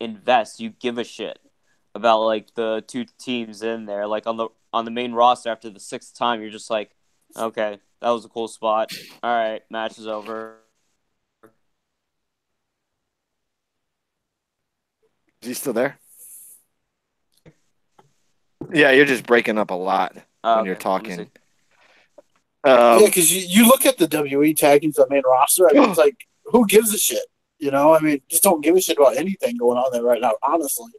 invest. You give a shit about like the two teams in there. Like on the main roster after the sixth time, you're just like, okay, that was a cool spot. All right, match is over. Is he still there? Yeah, you're just breaking up a lot when you're Okay, let me see. talking. Yeah, Um, because you look at the WE tag teams on main roster. I mean, it's like, who gives a shit? You know, I mean, just don't give a shit about anything going on there right now, honestly.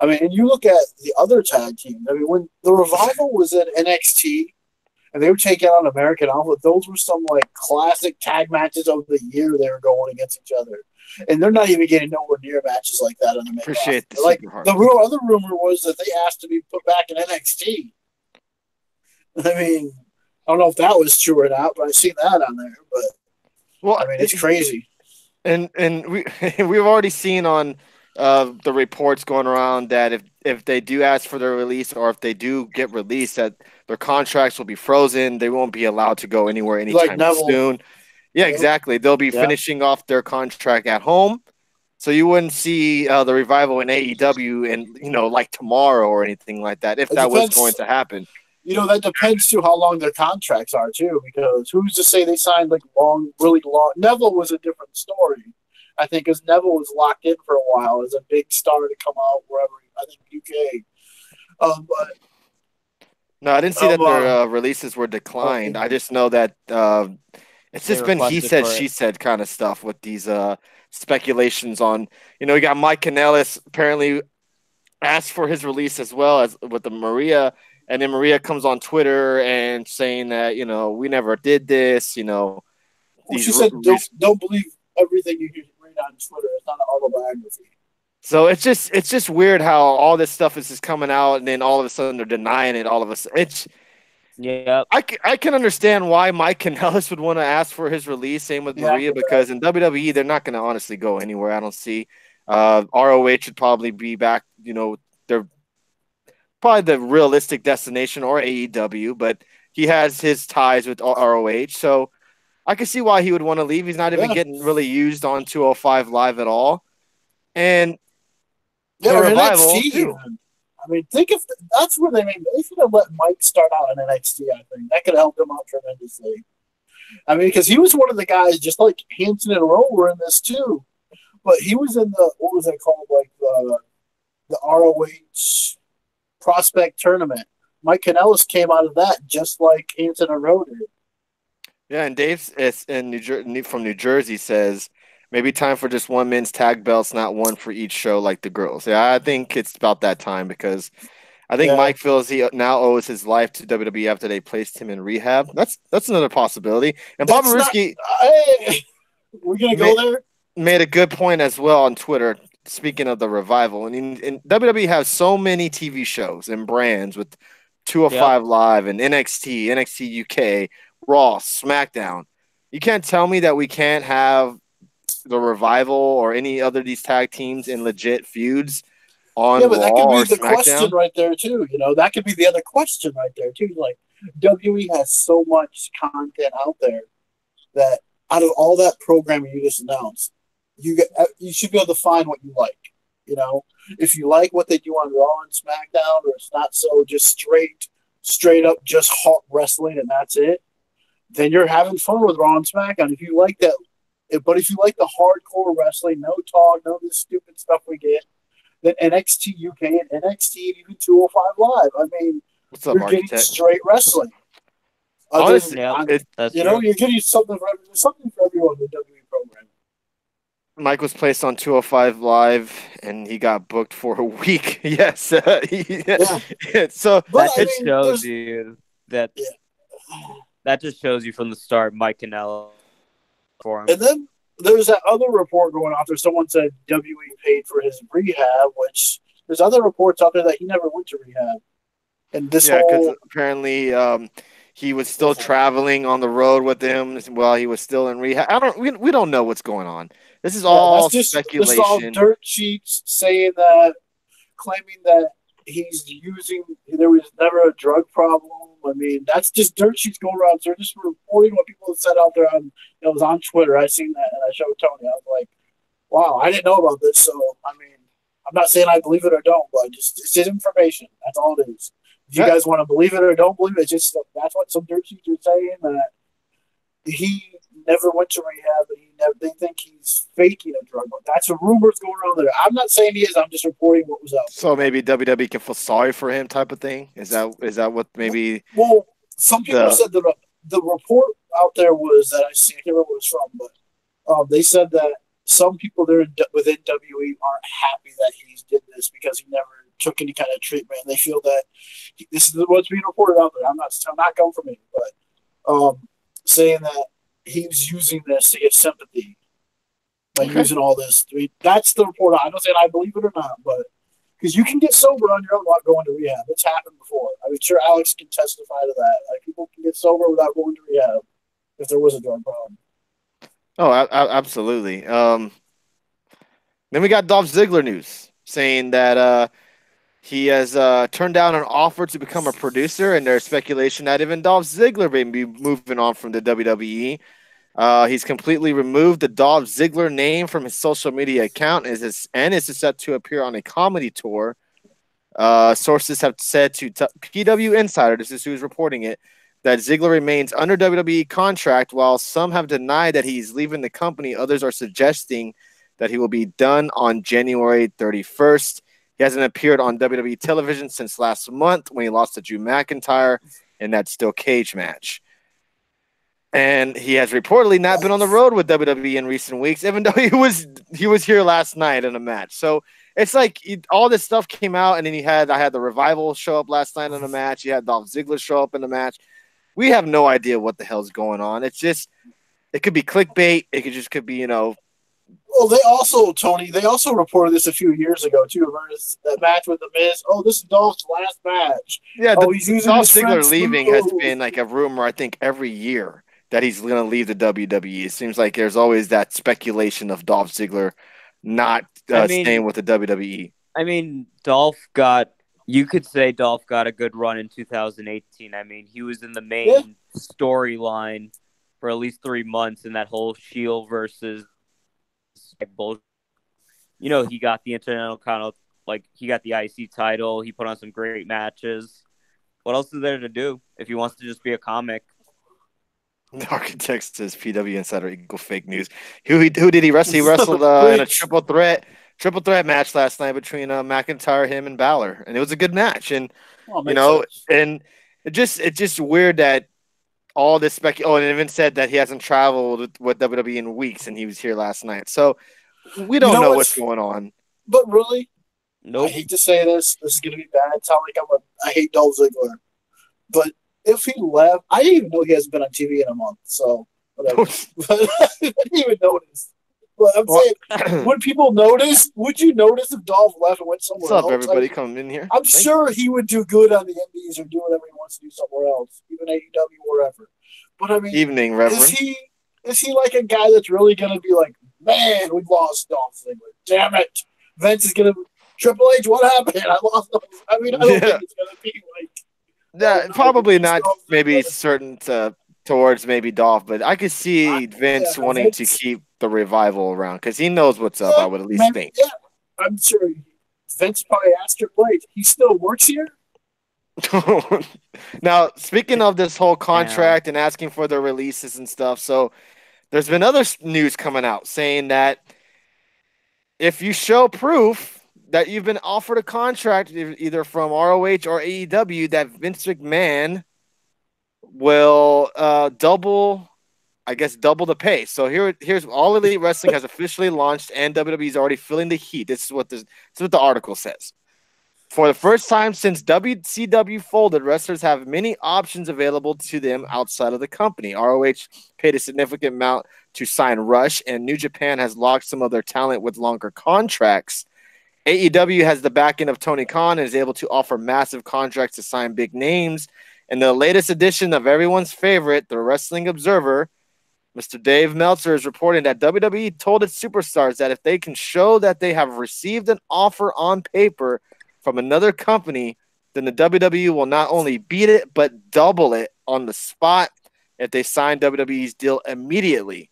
I mean, and you look at the other tag teams. I mean, when the Revival was in NXT and they were taking on American Alpha, those were some like classic tag matches of the year they were going against each other. And they're not even getting nowhere near matches like that on the main roster. appreciate the Like, super heart. the real other rumor was that they asked to be put back in NXT. I mean, I don't know if that was true or not, but I seen that on there. But Well, I mean, it's crazy. and we've already seen on the reports going around that if they do ask for their release or if they do get released, that their contracts will be frozen. They won't be allowed to go anywhere Like anytime Neville. soon. Yeah, Yep. exactly. They'll be Yeah. finishing off their contract at home, so you wouldn't see the Revival in AEW and like tomorrow or anything like that if It that was going depends. to happen. You know, that depends too how long their contracts are too. Because who's to say they signed like long, really long? Neville was a different story. I think because Neville was locked in for a while as a big star to come out wherever. I think UK. But No, I didn't see um, that uh, their releases were declined. okay. I just know that it's They just been he requested said, for she it. said kind of stuff with these speculations on, you got Mike Kanellis apparently asked for his release as well as with the Maria. And then Maria comes on Twitter and saying that, we never did this, Well, these she said, don't believe everything you read on Twitter. It's not an autobiography. so it's just weird how all this stuff is just coming out and then all of a sudden they're denying it all of a sudden. Yep. I can understand why Mike Kanellis would want to ask for his release. Same with Yeah, I Maria get that. because in WWE they're not going to honestly go anywhere. I don't see. ROH should probably be back. They're probably the realistic destination or AEW, but he has his ties with ROH, so I can see why he would want to leave. He's not even Yeah, getting really used on 205 Live at all, and yeah, the or revival NXT too. even. I mean, think if that's where they should have let Mike start out in NXT. I think that could have helped him out tremendously. I mean, because he was one of the guys, just like Hanson and Rowe were in this too. But he was in the what was it called, like the ROH prospect tournament. Mike Kanellis came out of that just like Hanson and Rowe did. Yeah, and Dave is in from New Jersey says maybe time for just one men's tag belts, not one for each show like the girls. Yeah, I think it's about that time because I think Yeah, Mike feels he now owes his life to WWE after they placed him in rehab. That's another possibility. And Bobby that's not. Risky We're gonna ma- go there. made a good point as well on Twitter. Speaking of the revival, and WWE has so many TV shows and brands with Yep. 205 Live and NXT, NXT UK, Raw, SmackDown. You can't tell me that we can't have the revival or any other of these tag teams in legit feuds Yeah, on but Raw that could be or the question SmackDown. right there too. You know, that could be the other question right there too. Like WWE has so much content out there that out of all that programming you just announced, you should be able to find what you like. You know, if you like what they do on Raw and SmackDown, or it's not so just straight up just hot wrestling and that's it, then you're having fun with Raw and SmackDown. If you like that, but if you like the hardcore wrestling, no talk, no this stupid stuff we get, then NXT UK and NXT and even 205 Live. I mean, What's up, you're getting Architect? straight wrestling. Other than, Honestly, Yep. That's you know, true. you're getting something for everyone with WWE program. Mike was placed on 205 Live and he got booked for a week. Yes. Yeah, So but That I just mean, shows there's you that yeah. that just shows you from the start Mike Canella for him. And then there's that other report going out there. Someone said WWE paid for his rehab, which there's other reports out there that he never went to rehab. And this yeah, because whole apparently he was go still for it. traveling on the road with him while he was still in rehab. We don't know what's going on. This is Yeah, all that's just this is all speculation. dirt sheets saying that, claiming that he's using. There was never a drug problem. I mean, that's just dirt sheets going around. So they're just reporting what people have said out there on. It was on Twitter. I seen that and I showed Tony. I was like, wow, I didn't know about this. So I mean, I'm not saying I believe it or don't, but it's just information. That's all it is. If you guys want to believe it or don't believe it, it's just that's what some dirt sheets are saying, that he never went to rehab, and they think he's faking a drug. That's a rumors going around there. I'm not saying he is. I'm just reporting what was out. So maybe WWE can feel sorry for him, type of thing. Is that what maybe? Well, some people said that the report out there was that I can't remember where it was from, but they said that some people there within WE aren't happy that he did this because he never took any kind of treatment. And they feel that this is what's being reported out there. I'm not going for me, but saying that he was using this to get sympathy by using all this. I mean, that's the report. I'm not saying I believe it or not, but because you can get sober on your own without going to rehab. It's happened before. I'm sure Alex can testify to that. Like, people can get sober without going to rehab if there was a drug problem. Oh, absolutely. Then we got Dolph Ziggler news saying that he has turned down an offer to become a producer, and there's speculation that even Dolph Ziggler may be moving on from the WWE. He's completely removed the Dolph Ziggler name from his social media account and is set to appear on a comedy tour. Sources have said to PW Insider, this is who's reporting it, that Ziggler remains under WWE contract. While some have denied that he's leaving the company, others are suggesting that he will be done on January 31st. He hasn't appeared on WWE television since last month when he lost to Drew McIntyre in that steel cage match. And he has reportedly not been on the road with WWE in recent weeks, even though he was here last night in a match. So it's like all this stuff came out, and then I had the Revival show up last night in a match. You had Dolph Ziggler show up in the match. We have no idea what the hell's going on. It's just, it could be clickbait. It could be, Well, they also reported this a few years ago too. That match with the Miz. Oh, this is Dolph's last match. Yeah, he's using Dolph Ziggler leaving has been like a rumor, I think, every year that he's going to leave the WWE. It seems like there's always that speculation of Dolph Ziggler not staying with the WWE. I mean, you could say Dolph got a good run in 2018. I mean, he was in the main storyline for at least 3 months in that whole Shield versus bullshit. You know, he got the Intercontinental, he got the IC title. He put on some great matches. What else is there to do if he wants to just be a comic? The Architect says PW Insider Eagle fake news. Who did he wrestle? He wrestled in a triple threat match last night between McIntyre, him, and Balor, and it was a good match. And and it's just weird that all this and even said that he hasn't traveled with WWE in weeks, and he was here last night. So we don't know what's going on. But really, nope. I hate to say this. This is going to be bad. It's not like I hate Dolph Ziggler, but if he left, I didn't even know he hasn't been on TV in a month. So whatever. But I didn't even notice. But I'm saying, would people notice? Would you notice if Dolph left and went somewhere else? What's up, everybody coming in here? I'm sure he would do good on the Indies or do whatever he wants to do somewhere else, even AEW or wherever. But I mean, evening, Reverend. Is he like a guy that's really going to be like, man, we lost Dolph Ziggler. Damn it. Vince is going to Triple H, what happened? I lost Dolph. I mean, I don't think it's going to be like. Yeah, probably not. Maybe certain towards maybe Dolph, but I could see Vince wanting to keep the Revival around because he knows what's up. I would at least think. Yeah, I'm sure Vince probably asked Triple H. He still works here. Now, speaking of this whole contract and asking for the releases and stuff, so there's been other news coming out saying that if you show proof that you've been offered a contract either from ROH or AEW, that Vince McMahon will double the pay. So here's All Elite Wrestling has officially launched, and WWE is already feeling the heat. This is what the article says. For the first time since WCW folded, wrestlers have many options available to them outside of the company. ROH paid a significant amount to sign Rush, and New Japan has locked some of their talent with longer contracts. AEW has the backing of Tony Khan and is able to offer massive contracts to sign big names. And the latest edition of everyone's favorite, the Wrestling Observer, Mr. Dave Meltzer is reporting that WWE told its superstars that if they can show that they have received an offer on paper from another company, then the WWE will not only beat it, but double it on the spot if they sign WWE's deal immediately.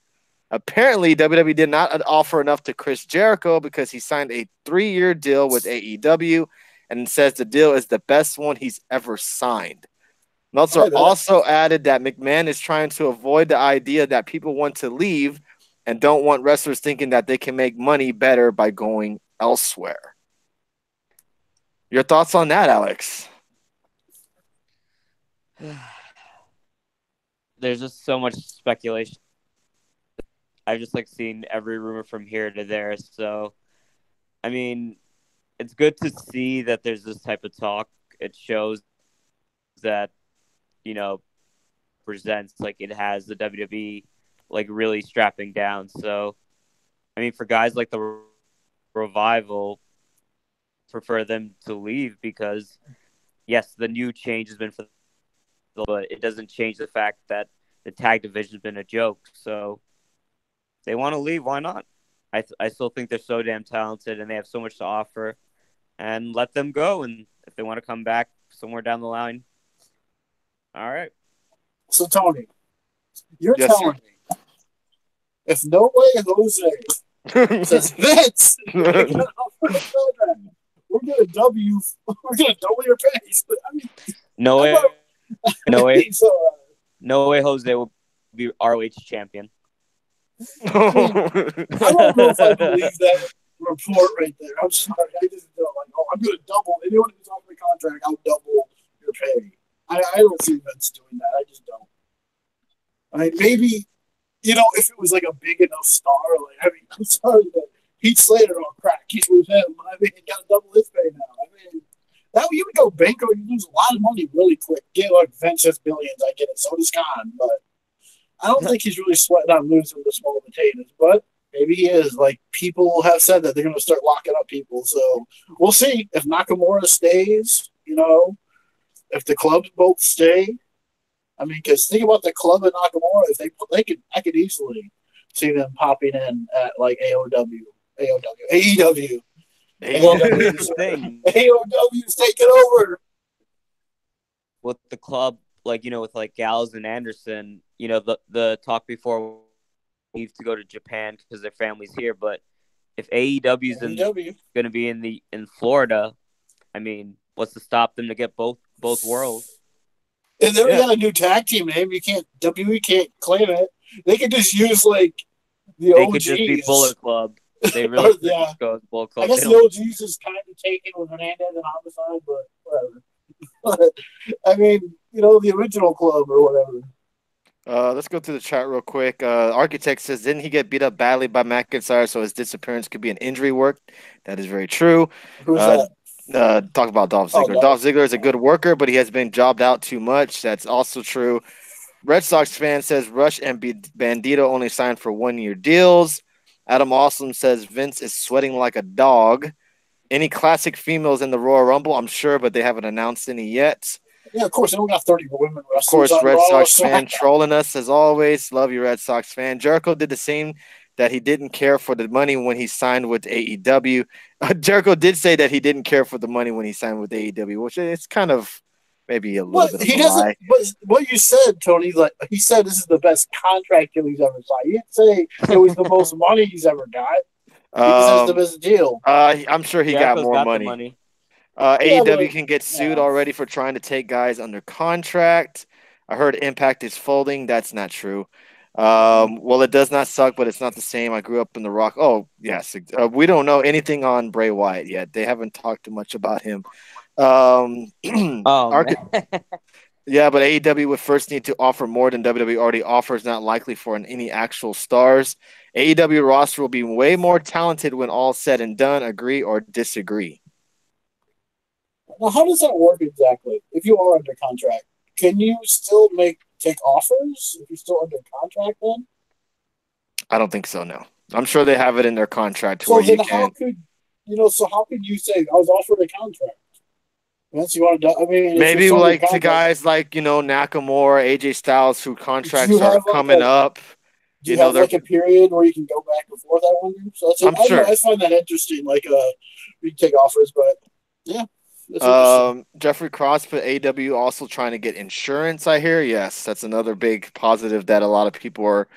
Apparently, WWE did not offer enough to Chris Jericho because he signed a 3-year deal with AEW and says the deal is the best one he's ever signed. Meltzer also added that McMahon is trying to avoid the idea that people want to leave and don't want wrestlers thinking that they can make money better by going elsewhere. Your thoughts on that, Alex? There's just so much speculation. I've just like seen every rumor from here to there. So, I mean, it's good to see that there's this type of talk. It shows that, you know, presents like it has the WWE like really strapping down. So, I mean, for guys like the Revival, prefer them to leave because, yes, the new change has been for, but it doesn't change the fact that the tag division has been a joke. So, if they want to leave, why not? I still think they're so damn talented and they have so much to offer, and let them go. And if they want to come back somewhere down the line, all right. So Tony, you're telling me if No Way Jose says Vince, we're gonna double your pay. I mean, no way, no way, Jose will be ROH champion. I don't know if I believe that report right there. I'm sorry. I just don't I'm going to double. Anyone who's on the contract, I'll double your pay. I don't see Vince doing that. I just don't. I mean, maybe, if it was like a big enough star, I'm sorry that Heath Slater on crack. He's with him. I mean, he got to double his pay now. I mean, that you would go bankrupt. You lose a lot of money really quick. Vince has billions. I get it. So does Khan, but I don't think he's really sweating on losing the small potatoes, but maybe he is. Like, people have said that they're going to start locking up people. So we'll see if Nakamura stays, if the clubs both stay. I mean, because think about the club and Nakamura. If I could easily see them popping in at like AEW. AEW's taking over. With the club, with like Gallows and Anderson, the talk before leave to go to Japan because their family's here. But if AEW's going to be in Florida, I mean, what's to stop them to get both worlds? And then we got a new tag team name. WWE can't claim it. They could just use the they OGs. Could just be Bullet Club. They really yeah. Go with Bullet Club. I guess the OGs is kind of taken with Hernandez and Homicide, but whatever. I mean, the original club or whatever. Let's go through the chat real quick. Architect says, didn't he get beat up badly by McIntyre, so his disappearance could be an injury work? That is very true. Who's that? Talk about Dolph Ziggler. Dolph Ziggler is a good worker, but he has been jobbed out too much. That's also true. Red Sox fan says Rush and Bandito only signed for 1-year deals. Adam Awesome says Vince is sweating like a dog. Any classic females in the Royal Rumble? I'm sure, but they haven't announced any yet. Yeah, of course. They only got 30 women wrestlers. Of course, Red Sox fan trolling us as always. Love you, Red Sox fan. Jericho did the same, that he didn't care for the money when he signed with AEW. Jericho did say that he didn't care for the money when he signed with AEW, which is kind of maybe a little bit of a lie. But what you said, Tony, he said this is the best contract deal he's ever signed. He didn't say it was the most money he's ever got. He says the best deal. I'm sure he Jericho's got more money. AEW can get sued already for trying to take guys under contract. I heard Impact is folding. That's not true. Well, it does not suck, but it's not the same. I grew up in The Rock. Oh, yes. We don't know anything on Bray Wyatt yet. They haven't talked too much about him. Yeah, but AEW would first need to offer more than WWE already offers, not likely for any actual stars. AEW roster will be way more talented when all said and done. Agree or disagree? Now, how does that work exactly? If you are under contract, can you still take offers if you're still under contract then? I don't think so, no. I'm sure they have it in their contract so then how could you say I was offered a contract? Unless you want to, I mean, maybe like to guys like, Nakamura, AJ Styles, who contracts are coming up. Do you have a period where you can go back and forth? I wonder. So I'm sure. I find that interesting. We can take offers, but yeah. Jeffrey Cross put AW also trying to get insurance. I hear. Yes, that's another big positive that a lot of people are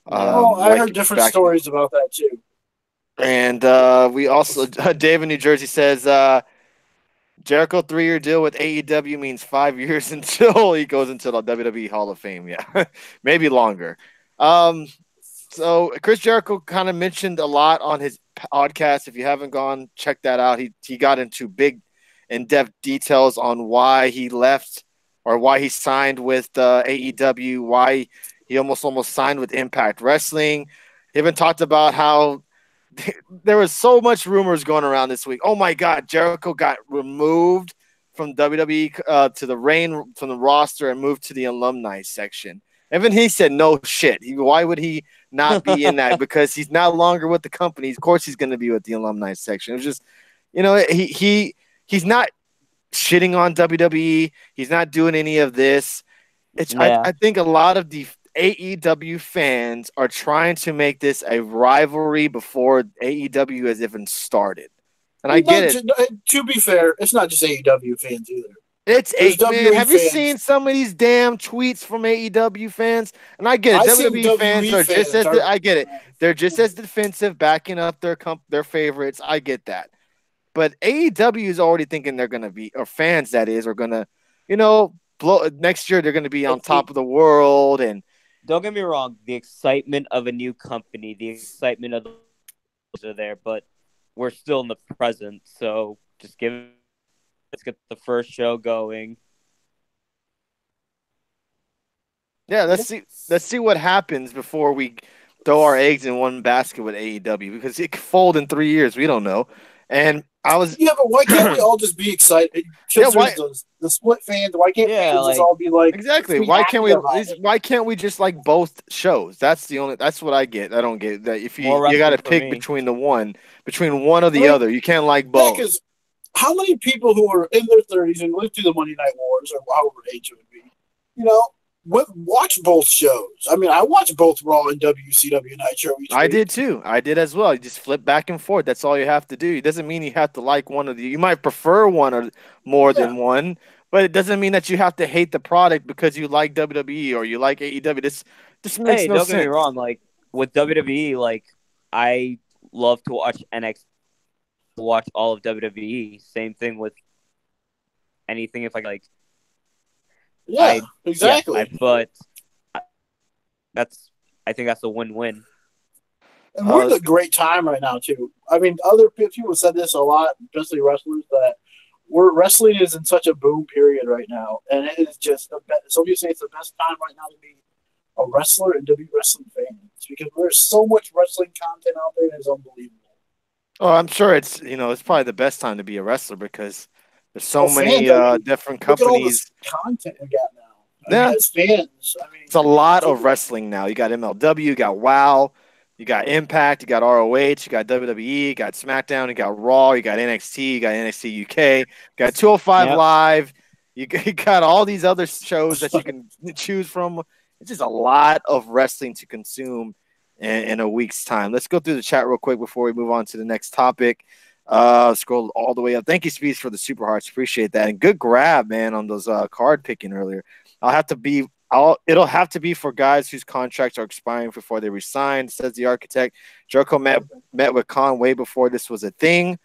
Yeah. I heard different back. stories about that too. And we also Dave in New Jersey says Jericho 3-year deal with AEW means 5 years until he goes into the WWE Hall of Fame. Yeah, maybe longer. So Chris Jericho kind of mentioned a lot on his podcast. If you haven't gone, check that out. He got into big, in-depth details on why he left or why he signed with AEW, why he almost signed with Impact Wrestling. He even talked about how there was so much rumors going around this week. Oh my God, Jericho got removed from WWE from the roster and moved to the alumni section. Even he said no shit. Why would he not be in that? Because he's no longer with the company. Of course, he's going to be with the alumni section. It was just, he's not shitting on WWE. He's not doing any of this. Yeah. I think a lot of the AEW fans are trying to make this a rivalry before AEW has even started. And I get it. To be fair, it's not just AEW fans either. It's man. Have you fans. seen some of these damn tweets from AEW fans? And I get it. WWE fans are just as I get it. They're just as defensive, backing up their favorites. I get that. But AEW is already thinking they're gonna be, or fans that is, are gonna, blow next year. They're gonna be on top of the world. And don't get me wrong, the excitement of a new company, the excitement of the are there, but we're still in the present. So just let's get the first show going. Yeah, let's see what happens before we throw our eggs in one basket with AEW, because it could fold in 3 years. We don't know. And but why can't we all just be excited? Yeah, the split fans. Why can't fans just all be like, exactly? Why can't we just like both shows? That's what I get. I don't get that. If you got to pick between one or the other, you can't like both. Because how many people who are in their 30s and lived through the Monday Night Wars or however age it would be, watch both shows. I mean, I watch both Raw and WCW Nitro each week. I did too. I did as well. You just flip back and forth. That's all you have to do. It doesn't mean you have to like one of the. You might prefer one or more than one, but it doesn't mean that you have to hate the product because you like WWE or you like AEW. This makes no sense. Don't get me wrong. Like with WWE, like I love to watch NXT, watch all of WWE. Same thing with anything if I like. Yeah, exactly. But I think that's a win-win. And we're in a great time right now too. I mean, other people said this a lot, especially wrestlers, that wrestling is in such a boom period right now, and it is just the best. Some people say it's the best time right now to be a wrestler and to be wrestling fans because there's so much wrestling content out there, it's unbelievable. Oh, I'm sure it's probably the best time to be a wrestler because there's so many different companies. Look at all this content we got now. As fans, it's a lot of wrestling now. You got MLW, you got WoW, you got Impact, you got ROH, you got WWE, you got SmackDown, you got Raw, you got NXT, you got NXT UK, you got 205 Live, you got all these other shows that you can choose from. It's just a lot of wrestling to consume in a week's time. Let's go through the chat real quick before we move on to the next topic. Scroll all the way up. Thank you, Speeds, for the super hearts. Appreciate that. And good grab, man, on those card picking earlier. It'll have to be for guys whose contracts are expiring before they resign, says the architect. Jericho met with Khan way before this was a thing.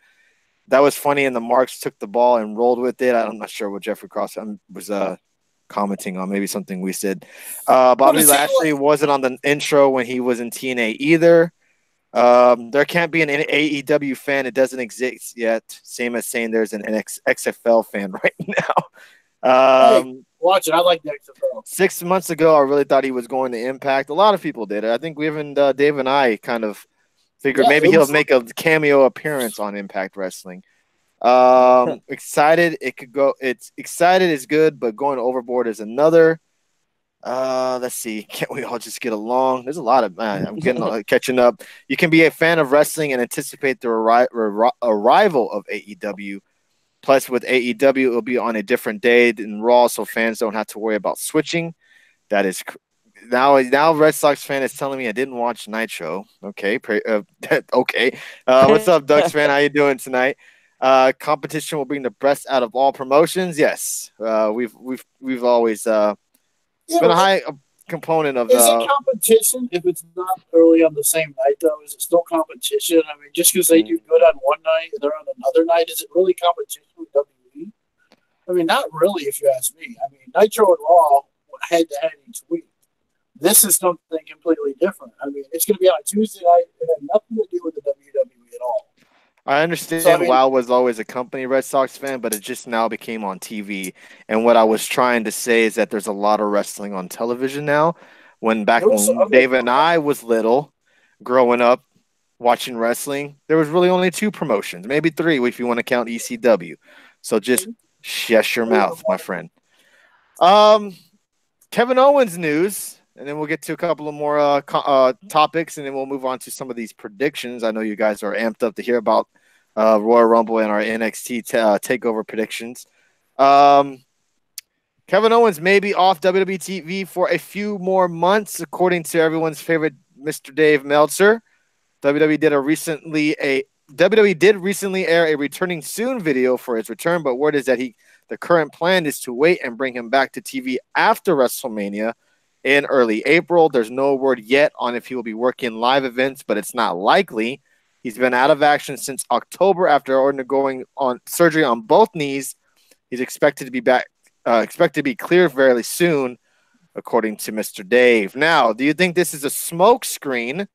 That was funny, and the Marks took the ball and rolled with it. I'm not sure what Jeffrey Cross was commenting on, maybe something we said. Bobby Lashley wasn't on the intro when he was in TNA either. There can't be an AEW fan. It doesn't exist yet. Same as saying there's an XFL fan right now. Watch it. I like the XFL. 6 months ago, I really thought he was going to Impact. A lot of people did it. I think Dave and I kind of figured maybe he'll make a cameo appearance on Impact Wrestling. Excited. It could go. It's excited is good, but going overboard is another. Let's see. Can't we all just get along? There's a lot of I'm getting catching up. You can be a fan of wrestling and anticipate the arrival of AEW. Plus, with AEW, it'll be on a different day than Raw, so fans don't have to worry about switching. That is now. Red Sox fan is telling me I didn't watch Nitro. Okay, okay. What's up, Ducks fan? How you doing tonight? Competition will bring the best out of all promotions. Yes, we've always been component of Is it the. competition if it's not early on the same night, though? Is it still competition? I mean, just because they do good on one night and they're on another night, is it really competition with WWE? I mean, not really, if you ask me. I mean, Nitro and Raw head to head each week. This is something completely different. I mean, it's going to be on a Tuesday night. It had nothing to do with the WWE at all. I understand So, I mean, WoW was always a company Red Sox fan, but it just now became on TV. And what I was trying to say is that there's a lot of wrestling on television now. When back there was when okay, David and I was little, growing up, watching wrestling, there was really only two promotions, maybe three if you want to count ECW. So just shush your mouth, my friend. Kevin Owens news, and then we'll get to a couple of more topics, and then we'll move on to some of these predictions. I know you guys are amped up to hear about Royal Rumble and our NXT takeover predictions. Kevin Owens may be off WWE TV for a few more months, according to everyone's favorite Mr. Dave Meltzer. WWE did recently air a returning soon video for his return, but word is that the current plan is to wait and bring him back to TV after WrestleMania in early April. There's no word yet on if he will be working live events, but it's not likely. He's been out of action since October after undergoing surgery on both knees. He's expected to be back, expected to be cleared fairly soon, according to Mr. Dave. Now, do you think this is a smoke screen?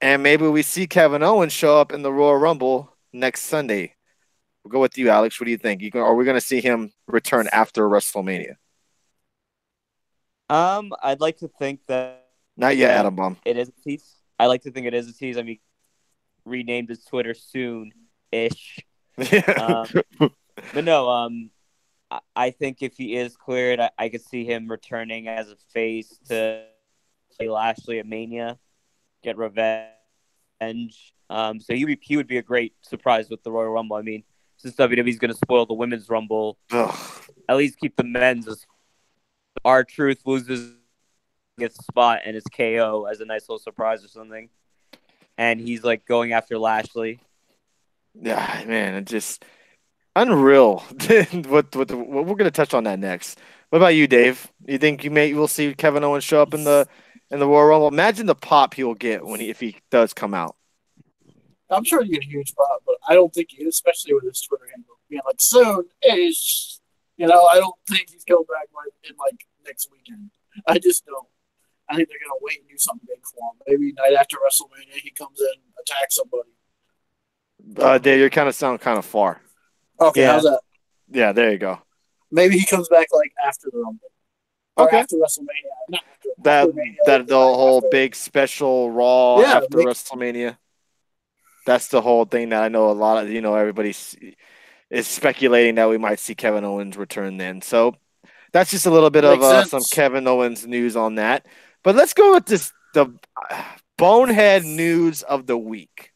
And maybe we see Kevin Owens show up in the Royal Rumble next Sunday. We'll go with you, Alex. What do you think? Are we going to see him return after WrestleMania? I'd like to think that not yet, Adam Bomb. It is a tease. I like to think it is a tease. I mean, renamed his Twitter soon-ish. But no, I think if he is cleared, I could see him returning as a face to Lashley at Mania, get revenge. So he would be a great surprise with the Royal Rumble. I mean, since WWE's going to spoil the Women's Rumble, at least keep the men's. R-Truth loses his spot and his KO as a nice little surprise or something. And he's like going after Lashley. Yeah, man, it's just unreal. what we're going to touch on that next. What about you, Dave? You think you will see Kevin Owens show up in the Royal Rumble? Imagine the pop he will get if he does come out. I'm sure he'll get a huge pop, but I don't think he is, especially with his Twitter handle being like soon-ish. I don't think he's coming back in next weekend. I just don't. I think they're gonna wait and do something big for him. Maybe night after WrestleMania, he comes in, attacks somebody. Dave, you sound kind of far. Okay, how's that? Yeah, there you go. Maybe he comes back after the Rumble. Or after WrestleMania. Not after Mania, the whole big special Raw after WrestleMania. That's the whole thing that I know a lot of everybody is speculating that we might see Kevin Owens return then. So that's just a little bit of some Kevin Owens news on that. But let's go with the bonehead news of the week.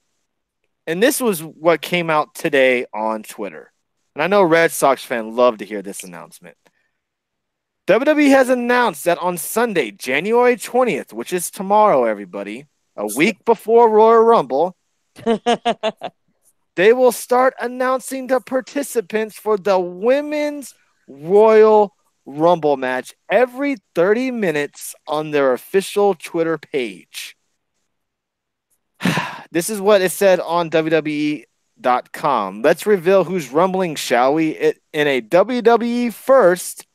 And this was what came out today on Twitter. And I know Red Sox fans love to hear this announcement. WWE has announced that on Sunday, January 20th, which is tomorrow, everybody, a week before Royal Rumble, they will start announcing the participants for the Women's Royal Rumble match every 30 minutes on their official Twitter page. This is what it said on WWE.com. Let's reveal who's rumbling, shall we? In a WWE first,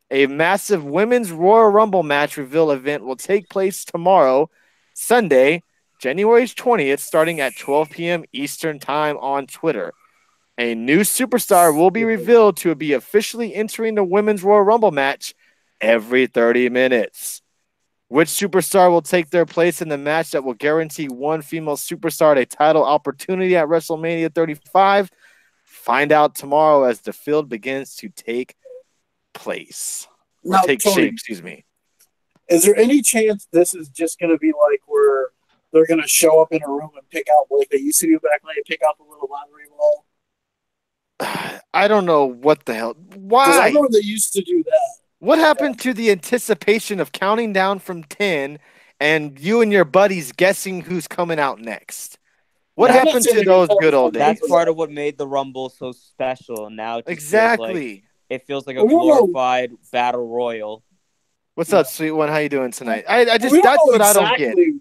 a massive Women's Royal Rumble match reveal event will take place tomorrow, Sunday, January 20th, starting at 12 p.m. Eastern Time on Twitter. A new superstar will be revealed to be officially entering the Women's Royal Rumble match every 30 minutes. Which superstar will take their place in the match that will guarantee one female superstar a title opportunity at WrestleMania 35? Find out tomorrow as the field begins to take place. Shape, excuse me. Is there any chance this is just going to be where they're going to show up in a room and pick out, like they used to do back when they pick out the little lottery ball? I don't know what the hell. Why? Because I know they used to do that. What happened to the anticipation of counting down from 10 and you and your buddies guessing who's coming out next? What happened to those good old days? That's part of what made the Rumble so special. Now it feels like a glorified battle royal. What's Yeah. up, sweet one? How you doing tonight? I We just don't that's know what I don't get. exactly.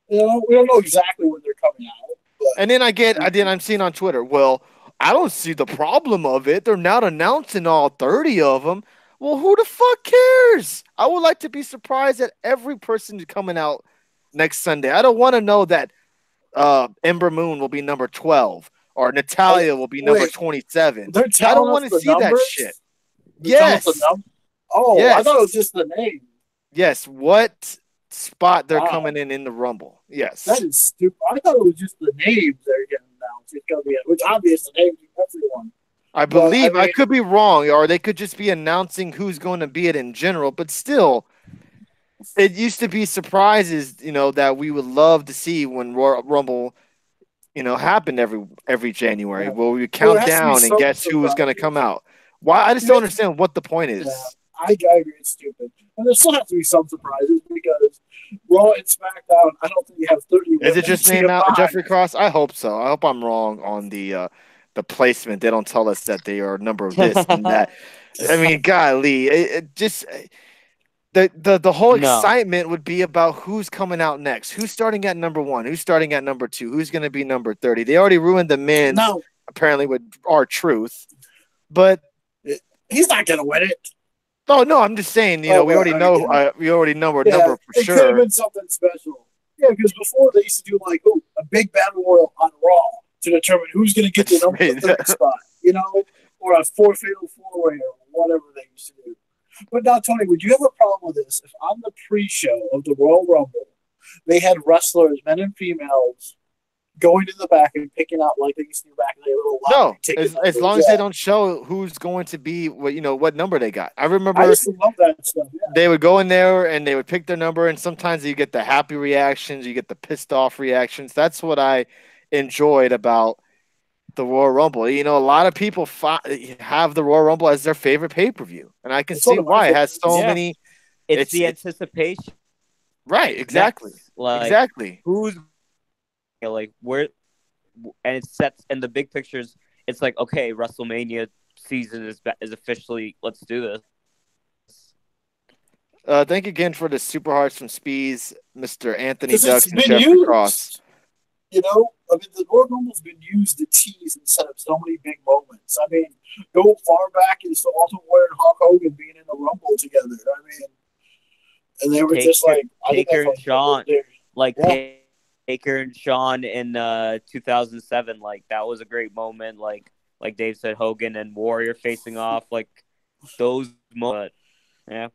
We don't know exactly when they're coming out. But And then I'm seeing on Twitter. Well, I don't see the problem of it. They're not announcing all 30 of them. Well, who the fuck cares? I would like to be surprised at every person coming out next Sunday. I don't want to know that Ember Moon will be number 12 or Natalia will be number wait, 27. they're I don't telling us want to the see that shit. numbers. They're telling us the Yes. number. Oh, I Yes. thought it was just the name. Yes. What spot they're Wow, coming in the Rumble? Yes. that is stupid. I thought it was just the names they're getting announced. It's gonna be, which obviously the names of everyone. I But I believe I mean, could be wrong, or they could just be announcing who's going to be it in general. But still, it used to be surprises, that we would love to see when Royal Rumble, happened every January, yeah. where we Well, there count has to be down and some guess who was going to come surprises. out. Why? I just You don't have to, understand what the point yeah, is. I agree. It's stupid, and there still have to be some surprises because Raw and SmackDown. I don't think you have 30 Is it women in just named out TMI. Jeffrey Cross? I hope so. I hope I'm wrong on the placement. They don't tell us that they are a number of this and that. I mean, golly, it just the whole No. excitement would be about who's coming out next, who's starting at number 1, who's starting at number 2, who's going to be number 30. They already ruined the men's No, apparently with our truth, but he's not gonna win it. oh no, I'm just saying, Oh, we but already know our yeah, number for it could have sure. been something special. Yeah, because before they used to do like a big battle royal on Raw to determine who's going to get the 30 spot, or a four fatal four way or whatever they used to do. But now, Tony, would you have a problem with this if on the pre-show of the Royal Rumble they had wrestlers, men and females, going to the back and picking out like they used to do back in the little No, lottery ticket as numbers? long as they don't show who's going to be what number they got. I I remember used to love that stuff. Yeah. they would go in there and they would pick their number, and sometimes you get the happy reactions, you get the pissed off reactions. That's what I enjoyed about the Royal Rumble. A lot of people have the Royal Rumble as their favorite pay per view, and I can It's one see of my why. It has so favorites. Yeah. many. It's It's the anticipation. right, exactly, Next, like exactly. who's like where, and it sets in the big pictures. It's like, okay, WrestleMania season is officially. Let's do this. Thank you again for the super hearts from Spees, Mr. Anthony Because it's Ducks, and been Jeffrey Cross. used. I mean, the Royal Rumble's been used to tease and set up so many big moments. I mean, go far back as to Ultimate Warrior and Hulk Hogan being in the Rumble together. I mean, and they were just like, I think Taker that's and Shawn, like yeah. Taker and Shawn in 2007. Like that was a great moment. Like Dave said, Hogan and Warrior facing off. Like those moments. Yeah.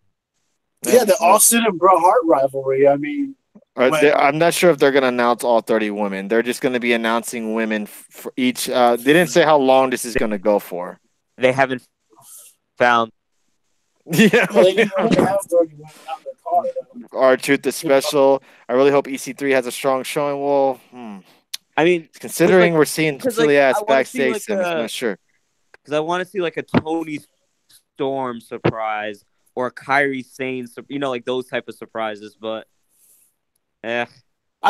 Yeah, the Austin and Bret Hart rivalry. I mean, I'm not sure if they're going to announce all 30 women. They're just going to be announcing women for each. They didn't say how long this is going to go for. They haven't found. Yeah. they didn't really have 30 women on their card. R-Truth is special. I really hope EC3 has a strong showing. Well, I mean, considering we're seeing silly ass I wanna see, backstage, like, I'm not sure. because I want to see like a Tony Storm surprise or a Kyrie Sane, like those type of surprises. But, I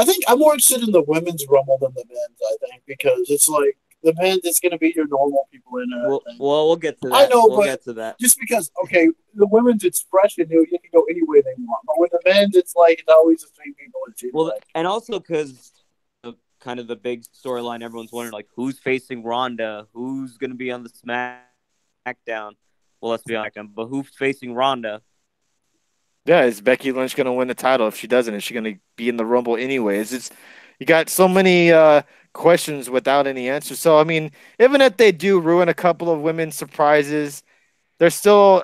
think I'm more interested in the women's Rumble than the men's. I think because it's like the men's, it's going to be your normal people in it. we'll get to that. I know, we'll but get to that. just because, okay, the women's it's fresh and new, you can go any way they want. But with the men's, it's like it's always the same people. Well, and also because kind of the big storyline, everyone's wondering like who's facing Ronda, who's going to be on the SmackDown. Well, let's be honest, but who's facing Ronda? Yeah, is Becky Lynch going to win the title? If she doesn't, is she going to be in the Rumble anyways? You got so many questions without any answers. So, I mean, even if they do ruin a couple of women's surprises, there's still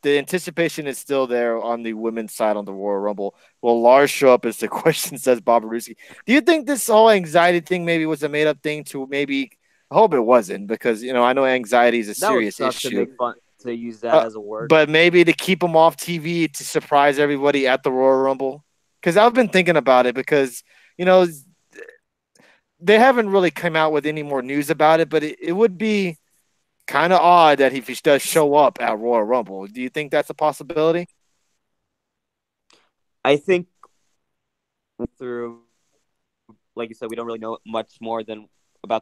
the anticipation is still there on the women's side on the Royal Rumble. Will Lars show up as the question, says Bob Ruski. Do you think this whole anxiety thing maybe was a made-up thing to maybe – I hope it wasn't because, I know anxiety is a serious issue. To make fun to use that as a word. But maybe to keep them off TV to surprise everybody at the Royal Rumble. Because I've been thinking about it because, they haven't really come out with any more news about it, but it would be kind of odd that if he does show up at Royal Rumble. Do you think that's a possibility? I think through, like you said, we don't really know much more than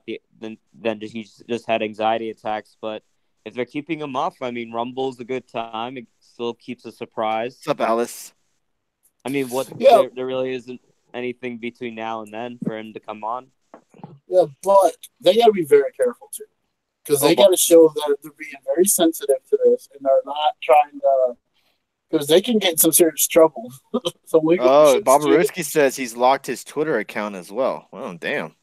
he just had anxiety attacks. But if they're keeping him off, I mean, Rumble's a good time. still keeps a surprise. What's up, Alice? I mean, Yeah, there really isn't anything between now and then for him to come on. yeah, but they got to be very careful too, because they got to show that they're being very sensitive to this, and they're not trying to, because they can get in some serious trouble. Some legal issues too. Bobaruski says he's locked his Twitter account as well. Oh, damn.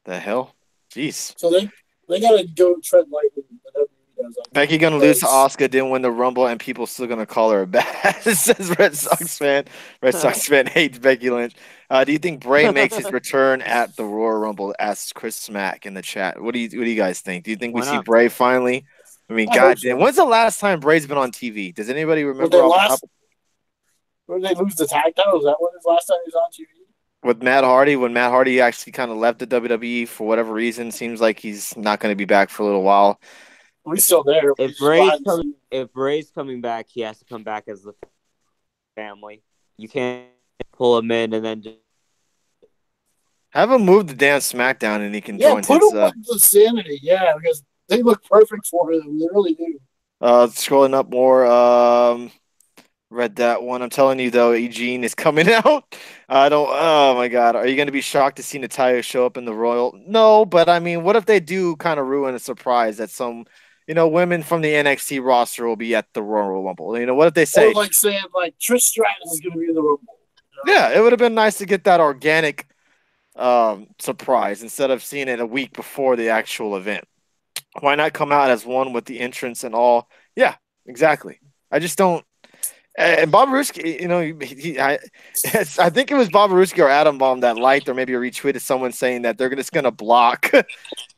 The hell? Jeez. So they got to go tread lightly. The WWE does. Becky gonna lose to Asuka, didn't win the Rumble, and people still gonna call her a bad. Says Red Sox fan. Red Sox fan hates Becky Lynch. Do you think Bray makes his return at the Royal Rumble? Asks Chris Smack in the chat. What do you guys think? Do you think we see Bray finally? I mean, goddamn. When's the last time Bray's been on TV? Does anybody remember? Where did they lose the tag title? Is that when his last time he was on TV? With Matt Hardy, when Matt Hardy actually kind of left the WWE for whatever reason, seems like he's not going to be back for a little while. We're still there. If Bray's coming back, he has to come back as the family. You can't pull him in and then just have him move the damn SmackDown and he can join put him with the Sanity. Yeah, because they look perfect for him. They really do. Scrolling up more. Read that one. I'm telling you though, Eugene is coming out. I don't. Oh my God, are you going to be shocked to see Natalya show up in the Royal? No, but I mean, what if they do kind of ruin a surprise that some, women from the NXT roster will be at the Royal Rumble? What if they say, or saying Trish Stratus is going to be in the Rumble? Yeah, it would have been nice to get that organic surprise instead of seeing it a week before the actual event. Why not come out as one with the entrance and all? Yeah, exactly. I just don't. And Bob Ruski, I think it was Bob Ruski or Adam Bomb that liked or maybe retweeted someone saying that they're just going to block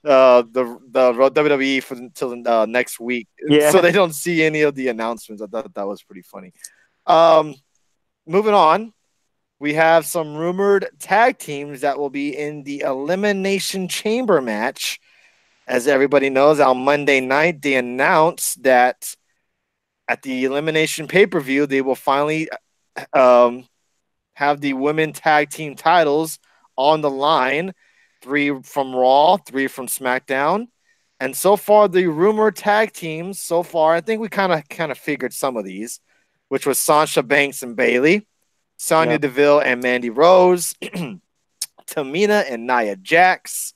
the WWE until next week, so they don't see any of the announcements. I thought that was pretty funny. Moving on, we have some rumored tag teams that will be in the Elimination Chamber match. As everybody knows, on Monday night they announced that at the Elimination pay-per-view, they will finally have the women tag team titles on the line. 3 from Raw, 3 from SmackDown. And so far, the rumored tag teams, I think we kind of figured some of these, which was Sasha Banks and Bayley, Sonya Deville and Mandy Rose, Tamina and Nia Jax,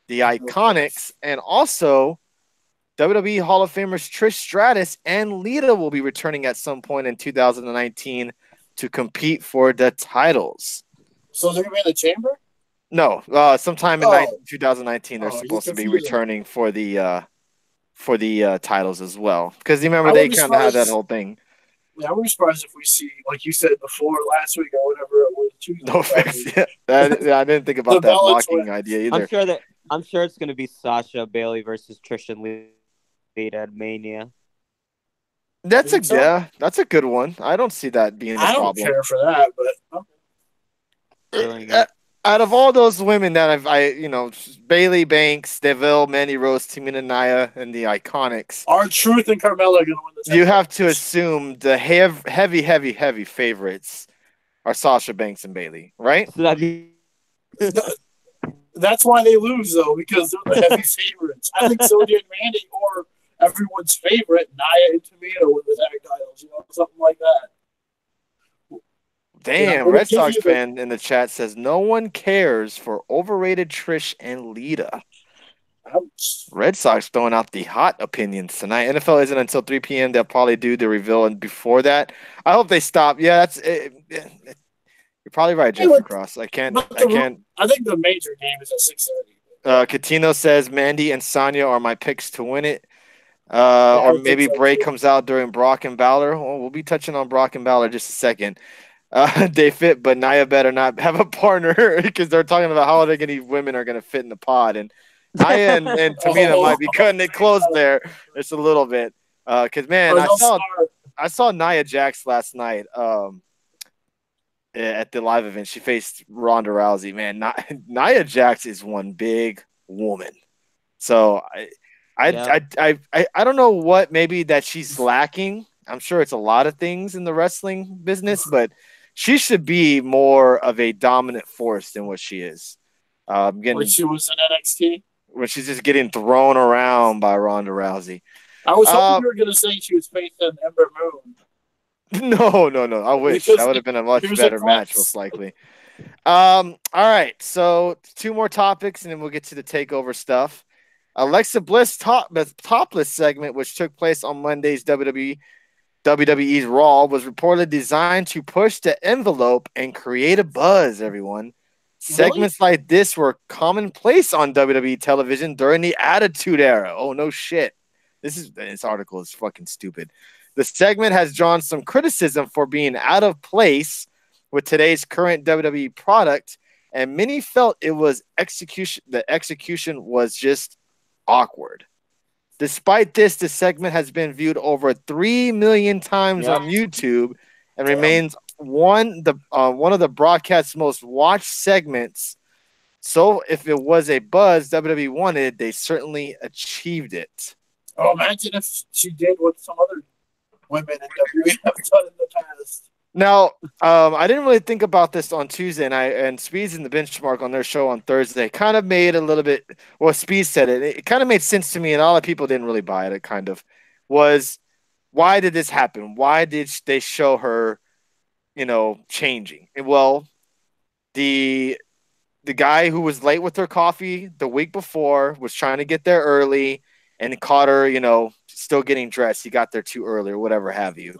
the Iconics, and also WWE Hall of Famers Trish Stratus and Lita will be returning at some point in 2019 to compete for the titles. So they're going to be in the chamber? No, sometime in 2019 they're supposed to be returning for the titles as well. Because you remember they kind of had that whole thing. Yeah, I would be surprised if we see, like you said before last week or whatever it was, Tuesday. No offense. I didn't think about that blocking idea either. I'm sure it's going to be Sasha Bayley versus Trish and Lita at Mania. That's a good one. I don't see that being a problem. I don't care for that, but out of all those women that Bayley, Banks, Deville, Mandy Rose, Tamina, Nia, and the Iconics, R-Truth and Carmella are going to win the title. You have to assume the heavy favorites are Sasha Banks and Bayley, right? So that's why they lose, though, because they're the heavy favorites. I think Sonya and Mandy, or everyone's favorite, Nia and Tamina, win the tag titles, something like that. Damn, Red Sox fan in the chat says no one cares for overrated Trish and Lita. Ouch. Red Sox throwing out the hot opinions tonight. NFL isn't until 3 p.m. They'll probably do the reveal, and before that, I hope they stop. Yeah, that's it. You're probably right, Jeffrey Cross. I can't. I think the major game is at 6:30. Catino says Mandy and Sonya are my picks to win it. Or maybe Bray comes out during Brock and Balor. Oh, we'll be touching on Brock and Balor just a second. They fit, but Nia better not have a partner because they're talking about how many women are going to fit in the pod. And Nia and Tamina might be cutting it close there just a little bit. Because, man, I saw Nia Jax last night at the live event. She faced Ronda Rousey. Man, Nia Jax is one big woman. So I don't know what maybe that she's lacking. I'm sure it's a lot of things in the wrestling business, but she should be more of a dominant force than what she is. When she was in NXT? When she's just getting thrown around by Ronda Rousey. I was hoping you were going to say she was facing Ember Moon. No. I wish that would have been a much better match, most likely. All right. So 2 more topics, and then we'll get to the takeover stuff. Alexa Bliss topless segment, which took place on Monday's WWE's Raw, was reportedly designed to push the envelope and create a buzz. Everyone, segments like this were commonplace on WWE television during the Attitude Era. Oh no shit! This article is fucking stupid. The segment has drawn some criticism for being out of place with today's current WWE product, and many felt it was execution. The execution was just awkward. Despite this, the segment has been viewed over 3 million times on YouTube and remains one of the broadcast's most watched segments. So, if it was a buzz WWE wanted, they certainly achieved it. Oh, imagine if she did what some other women in WWE have done in the past. Now, I didn't really think about this on Tuesday, and Speeds and the Benchmark on their show on Thursday kind of made a little bit. Well, Speeds said it. It kind of made sense to me, and a lot of people didn't really buy it. It kind of was, why did this happen? Why did they show her, changing? Well, the guy who was late with her coffee the week before was trying to get there early and caught her, still getting dressed. He got there too early or whatever have you.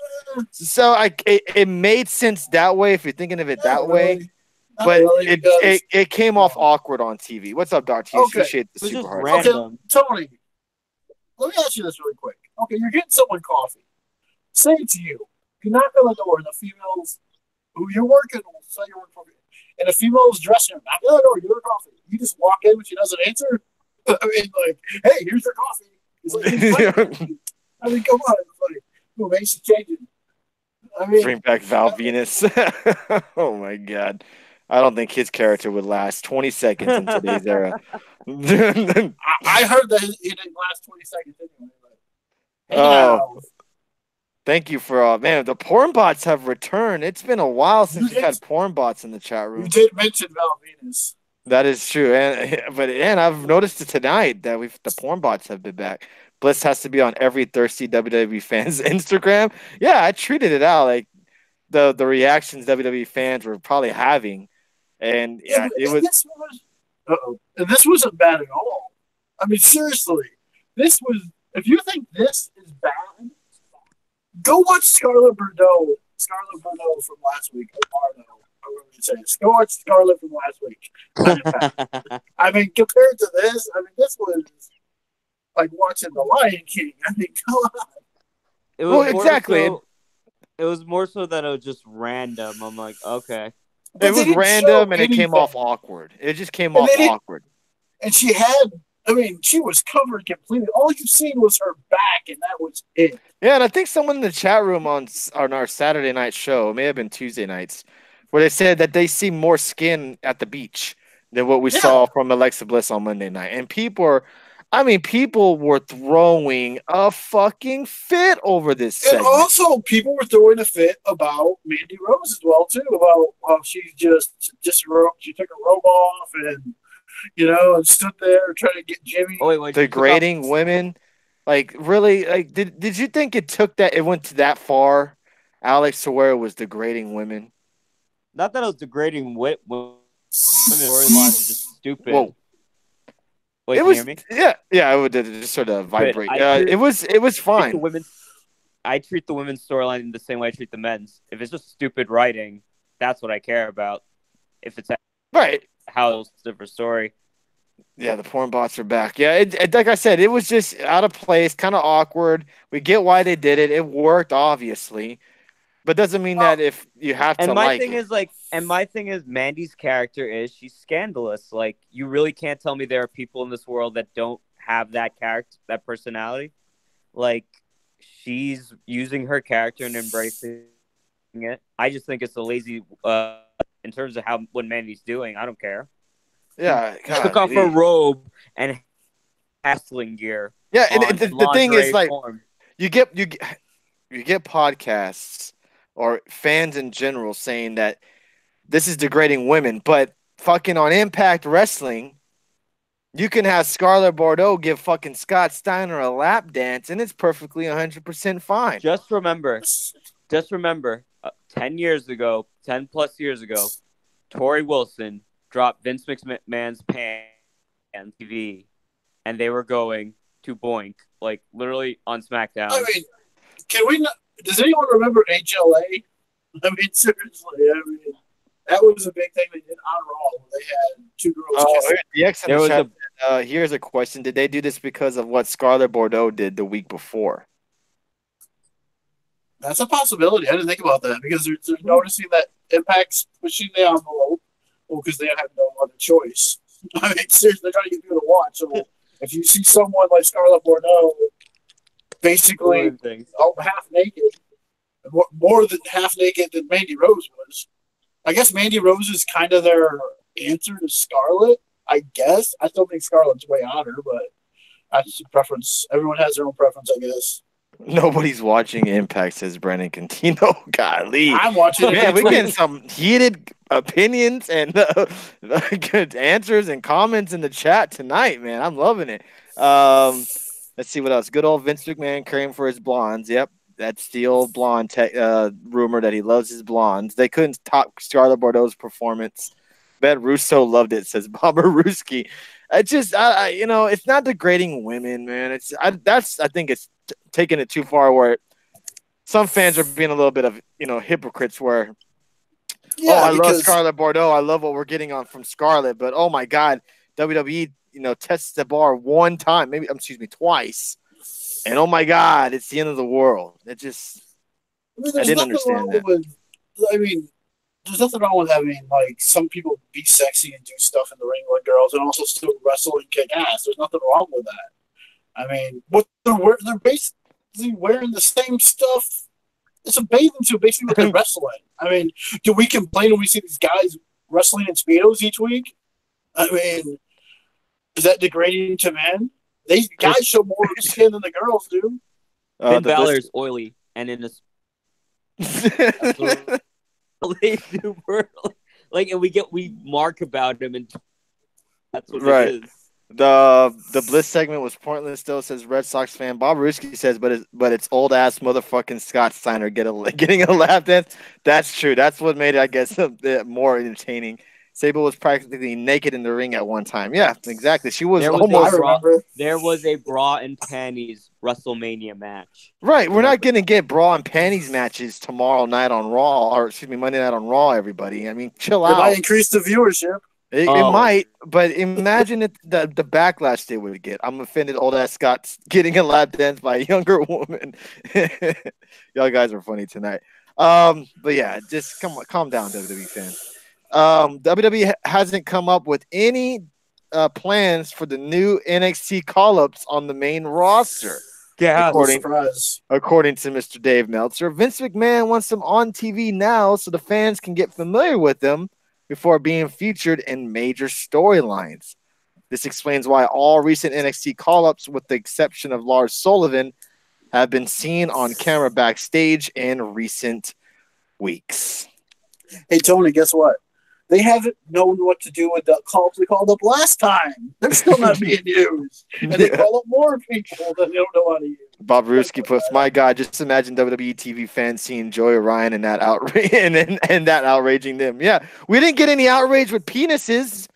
So it made sense that way if you're thinking of it that way. But it came off awkward on TV. What's up, Doc? You appreciate the super hard. Okay, Tony, let me ask you this really quick. Okay, you're getting someone coffee. Say it's you. You knock on the door and the female's who you're working with, say you're working for, and the female's dressing her, knock on the door, give her coffee. You just walk in when she doesn't answer. I mean, like, hey, here's your coffee. It's like, I mean, come on. It's like, who makes you changing? I mean, bring back Val Venus. Oh, my God. I don't think his character would last 20 seconds in today's era. I heard that it didn't last 20 seconds anyway. But thank you for man. The porn bots have returned. It's been a while since we've had porn bots in the chat room. You did mention Val Venus. That is true, and I've noticed it tonight that the porn bots have been back. Bliss has to be on every thirsty WWE fans' Instagram. Yeah, I treated it out like the reactions WWE fans were probably having, and it was. And this wasn't bad at all. I mean, seriously, this was. If you think this is bad, go watch Scarlett Bordeaux from last week. Go watch Scarlett from last week. I mean, compared to this, this was like watching The Lion King. I mean, come on. Exactly. It was more so that it was just random. I'm like, okay. It was random and it came off awkward. It just came off awkward. And she was covered completely. All you've seen was her back, and that was it. Yeah, and I think someone in the chat room on our Saturday night show, it may have been Tuesday nights, where they said that they see more skin at the beach than what we saw from Alexa Bliss on Monday night. And people were throwing a fucking fit over this segment. And also, people were throwing a fit about Mandy Rose as well, too, about how she she took her robe off and, and stood there trying to get Jimmy. Degrading women. Like, really? Like, did you think it went to that far, Alex, to where it was degrading women? Not that I was degrading women. Storylines are just stupid. Whoa. Wait, can you hear me? Yeah. It would just sort of vibrate. It was fine. I treat the women's storyline the same way I treat the men's. If it's just stupid writing, that's what I care about. If it's right, how it's a different story. Yeah, the porn bots are back. Yeah, like I said, it was just out of place, kind of awkward. We get why they did it. It worked, obviously. But doesn't mean that if you have to my thing is Mandy's character is she's scandalous. Like, you really can't tell me there are people in this world that don't have that character, that personality. Like, she's using her character and embracing it. I just think it's a lazy in terms of what Mandy's doing. I don't care. Yeah, she took off her robe and wrestling gear. Yeah, and the thing is, like, you get podcasts or fans in general saying that this is degrading women, but fucking on Impact Wrestling, you can have Scarlett Bordeaux give fucking Scott Steiner a lap dance, and it's perfectly 100% fine. Just remember, just remember, 10 plus years ago, Tori Wilson dropped Vince McMahon's pants on TV, and they were going to Boink, like literally on SmackDown. I mean, can we? Not, does anyone remember HLA? I mean, seriously, I mean, that was a big thing they did on Raw. They had two girls kissing. The X in the chat, here's a question: did they do this because of what Scarlett Bordeaux did the week before? That's a possibility. I didn't think about that because they're noticing that Impact's pushing the envelope. Well, because they have no other choice. I mean, seriously, they're trying to get people to watch. So if you see someone like Scarlett Bordeaux, basically half naked, more than half naked than Mandy Rose was, I guess Mandy Rose is kind of their answer to Scarlett. I guess I still think Scarlett's way hotter, but that's a preference. Everyone has their own preference, I guess. Nobody's watching Impact, says Brandon Cantino. Golly. I'm watching. Man, we're getting some heated opinions and good answers and comments in the chat tonight, man. I'm loving it. Let's see what else. Good old Vince McMahon caring for his blondes. Yep, that's the old blonde rumor that he loves his blondes. They couldn't top Scarlett Bordeaux's performance. Bet Russo loved it, says Bobber Ruski. It's not degrading women, man. I think it's taking it too far where some fans are being a little bit of, hypocrites where, I love Scarlett Bordeaux. I love what we're getting on from Scarlett, but oh my God, WWE, tests the bar twice. And oh my God, it's the end of the world. It just, I didn't understand that. There's nothing wrong with having like some people be sexy and do stuff in the ring like girls, and also still wrestle and kick ass. There's nothing wrong with that. I mean, what they're basically wearing the same stuff. It's a bathing suit, basically what they're wrestling. I mean, do we complain when we see these guys wrestling in Speedos each week? I mean, is that degrading to men? These guys show more skin than the girls do. Finn Balor's oily and in this. They do and we mark about him, and that's what it is. The Bliss segment was pointless. Still, says Red Sox fan Bob Ruski says, but it's old ass motherfucking Scott Steiner getting a lap dance. That's true. That's what made it, I guess, a bit more entertaining. Sable was practically naked in the ring at one time. Yeah, exactly. She was there was a bra and panties WrestleMania match. Right. We're not going to get bra and panties matches tomorrow night on Raw, Monday night on Raw, everybody. I mean, chill out. It might increase the viewership. It might, but imagine the backlash they would get. I'm offended old ass Scott's getting a lap dance by a younger woman. Y'all guys are funny tonight. But yeah, just calm down, WWE fans. WWE hasn't come up with any plans for the new NXT call-ups on the main roster. Yeah, according to Mr. Dave Meltzer, Vince McMahon wants them on TV now so the fans can get familiar with them before being featured in major storylines. This explains why all recent NXT call-ups, with the exception of Lars Sullivan, have been seen on camera backstage in recent weeks. Hey, Tony, guess what? They haven't known what to do with the calls they called up last time. They're still not being used. And they call up more people that they don't know how to use. Bob Ruski puts, my God, just imagine WWE TV fans seeing Joey Ryan and that outrage and that outraging them. Yeah, we didn't get any outrage with penises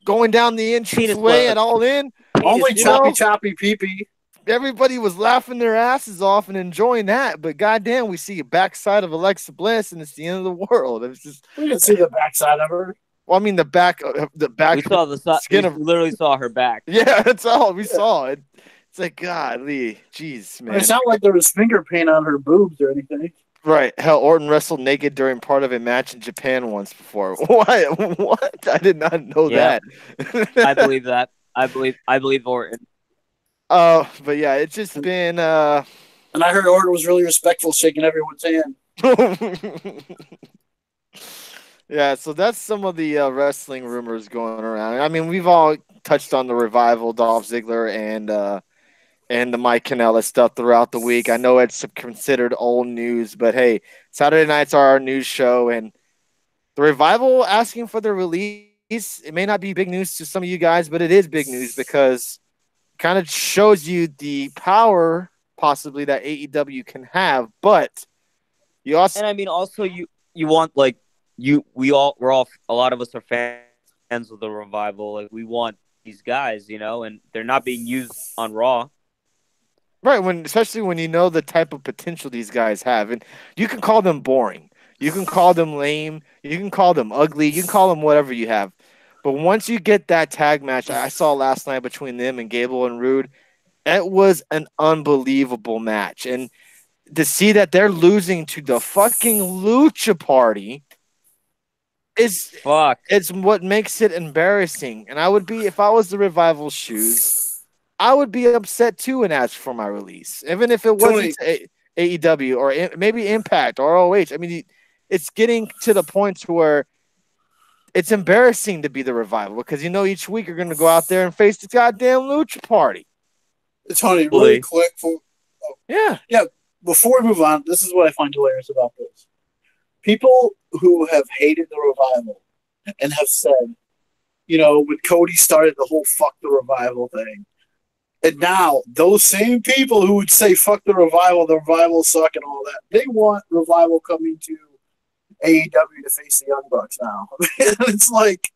going down the entranceway at All In. Only choppy pee-pee. Everybody was laughing their asses off and enjoying that, but goddamn, we see a backside of Alexa Bliss, and it's the end of the world. It was just we didn't see the backside of her. Well, I mean the back. We saw we literally saw her back. Yeah, that's all we saw. It's like, golly, jeez, man. It sounded like there was finger paint on her boobs or anything. Right. Hell, Orton wrestled naked during part of a match in Japan once before. What? What? I did not know that. I believe that. I believe Orton. But yeah, it's just been and I heard Orton was really respectful, shaking everyone's hand. Yeah, so that's some of the wrestling rumors going around. I mean, we've all touched on the Revival, Dolph Ziggler, and the Mike Kanellis stuff throughout the week. I know it's considered old news, but hey, Saturday nights are our news show, and the Revival asking for the release, it may not be big news to some of you guys, but it is big news because kind of shows you the power possibly that AEW can have, but You also And I mean, also you want like we're all a lot of us are fans of the revival. Like we want these guys, and they're not being used on Raw. right especially when you know the type of potential these guys have, and you can call them boring, you can call them lame, you can call them ugly, you can call them whatever you have. But once you get that tag match I saw last night between them and Gable and Rude, it was an unbelievable match. And to see that they're losing to the fucking Lucha Party is Fuck. it's what makes it embarrassing. And I would be, if I was the Revival shoes, I would be upset too and ask for my release, even if it wasn't Tony, to AEW or maybe Impact or ROH. I mean, it's getting to the point to where it's embarrassing to be the Revival because each week you're going to go out there and face the goddamn Lucha Party. Tony, really quick Yeah. Before we move on, this is what I find hilarious about this. People who have hated the Revival and have said, when Cody started the whole fuck the Revival thing, and now those same people who would say fuck the Revival suck and all that, they want Revival coming to AEW to face the Young Bucks now. It's like,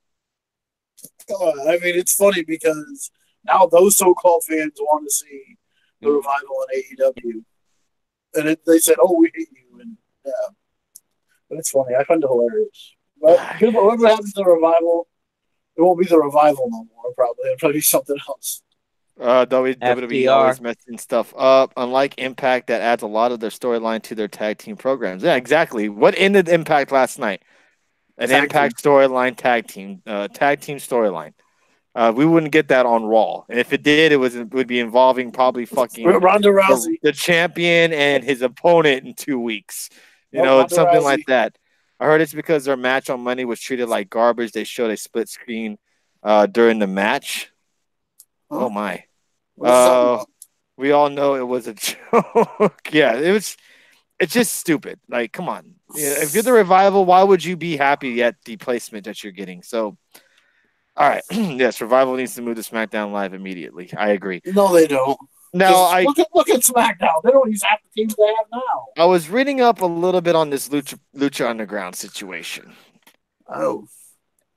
come on. I mean, it's funny because now those so-called fans want to see the Revival in AEW. And they said, "Oh, we hate you," and yeah, but it's funny. I find it hilarious. But whatever happens to the Revival, it won't be the Revival no more. Probably it'll probably be something else. WWE always messing stuff up. Unlike Impact, that adds a lot of their storyline to their tag team programs. Yeah, exactly. What ended Impact last night? An Impact storyline tag team storyline. We wouldn't get that on Raw, and if it did, it would be involving probably fucking Ronda Rousey, the champion, and his opponent in 2 weeks. It's something like that. I heard it's because their match on Monday was treated like garbage. They showed a split screen during the match. Huh? Oh my! We all know it was a joke. Yeah, it's just stupid. Like, come on. If you're the Revival, why would you be happy at the placement that you're getting? So. All right. Yes, Revival needs to move to SmackDown Live immediately. I agree. No, they don't. No, look at SmackDown. They don't use half the teams they have now. I was reading up a little bit on this Lucha Underground situation. Oh.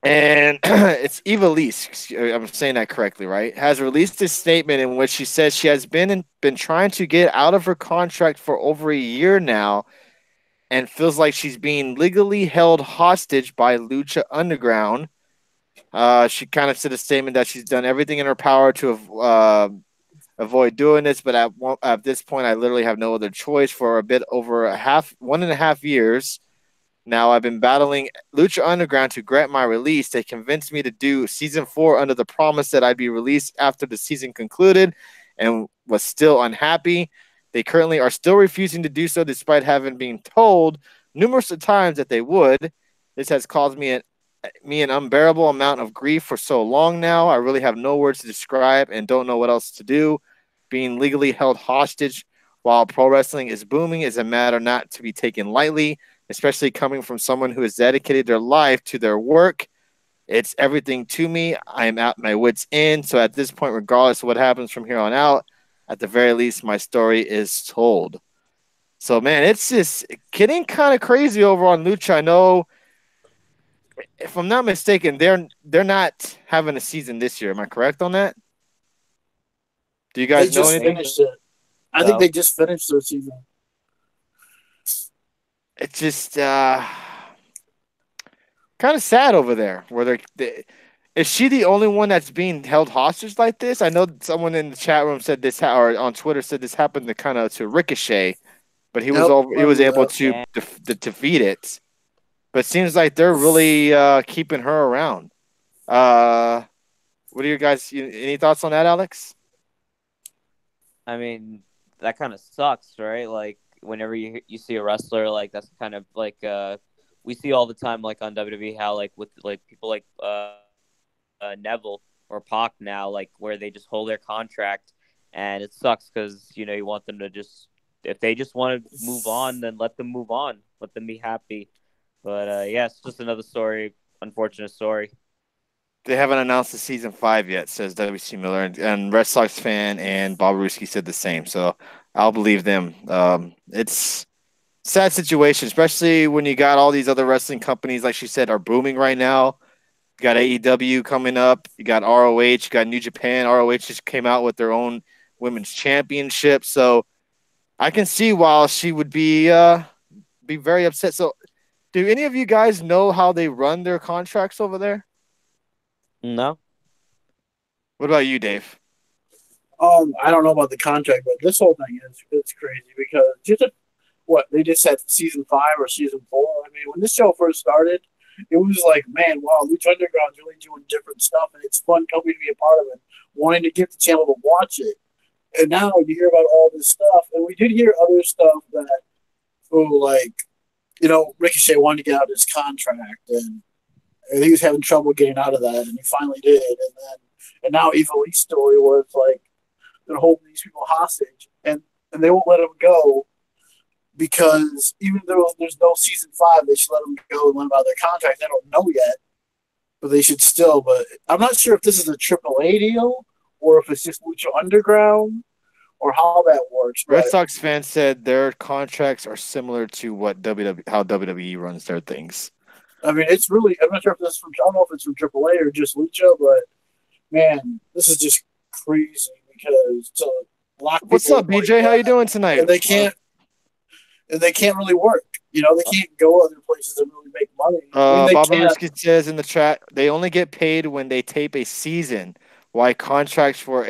And it's Eva Lise, I'm saying that correctly, right? Has released a statement in which she says she has been trying to get out of her contract for over a year now and feels like she's being legally held hostage by Lucha Underground. She kind of said a statement that she's done everything in her power to avoid doing this, but at this point, I literally have no other choice. For a bit over 1.5 years now, I've been battling Lucha Underground to grant my release. They convinced me to do season 4 under the promise that I'd be released after the season concluded, and was still unhappy. They currently are still refusing to do so, despite having been told numerous times that they would. This has caused me an unbearable amount of grief for so long now. I really have no words to describe and don't know what else to do. Being legally held hostage while pro wrestling is booming is a matter not to be taken lightly, especially coming from someone who has dedicated their life to their work. It's everything to me. I am at my wit's end. So at this point, regardless of what happens from here on out, at the very least, my story is told. So, man, it's just getting kind of crazy over on Lucha. I know, if I'm not mistaken, they're not having a season this year. Am I correct on that? Do you guys know anything? Finished it. I think they just finished their season. It's just kind of sad over there. Where is she the only one that's being held hostage like this? I know someone in the chat room said this, or on Twitter said this happened to Ricochet, but he was able to defeat it. But it seems like they're really keeping her around. What are your guys? Any thoughts on that, Alex? I mean, that kind of sucks, right? Like, whenever you see a wrestler, like, that's kind of like we see all the time, like on WWE, how like with like people like Neville or Pac now, like where they just hold their contract, and it sucks because you want them to just, if they just want to move on, then let them move on, let them be happy. But yeah, it's just another story, unfortunate story. They haven't announced the season 5 yet, says WC Miller, and Red Sox fan and Bob Ruski said the same. So I'll believe them. It's sad situation, especially when you got all these other wrestling companies, like she said, are booming right now. You got AEW coming up. You got ROH. You got New Japan. ROH just came out with their own women's championship. So I can see why she would be very upset. So, do any of you guys know how they run their contracts over there? No. What about you, Dave? I don't know about the contract, but this whole thing is it's crazy because what they just had season 5 or season 4. I mean, when this show first started, it was like, man, wow, Lucha Underground's really doing different stuff, and it's fun coming to be a part of it, wanting to get the channel to watch it. And now you hear about all this stuff, and we did hear other stuff that, like, Ricochet wanted to get out of his contract, and he was having trouble getting out of that, and he finally did. And now Eva Lee's story, where it's like they're holding these people hostage, and they won't let them go because even though there's no season 5, they should let them go and let them out of their contract. They don't know yet, but they should still. But I'm not sure if this is a AAA deal or if it's just Lucha Underground or how that works. Red Sox fans said their contracts are similar to how WWE runs their things. I mean, it's really. I'm not sure if this is from. I don't know if it's from AAA or just Lucha, but man, this is just crazy because to lock people. What's up, BJ? How you doing tonight? And they can't. And they can't really work. They can't go other places and really make money. Bob Risky says in the chat they only get paid when they tape a season. Why contracts for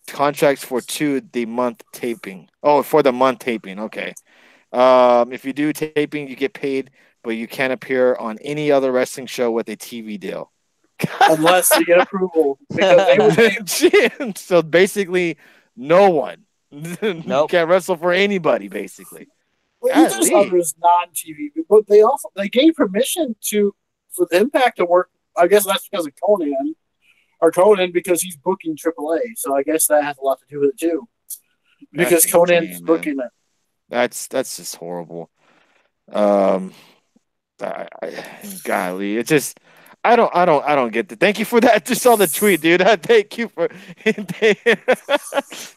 contracts for the month taping? Oh, for the month taping. Okay. If you do taping, you get paid, but you can't appear on any other wrestling show with a TV deal. Unless you get approval. Because they would so basically, no one. Nope. Can't wrestle for anybody, basically. Well, there's others non-TV, but they gave permission for the Impact to work. I guess that's because of Conan because he's booking AAA. So I guess that has a lot to do with it too. Because Conan's booking it. That's just horrible. Golly, it's just I don't get it. Thank you for that. Just saw the tweet, dude. Thank you for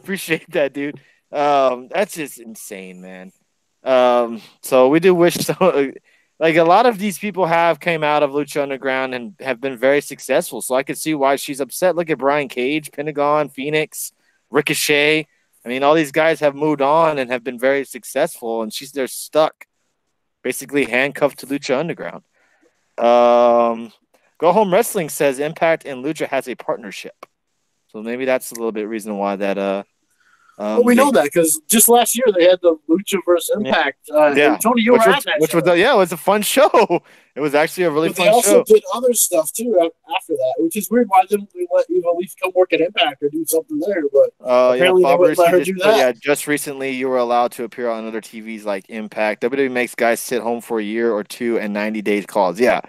appreciate that, dude. That's just insane, man. So we do wish like a lot of these people have came out of Lucha Underground and have been very successful. So I could see why she's upset. Look at Brian Cage, Pentagon, Phoenix, Ricochet. I mean, all these guys have moved on and have been very successful, and they're stuck, basically handcuffed to Lucha Underground. Go Home Wrestling says Impact and Lucha has a partnership, so maybe that's a little bit reason why that. Well, we know that because just last year they had the Lucha versus Impact. Yeah, Tony, you were at that. It was a fun show. It was actually a really fun show. They also did other stuff too after that, which is weird. Why didn't we let Eva at least come work at Impact or do something there? But apparently they wouldn't let her do that. Yeah, just recently you were allowed to appear on other TVs like Impact. WWE makes guys sit home for a year or two and 90 days calls. Yeah,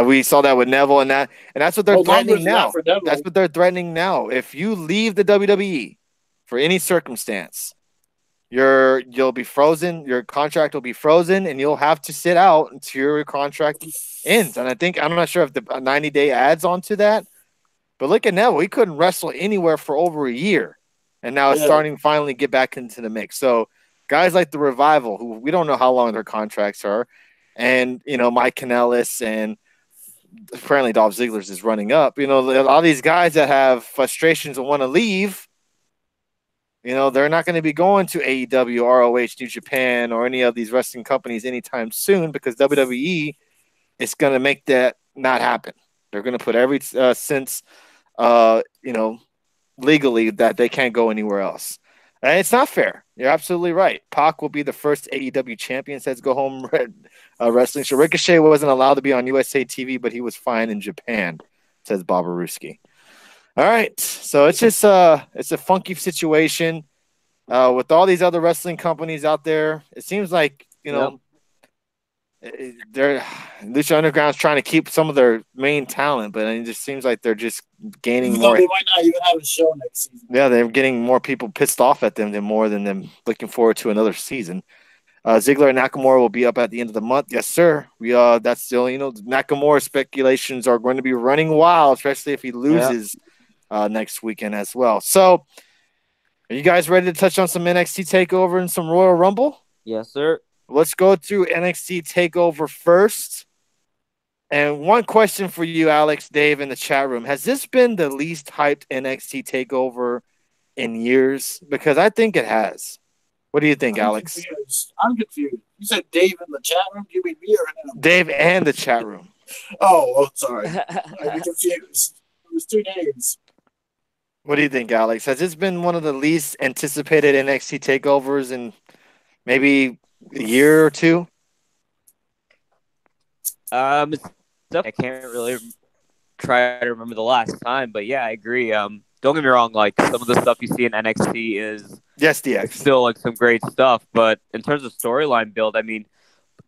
we saw that with Neville and that's what they're threatening now. That's what they're threatening now. If you leave the WWE for any circumstance, you'll be frozen. Your contract will be frozen, and you'll have to sit out until your contract ends. And I'm not sure if the 90-day adds onto that, but look at Neville. He couldn't wrestle anywhere for over a year, and now it's starting to finally get back into the mix. So guys like the Revival, who we don't know how long their contracts are, and Mike Kanellis and apparently Dolph Ziggler's is running up. All these guys that have frustrations and want to leave. They're not going to be going to AEW, ROH, New Japan, or any of these wrestling companies anytime soon because WWE is going to make that not happen. They're going to put every sense, legally that they can't go anywhere else. And it's not fair. You're absolutely right. Pac will be the first AEW champion, says Go Home Wrestling. So Ricochet wasn't allowed to be on USA TV, but he was fine in Japan, says Bobaruski. All right, so it's just it's a funky situation with all these other wrestling companies out there. It seems like they're Lucha Underground's trying to keep some of their main talent, but it just seems like they're just gaining more. They might not even have a show next season. Yeah, they're getting more people pissed off at them than them looking forward to another season. Ziggler and Nakamura will be up at the end of the month. Yes, sir. That's still Nakamura speculations are going to be running wild, especially if he loses. Next weekend as well. So Are you guys ready to touch on some NXT Takeover and some Royal Rumble? Yes, sir. Let's go through NXT Takeover first. And one question for you, Alex, Dave, in the chat room. Has this been the least hyped NXT Takeover in years? Because I think it has. What do you think, Alex? Confused. I'm confused. You said Dave in the chat room? Do you mean me or him? Dave and the chat room. Oh, sorry. I'm confused. It was 2 days. What do you think, Alex? Has this been one of the least anticipated NXT takeovers in maybe a year or two? I can't really try to remember the last time, but yeah, I agree. Don't get me wrong, like some of the stuff you see in NXT is Yes, DX. still like some great stuff, but in terms of storyline build, I mean,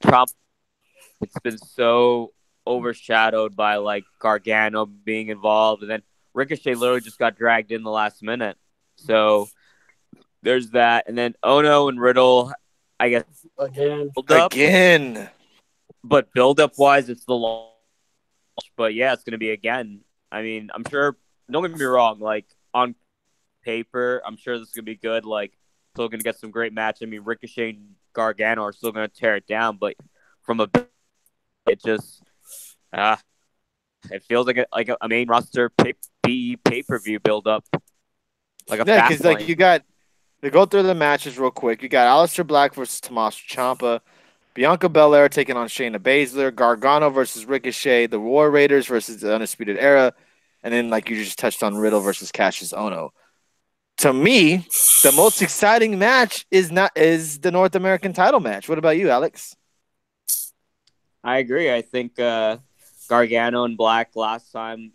it's been so overshadowed by like Gargano being involved, and then Ricochet literally just got dragged in the last minute. So there's that, and then Ono and Riddle, I guess again. But build up wise, it's the launch. But yeah, it's gonna be again. I mean, I'm sure. Don't get me wrong. Like on paper, I'm sure this is gonna be good. Like still gonna get some great match. I mean, Ricochet and Gargano are still gonna tear it down, but from it just it feels like a main roster pay per view build up. Like a because like you got to go through the matches real quick. You got Aleister Black versus Tommaso Ciampa, Bianca Belair taking on Shayna Baszler, Gargano versus Ricochet, the War Raiders versus the Undisputed Era, and then like you just touched on Riddle versus Cassius Ohno. To me, the most exciting match is the North American title match. What about you, Alex? I agree. I think Gargano and Black last time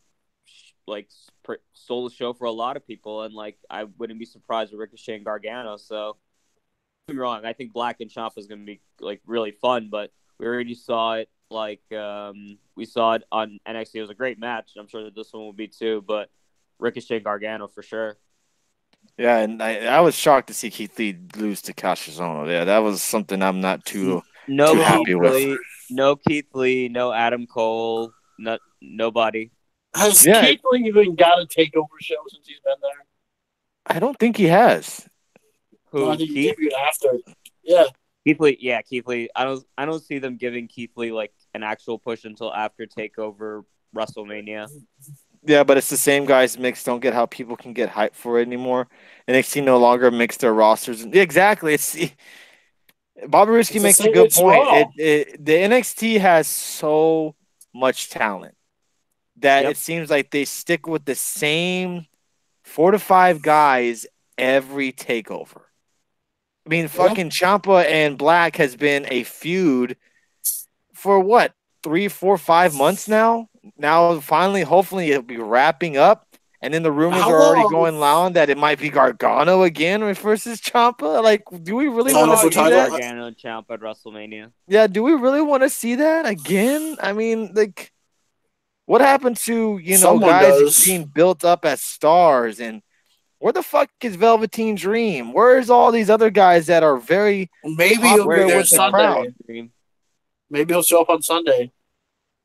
like stole the show for a lot of people, and like I wouldn't be surprised with Ricochet and Gargano. So don't get me wrong, I think Black and Ciampa is going to be like really fun, but we already saw it. Like we saw it on NXT. It was a great match. I'm sure that this one will be too. But Ricochet and Gargano for sure. Yeah, and I was shocked to see Keith Lee lose to Cassius Ohno. Yeah, that was something I'm not too happy with. No Keith Lee, no Adam Cole, nobody. Has Keith Lee even got a takeover show since he's been there? I don't think he has. Who? No, I think he debuted after. Yeah. Keith Lee. I don't see them giving Keith Lee like an actual push until after Takeover WrestleMania. Yeah, but it's the same guys mix. Don't get how people can get hyped for it anymore. NXT no longer mix their rosters. Exactly. Bobby Risky makes a good point. The NXT has so much talent that it seems like they stick with the same 4 to 5 guys every takeover. I mean, fucking Ciampa and Black has been a feud for what, 3, 4, 5 months now? Now, finally, hopefully, it'll be wrapping up. And then the rumors are already going loud that it might be Gargano again versus Ciampa. Like, do we really want to see that? Gargano and Ciampa at WrestleMania. Yeah, do we really want to see that again? I mean, like, what happened to, guys being built up as stars? And where the fuck is Velveteen Dream? Where's all these other guys that are very maybe he'll be there Sunday. Maybe he'll show up on Sunday.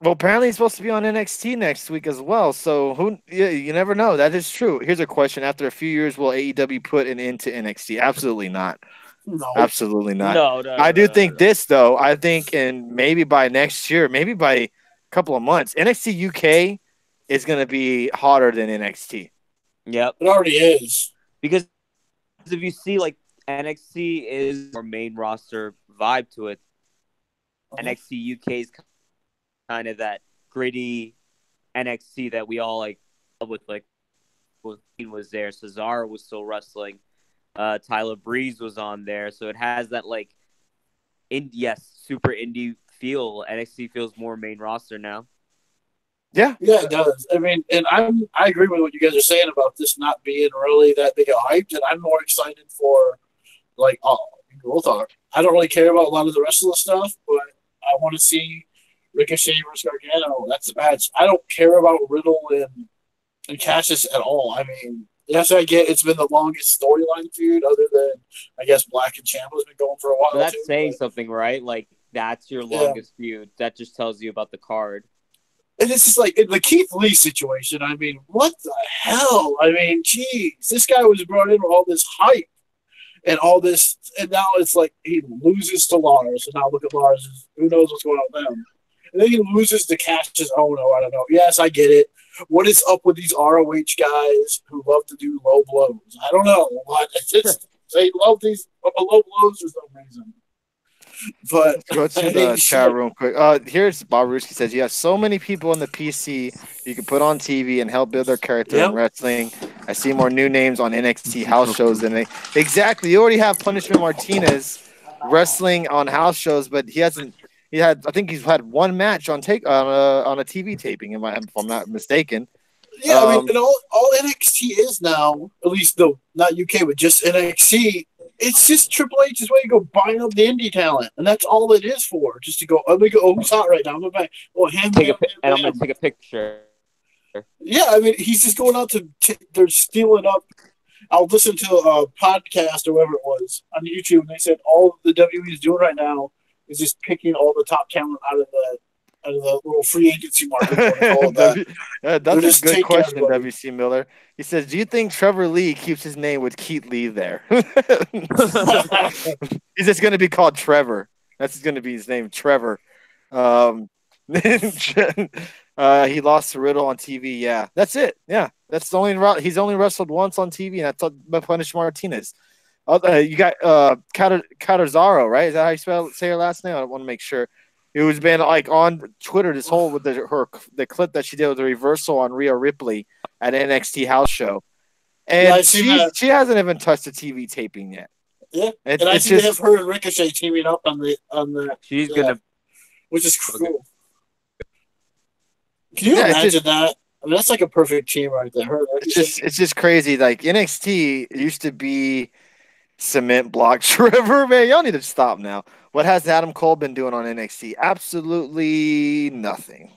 Well, apparently he's supposed to be on NXT next week as well. So you never know. That is true. Here's a question: after a few years, will AEW put an end to NXT? Absolutely not. No, absolutely not. No, I do think this though. I think, and maybe by next year, maybe by a couple of months, NXT UK is going to be hotter than NXT. Yep, it already is. Because if you see, like NXT is our main roster vibe to it. NXT UK is kind of that gritty NXT that we all like with. Like, was there, Cesaro was still wrestling, Tyler Breeze was on there, so it has that like super indie feel. NXT feels more main roster now. Yeah, it does. I mean, and I agree with what you guys are saying about this not being really that big a hype, and I'm more excited for like both are. I don't really care about a lot of the rest of the stuff, but I want to see Ricochet versus Gargano. That's the match. I don't care about Riddle and Cassius at all. I mean, yes, I get it's been the longest storyline feud, other than I guess Black and Ciampa's been going for a while. Well, that's saying something, right? Like that's your longest feud. That just tells you about the card. And it's just like in the Keith Lee situation. I mean, what the hell? I mean, geez, this guy was brought in with all this hype and all this, and now it's like he loses to Lars, and now look at Lars. Who knows what's going on with them? And then he loses to Cassius Ono. I don't know. Yes, I get it. What is up with these ROH guys who love to do low blows? I don't know. What it's just they love these low blows for some reason. But let's go to the chat room quick. Here's Bob Ruski says, you have so many people in the PC you can put on TV and help build their character in wrestling. I see more new names on NXT house shows than they exactly. You already have Punishment Martinez wrestling on house shows, but he hasn't. I think he's had one match on a TV taping, if I'm not mistaken. Yeah, I mean, and all NXT is now, at least though not UK, but just NXT. It's just Triple H's way to go buying up the indie talent, and that's all it is for. Just to go, who's hot right now? I'm going back. Oh, I'm gonna take a picture. Yeah, I mean, he's just going out to. They're stealing up. I'll listen to a podcast or whatever it was on YouTube, and they said all the WWE is doing right now is just picking all the top talent out of the little free agency market. That's a good question, WC Miller. He says, do you think Trevor Lee keeps his name with Keith Lee there? He's just going to be called Trevor. That's going to be his name, Trevor. He lost to Riddle on TV. Yeah, that's it. Yeah, that's the only he's only wrestled once on TV, and that's Punish Martinez. You got Catanzaro, right? Is that how you say her last name? I want to make sure. It was been like on Twitter this whole with the clip that she did with the reversal on Rhea Ripley at NXT house show, and she hasn't even touched a TV taping yet. Yeah, and I see they have her and Ricochet teaming up on the. She's gonna, which is cool. Can you imagine that? I mean, that's like a perfect team right there. It's just crazy. Like NXT used to be cement block. Trevor, man, y'all need to stop now. What has Adam Cole been doing on NXT? Absolutely nothing.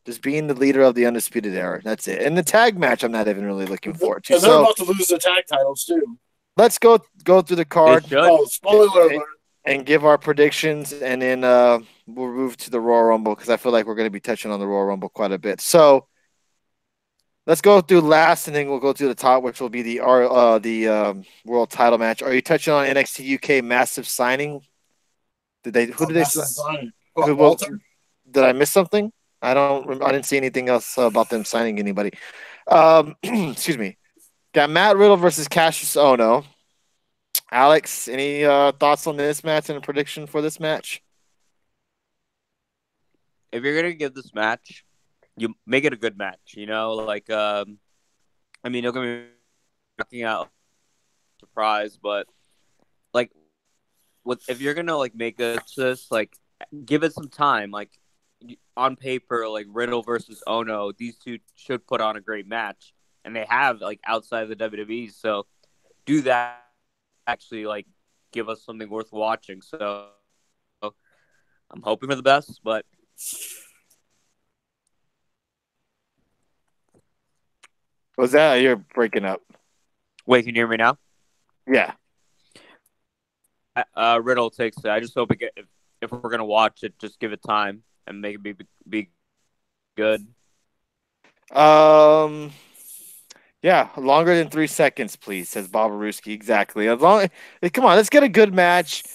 Just being the leader of the Undisputed Era. That's it. And the tag match, I'm not even really looking forward to. And they're about to lose the tag titles too. Let's go through the card. Oh, spoiler alert. And give our predictions, and then we'll move to the Royal Rumble because I feel like we're going to be touching on the Royal Rumble quite a bit. So let's go through last, and then we'll go to the top, which will be the world title match. Are you touching on NXT UK massive signing? Who did they sign? Did I miss something? I didn't see anything else about them signing anybody. Excuse me. Got Matt Riddle versus Cassius Ohno. Alex, any thoughts on this match and a prediction for this match? If you're gonna give this match, you make it a good match. You know, like I mean, you're gonna be knocking out surprise, but like, if you're gonna like make this, like, give it some time. Like on paper, like Riddle versus Ono, these two should put on a great match, and they have like outside of the WWE. So do that. Actually, like, give us something worth watching. So I'm hoping for the best, but was that you're breaking up? Wait, can you hear me now? Yeah. Riddle takes it. I just hope if we're gonna watch it, just give it time and make it be good. Yeah, longer than 3 seconds, please, says Bob Aruski. Exactly. Come on, let's get a good match.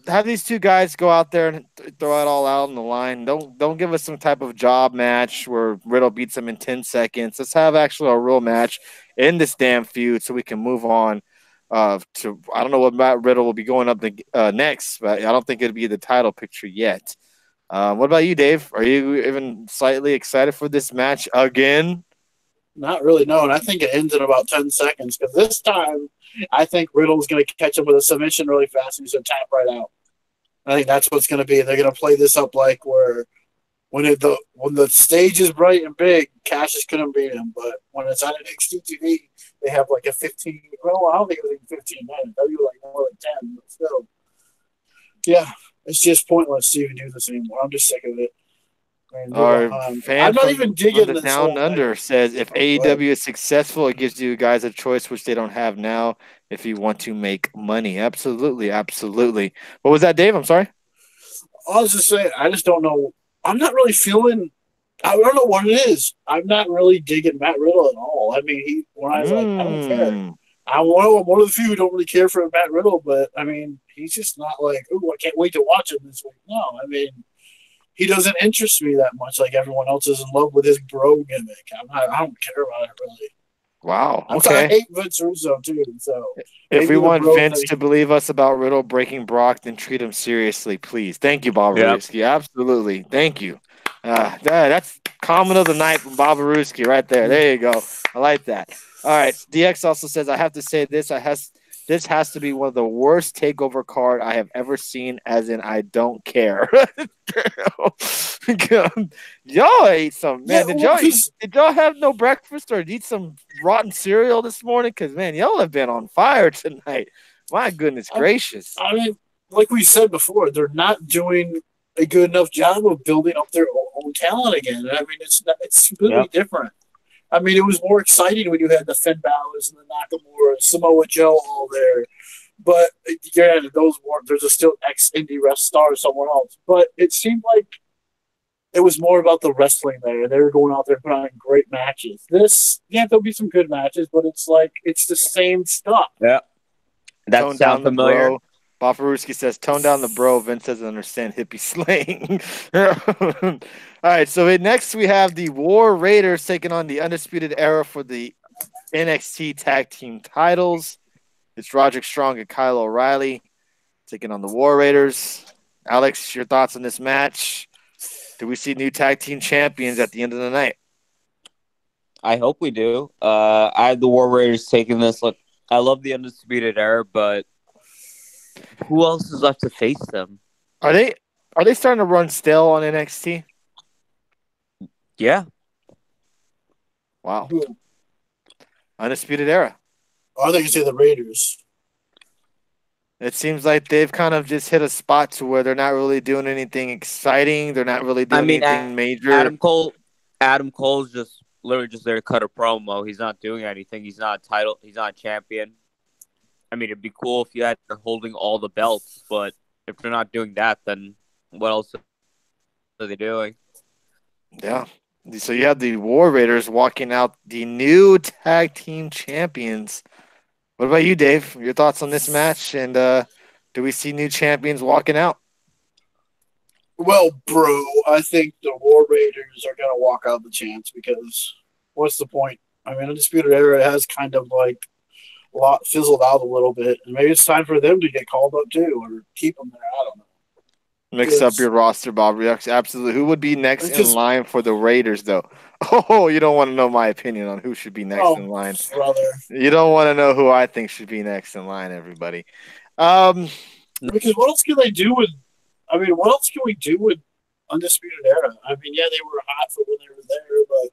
Have these two guys go out there and throw it all out on the line. Don't give us some type of job match where Riddle beats him in 10 seconds. Let's have actually a real match in this damn feud so we can move on to I don't know what Matt Riddle will be going up next, but I don't think it'll be the title picture yet. What about you, Dave? Are you even slightly excited for this match again? Not really, no. And I think it ends in about 10 seconds because this time I think Riddle's going to catch him with a submission really fast and he's going to tap right out. I think that's what's going to be. They're going to play this up like where when the stage is bright and big, Cassius couldn't beat him. But when it's on NXT TV, they have like a 15. Well, I don't think it was even 15 minutes. Maybe like more than 10. But still, yeah, it's just pointless to even do this anymore. I'm just sick of it. Our fan I'm not even digging the Down Under says if AEW is successful, it gives you guys a choice which they don't have now if you want to make money. Absolutely, absolutely. What was that, Dave? I'm sorry. I was just saying, I just don't know I'm not really feeling. I don't know what it is. I'm not really digging Matt Riddle at all. I mean, when I was like, I don't care. I'm one of the few who don't really care for Matt Riddle, but I mean, he's just not like, oh, I can't wait to watch him this week. No, I mean, he doesn't interest me that much. Like everyone else is in love with his bro gimmick. I don't care about it really. Wow. I Okay. hate Vince Russo too. So If we want Vince thing. to believe us about Riddle breaking Brock, then treat him seriously, please. Thank you, Bobaruski. Absolutely. Thank you. That's comment of the night from Bobaruski right there. There you go. I like that. All right. DX also says, I have to say this. This has to be one of the worst takeover card I have ever seen, as in I don't care. Y'all ate some, man. Yeah, did y'all have no breakfast or eat some rotten cereal this morning? Because, man, y'all have been on fire tonight. My goodness gracious. I mean, like we said before, they're not doing a good enough job of building up their own talent again. I mean, it's completely different. I mean, it was more exciting when you had the Finn Balor's and the Nakamura, Samoa Joe all there. But yeah, there's still ex-indie rest star somewhere else. But it seemed like it was more about the wrestling there. They were going out there putting on great matches. There'll be some good matches, but it's like it's the same stuff. Yeah, that sounds familiar. Bro. Bofaruski says, tone down the bro. Vince doesn't understand hippie slang. All right, so next we have the War Raiders taking on the Undisputed Era for the NXT Tag Team titles. It's Roderick Strong and Kyle O'Reilly taking on the War Raiders. Alex, your thoughts on this match? Do we see new tag team champions at the end of the night? I hope we do. I had the War Raiders taking this. Look, I love the Undisputed Era, but who else is left to face them? Are they starting to run stale on NXT? Yeah. Wow. Undisputed Era. I think you say the Raiders. It seems like they've kind of just hit a spot to where they're not really doing anything exciting. They're not really doing anything major. Adam Cole's just literally just there to cut a promo. He's not doing anything. He's not a title. He's not a champion. I mean, it'd be cool if you had they're holding all the belts, but if they're not doing that, then what else are they doing? Yeah. So you have the War Raiders walking out the new tag team champions. What about you, Dave? Your thoughts on this match? And do we see new champions walking out? Well, bro, I think the War Raiders are going to walk out the champs because what's the point? I mean, Undisputed Era has kind of like fizzled out a little bit, and maybe it's time for them to get called up too, or keep them there. I don't know. Mix up your roster, Bob. Absolutely. Who would be next in line for the Raiders, though? Oh, you don't want to know my opinion on who should be next in line. Brother. You don't want to know who I think should be next in line, everybody. Because what else can they do with? I mean, what else can we do with Undisputed Era? I mean, yeah, they were hot for when they were there, but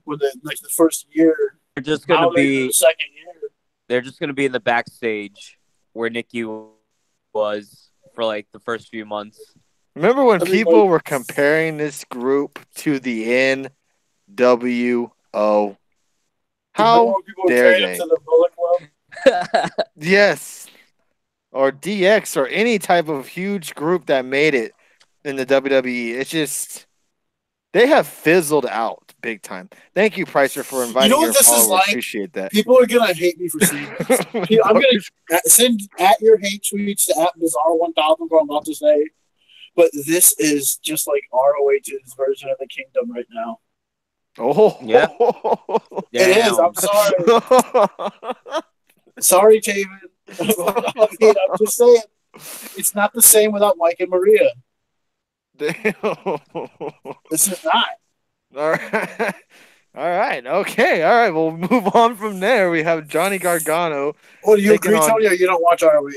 when the first year, they're just going to be the second year. They're just going to be in the backstage where Nikki was for like the first few months. Remember when people were comparing this group to the NWO? How dare they? To the Bullet Club? Yes. Or DX or any type of huge group that made it in the WWE. It's just, they have fizzled out big time. Thank you, Pricer, for inviting your followers. Appreciate that. People are going to hate me for saying this. I'm going to send at your hate tweets to at Bizarre1000 for I'm about to say. But this is just like ROH's version of the Kingdom right now. Oh, yeah. It is. I'm sorry. Sorry, Taven. I mean, I'm just saying. It's not the same without Mike and Maria. Damn. This is not. All right. All right. Okay. All right. We'll move on from there. We have Johnny Gargano. Well, do you agree, Tony, or you don't watch ROH?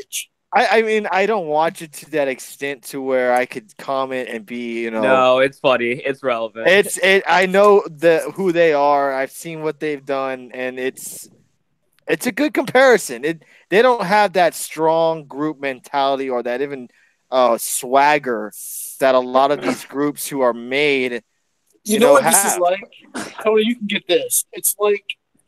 I mean, I don't watch it to that extent to where I could comment and be, you know. No, it's funny. It's relevant. I know who they are. I've seen what they've done, and it's a good comparison. They don't have that strong group mentality or that even swagger that a lot of these groups who are made, you know what have. This is like? Tony, you can get this. It's like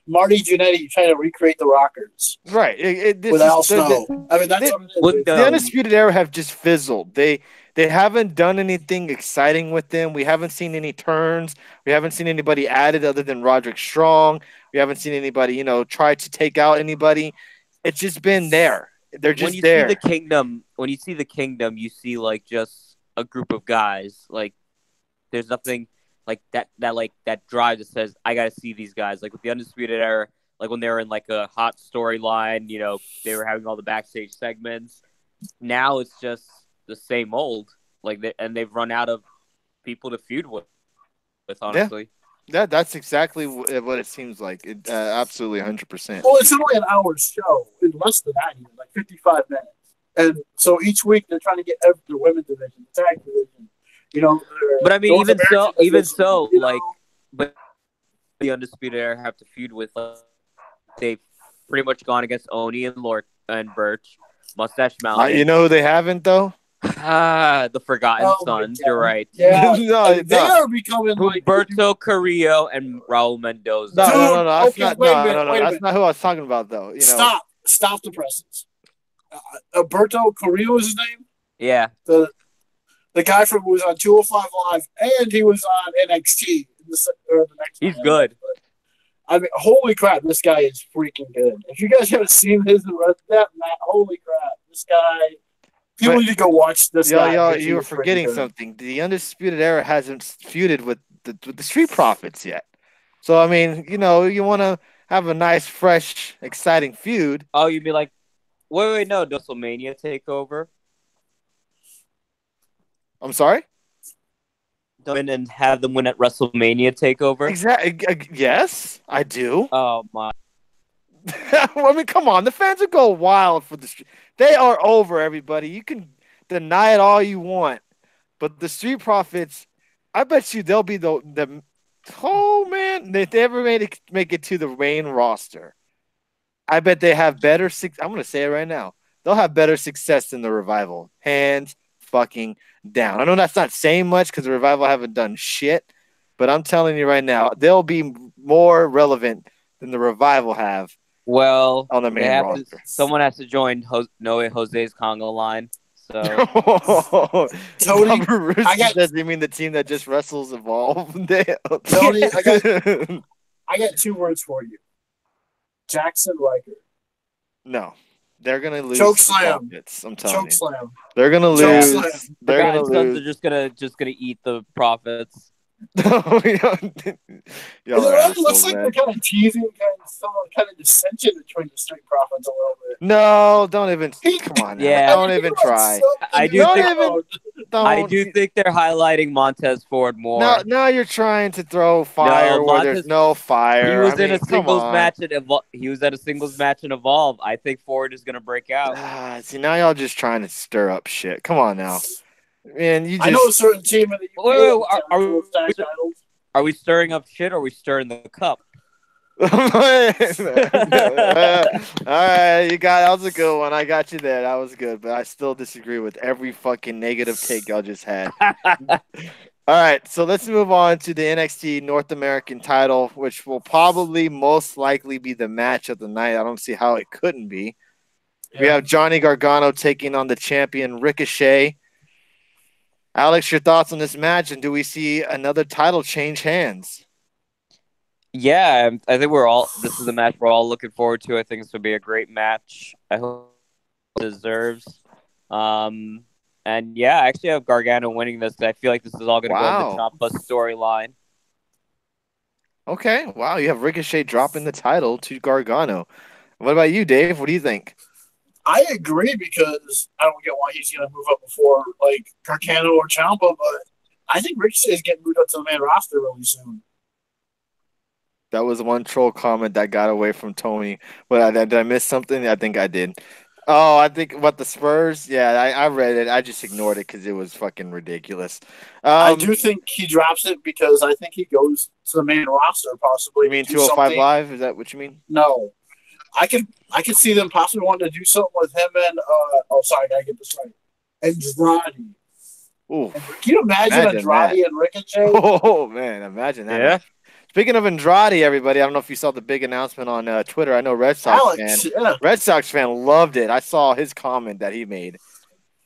Marty Jannetty trying to recreate the Rockers. Right. With Al Snow. I mean, that's what it is. The Undisputed Era have just fizzled. They haven't done anything exciting with them. We haven't seen any turns. We haven't seen anybody added other than Roderick Strong. We haven't seen anybody, try to take out anybody. It's just been there. They're just there. When you see the Kingdom, you see like just a group of guys. Like there's nothing like that drive that says I got to see these guys. Like with the Undisputed Era, like when they were in like a hot storyline, they were having all the backstage segments. Now it's just the same old. And they've run out of people to feud with honestly. Yeah, that's exactly what it seems like. Absolutely 100%. Well, it's only an hour show. In less than that, even like 55 minutes. And so each week they're trying to get the women's division, the tag division, But I mean, but the Undisputed Era have to feud with. They've pretty much gone against Oni and Birch, Mustache Mountain. You know who they haven't though? The Forgotten Sons. You're right. Yeah, they are becoming like Humberto Carrillo and Raul Mendoza. No. That's not who I was talking about though. Stop the presses. Alberto Carrillo is his name. Yeah, the guy who was on 205 Live and he was on NXT. He's good. I mean, holy crap, this guy is freaking good. If you guys haven't seen holy crap, this guy. People need to go watch this guy. You were forgetting something. The Undisputed Era hasn't feuded with the Street Profits yet. So, I mean, you want to have a nice, fresh, exciting feud. Oh, you'd be like, wait, no, WrestleMania takeover. I'm sorry? And have them win at WrestleMania takeover? Exactly. Yes, I do. Oh, my. I mean, come on. The fans will go wild for the Street. They are over, everybody. You can deny it all you want. But the Street Profits, I bet you they'll be the oh, man. If they ever make it to the main roster, I bet they have better I'm going to say it right now. They'll have better success than the Revival. Hands fucking down. I know that's not saying much because the Revival haven't done shit, but I'm telling you right now, they'll be more relevant than the Revival have. Well, on the main roster. Someone has to join Noe Jose's Congo line. So, Tony, does he mean the team that just wrestles Evolve? Tony, I got 2 words for you. Jackson Riker. No, they're gonna lose. Choke slam. I'm telling you. Slam. They're gonna lose. They're gonna lose. They're just gonna eat the Profits. It looks like they're kind of teasing kind of dissension between the Street Profits a little bit. No, don't even. Come on. Yeah, don't even try. I do think they're highlighting Montez Ford more. Now you're trying to throw fire where there's no fire. He was in a singles match at He was at a singles match in Evolve. I think Ford is gonna break out. See, now y'all just trying to stir up shit. Come on now. Man, I know a certain team in the UK. Are we stirring up shit or are we stirring the cup? All right, that was a good one. I got you there. That was good, but I still disagree with every fucking negative take y'all just had. All right, so let's move on to the NXT North American title, which will probably most likely be the match of the night. I don't see how it couldn't be. Yeah. We have Johnny Gargano taking on the champion Ricochet. Alex, your thoughts on this match, and do we see another title change hands? Yeah, I think this is a match we're all looking forward to. I think this would be a great match. I hope it deserves. And yeah, I actually have Gargano winning this. I feel like this is all going to go in the Ciampa storyline. Okay, wow, you have Ricochet dropping the title to Gargano. What about you, Dave? What do you think? I agree because I don't get why he's going to move up before like Gargano or Ciampa, but I think Ricochet is getting moved up to the main roster really soon. That was one troll comment that got away from Tony. But did I miss something? I think I did. Oh, I think the Spurs? Yeah, I read it. I just ignored it because it was fucking ridiculous. I do think he drops it because I think he goes to the main roster possibly. You mean 205 Live? Is that what you mean? No. I could see them possibly wanting to do something with him and I gotta get this right. Andrade. Ooh. Can you imagine Andrade and Ricochet? Oh man, imagine that. Yeah. Speaking of Andrade, everybody, I don't know if you saw the big announcement on Twitter. I know Red Sox Red Sox fan loved it. I saw his comment that he made.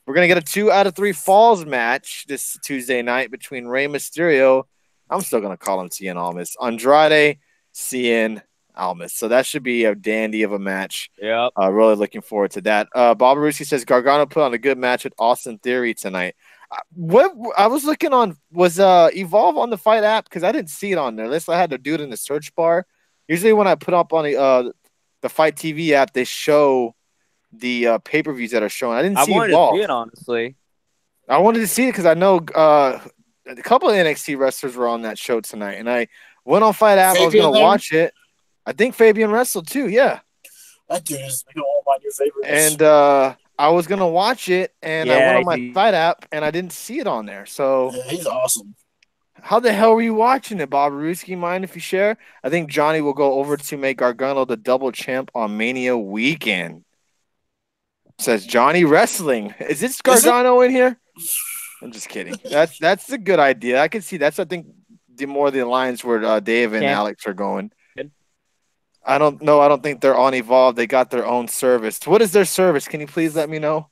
We're gonna get a 2 out of 3 falls match this Tuesday night between Rey Mysterio. I'm still gonna call him Cien Almas. Andrade, Cien Almas. So that should be a dandy of a match. Yep. Really looking forward to that. Bob Ruski says Gargano put on a good match with Austin Theory tonight. What I was looking on was Evolve on the Fight app because I didn't see it on there. Unless I had to do it in the search bar. Usually when I put up on the Fight TV app, they show the pay-per-views that are showing. I didn't see wanted Evolve. To see it, honestly. I wanted to see it because I know a couple of NXT wrestlers were on that show tonight, and I went on Fight app. I was going to watch it. I think Fabian wrestled too. Yeah, that dude is all my new favorites. And I was going to watch it, and I went on my Fight app, and I didn't see it on there. So he's awesome. How the hell were you watching it, Bob Ruski? Mind if you share? I think Johnny will go over to make Gargano the double champ on Mania weekend. Says Johnny Wrestling. Is this Gargano in here? I'm just kidding. That's a good idea. I can see that's I think the more the lines where Dave and Alex are going. I don't know. I don't think they're on Evolve. They got their own service. What is their service? Can you please let me know?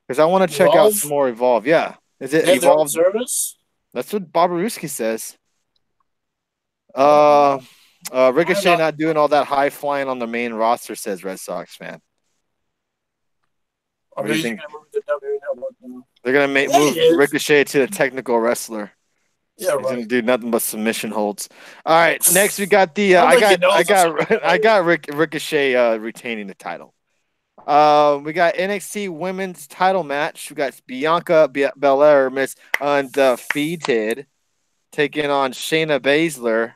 Because I want to check out some more Evolve. Yeah, is it Evolve service? That's what Barbaruski says. Ricochet not doing all that high flying on the main roster, says Red Sox fan. What do you think? They're gonna move Ricochet to a technical wrestler. Yeah, right. He's gonna do nothing but submission holds. All right, next we got the I got Ricochet retaining the title. We got NXT Women's Title match. We got Bianca Belair, Miss Undefeated, taking on Shayna Baszler.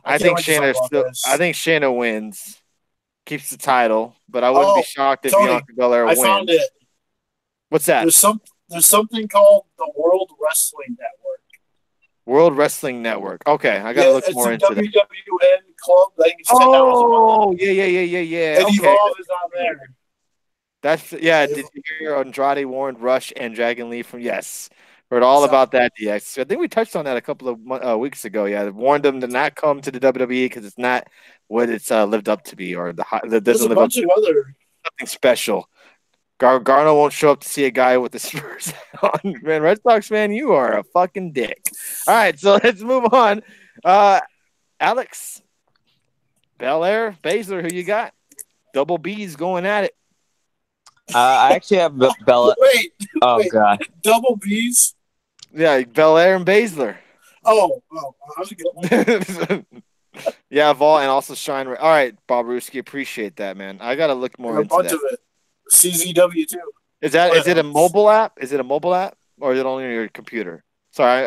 I think Shayna wins, keeps the title, but I wouldn't be shocked if Bianca Belair wins. I found it. What's that? There's something called the World Wrestling Network. World Wrestling Network. Okay, I gotta look more into that. WWN club. Yeah. And Evolve is on there. Did you hear Andrade warned Rush and Dragon Lee from? Yes, heard all about that. DX. I think we touched on that a couple of weeks ago. Yeah, wanted them to not come to the WWE because it's not what it's lived up to be, or that doesn't live up to something special. Gargano won't show up to see a guy with the Spurs on. Man, Red Sox fan, you are a fucking dick. All right, so let's move on. Alex, Belair, Baszler, who you got? Double B's going at it. I actually have Bella. Wait. God. Double B's? Yeah, Belair and Baszler. Oh. How's it going? Yeah, Vol and also Shine. All right, Bob Ruski, appreciate that, man. I got to look more into that. A bunch of it. CZW too. Is it a mobile app? Is it a mobile app, or is it only on your computer? Sorry,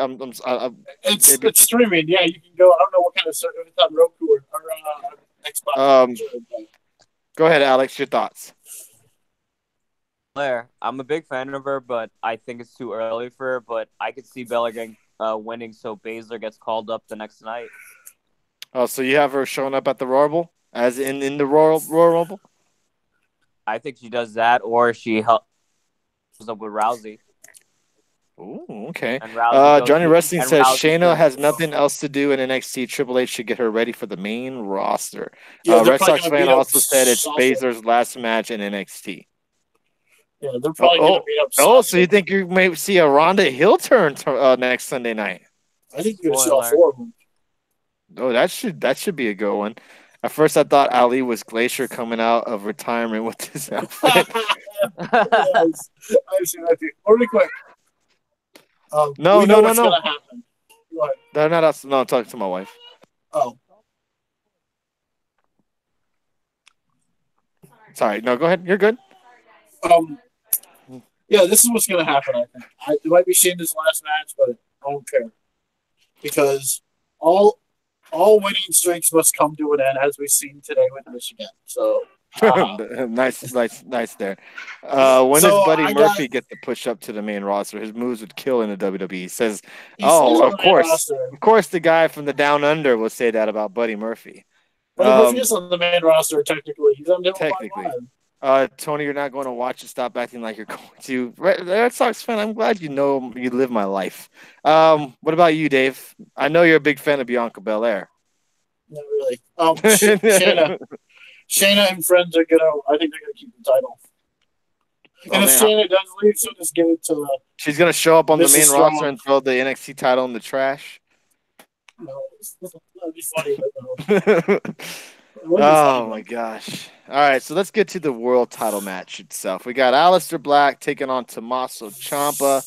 it's streaming. Yeah, you can go. I don't know what kind of service it's on Roku or Xbox. Go ahead, Alex. Your thoughts. Belair, I'm a big fan of her, but I think it's too early for her. But I could see Belair getting winning, so Baszler gets called up the next night. Oh, so you have her showing up at the Royal Rumble, as in the Royal Rumble? I think she does that, or she helps up with Rousey. Ooh, okay. Johnny Wrestling says Shayna has nothing else to do in NXT. Triple H should get her ready for the main roster. Red Sox fan also said it's Baszler's last match in NXT. Yeah, they're probably going to beat up. So you think you may see a Ronda heel turn next Sunday night? I think you're going to see all four of them. Oh, that should be a good one. At first, I thought Ali was Glacier coming out of retirement with this outfit. I've seen that too. Really quick. No. What's going to happen? They're not us. No, I'm talking to my wife. Oh. Sorry. No, go ahead. You're good. Yeah, this is what's going to happen, I think. It might be Shayna's last match, but I don't care. Because all winning streaks must come to an end, as we've seen today with Michigan. So nice there. When does Buddy Murphy get the push up to the main roster? His moves would kill in the WWE. He says, of course, the guy from the Down Under will say that about Buddy Murphy. Buddy Murphy is on the main roster technically. He's on technically. Tony, you're not going to watch it. Stop acting like you're going to. Red Sox fan, I'm glad you know you live my life. What about you, Dave? I know you're a big fan of Bianca Belair. Not really. Shayna and friends are gonna. I think they're gonna keep the title. Oh, And if man. Shayna does leave, she'll just give it to She's going to show up on the Mrs. main roster Strong. and throw the NXT title in the trash. No, that'd be funny, but no. It would be funny, Oh, my gosh. All right, so let's get to the world title match itself. We got Aleister Black taking on Tommaso Ciampa.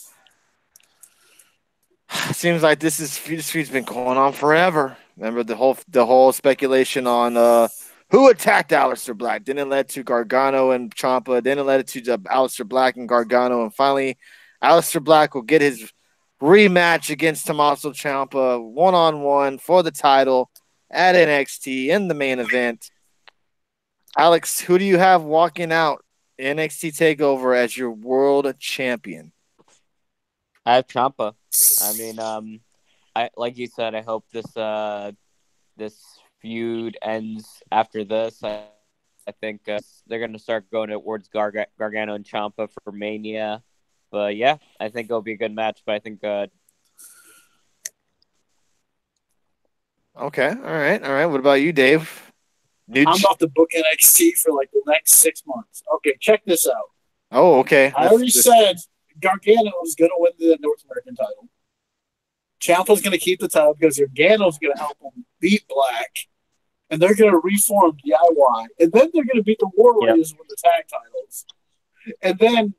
Seems like this feud's been going on forever. Remember the whole speculation on who attacked Aleister Black? Then it led to Gargano and Ciampa. Then it led to Aleister Black and Gargano, and finally, Aleister Black will get his rematch against Tommaso Ciampa 1-on-1 for the title at NXT in the main event. Alex, who do you have walking out NXT Takeover as your world champion? I have Ciampa. I mean, I like you said. I hope this feud ends after this. I think they're going to start going towards Gargano and Ciampa for Mania. But yeah, I think it'll be a good match. But I think Okay, all right. What about you, Dave? I'm about to book NXT for like the next 6 months. Okay, check this out. Oh, okay. I already said Gargano is going to win the North American title. Ciampa's going to keep the title because Gargano's going to help him beat Black, and they're going to reform DIY, and then they're going to beat the War Raiders with the tag titles, and then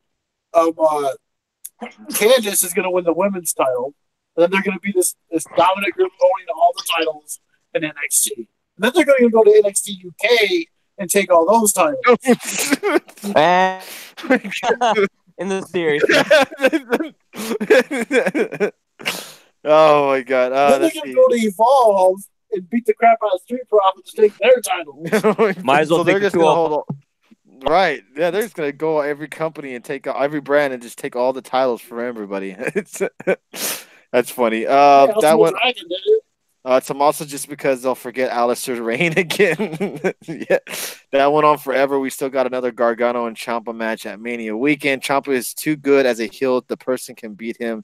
Candice is going to win the women's title, and then they're going to be this dominant group owning all the titles in NXT. And then they're going to go to NXT UK and take all those titles. in the series. Oh my god! Then they're gonna go to Evolve and beat the crap out of Street Profits to take their title. Might as well so they're take just the gonna hold on. Right? Yeah, they're just gonna go every company and take every brand and just take all the titles from everybody. That's funny. That one. Tommaso just because they'll forget Aleister's reign again. Yeah, that went on forever. We still got another Gargano and Ciampa match at Mania weekend. Ciampa is too good as a heel. The person can beat him.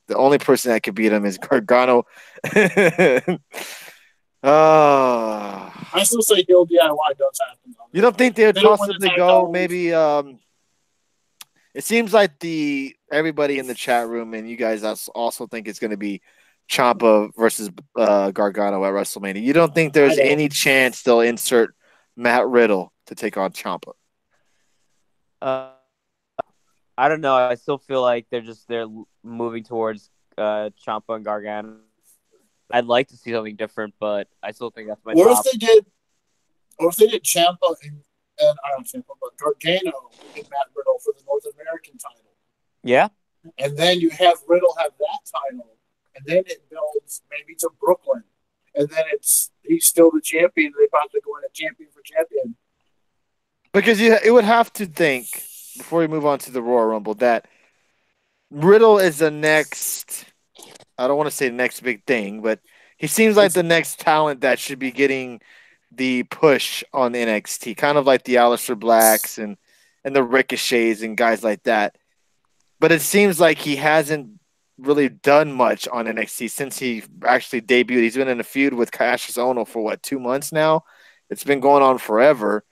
The only person that can beat him is Gargano. I still say heel DIY does happen. You don't think they'd possibly go maybe it seems like everybody in the chat room and you guys also think it's going to be Ciampa versus Gargano at WrestleMania. You don't think there's any chance they'll insert Matt Riddle to take on Ciampa? I don't know. I still feel like they're moving towards Ciampa and Gargano. I'd like to see something different, but I still think that's my top. Or if they did Ciampa and I don't Ciampa, but Gargano and Matt Riddle for the North American title. Yeah. And then you have Riddle have that title, and then it builds maybe to Brooklyn, and then he's still the champion. They probably go in a champion for champion. Because it would have to think before we move on to the Royal Rumble that Riddle is the next. I don't want to say the next big thing, but he seems like the next talent that should be getting the push on NXT, kind of like the Aleister Blacks and the Ricochets and guys like that. But it seems like he hasn't really done much on NXT since he actually debuted. He's been in a feud with Cassius Ohno for 2 months now. It's been going on forever.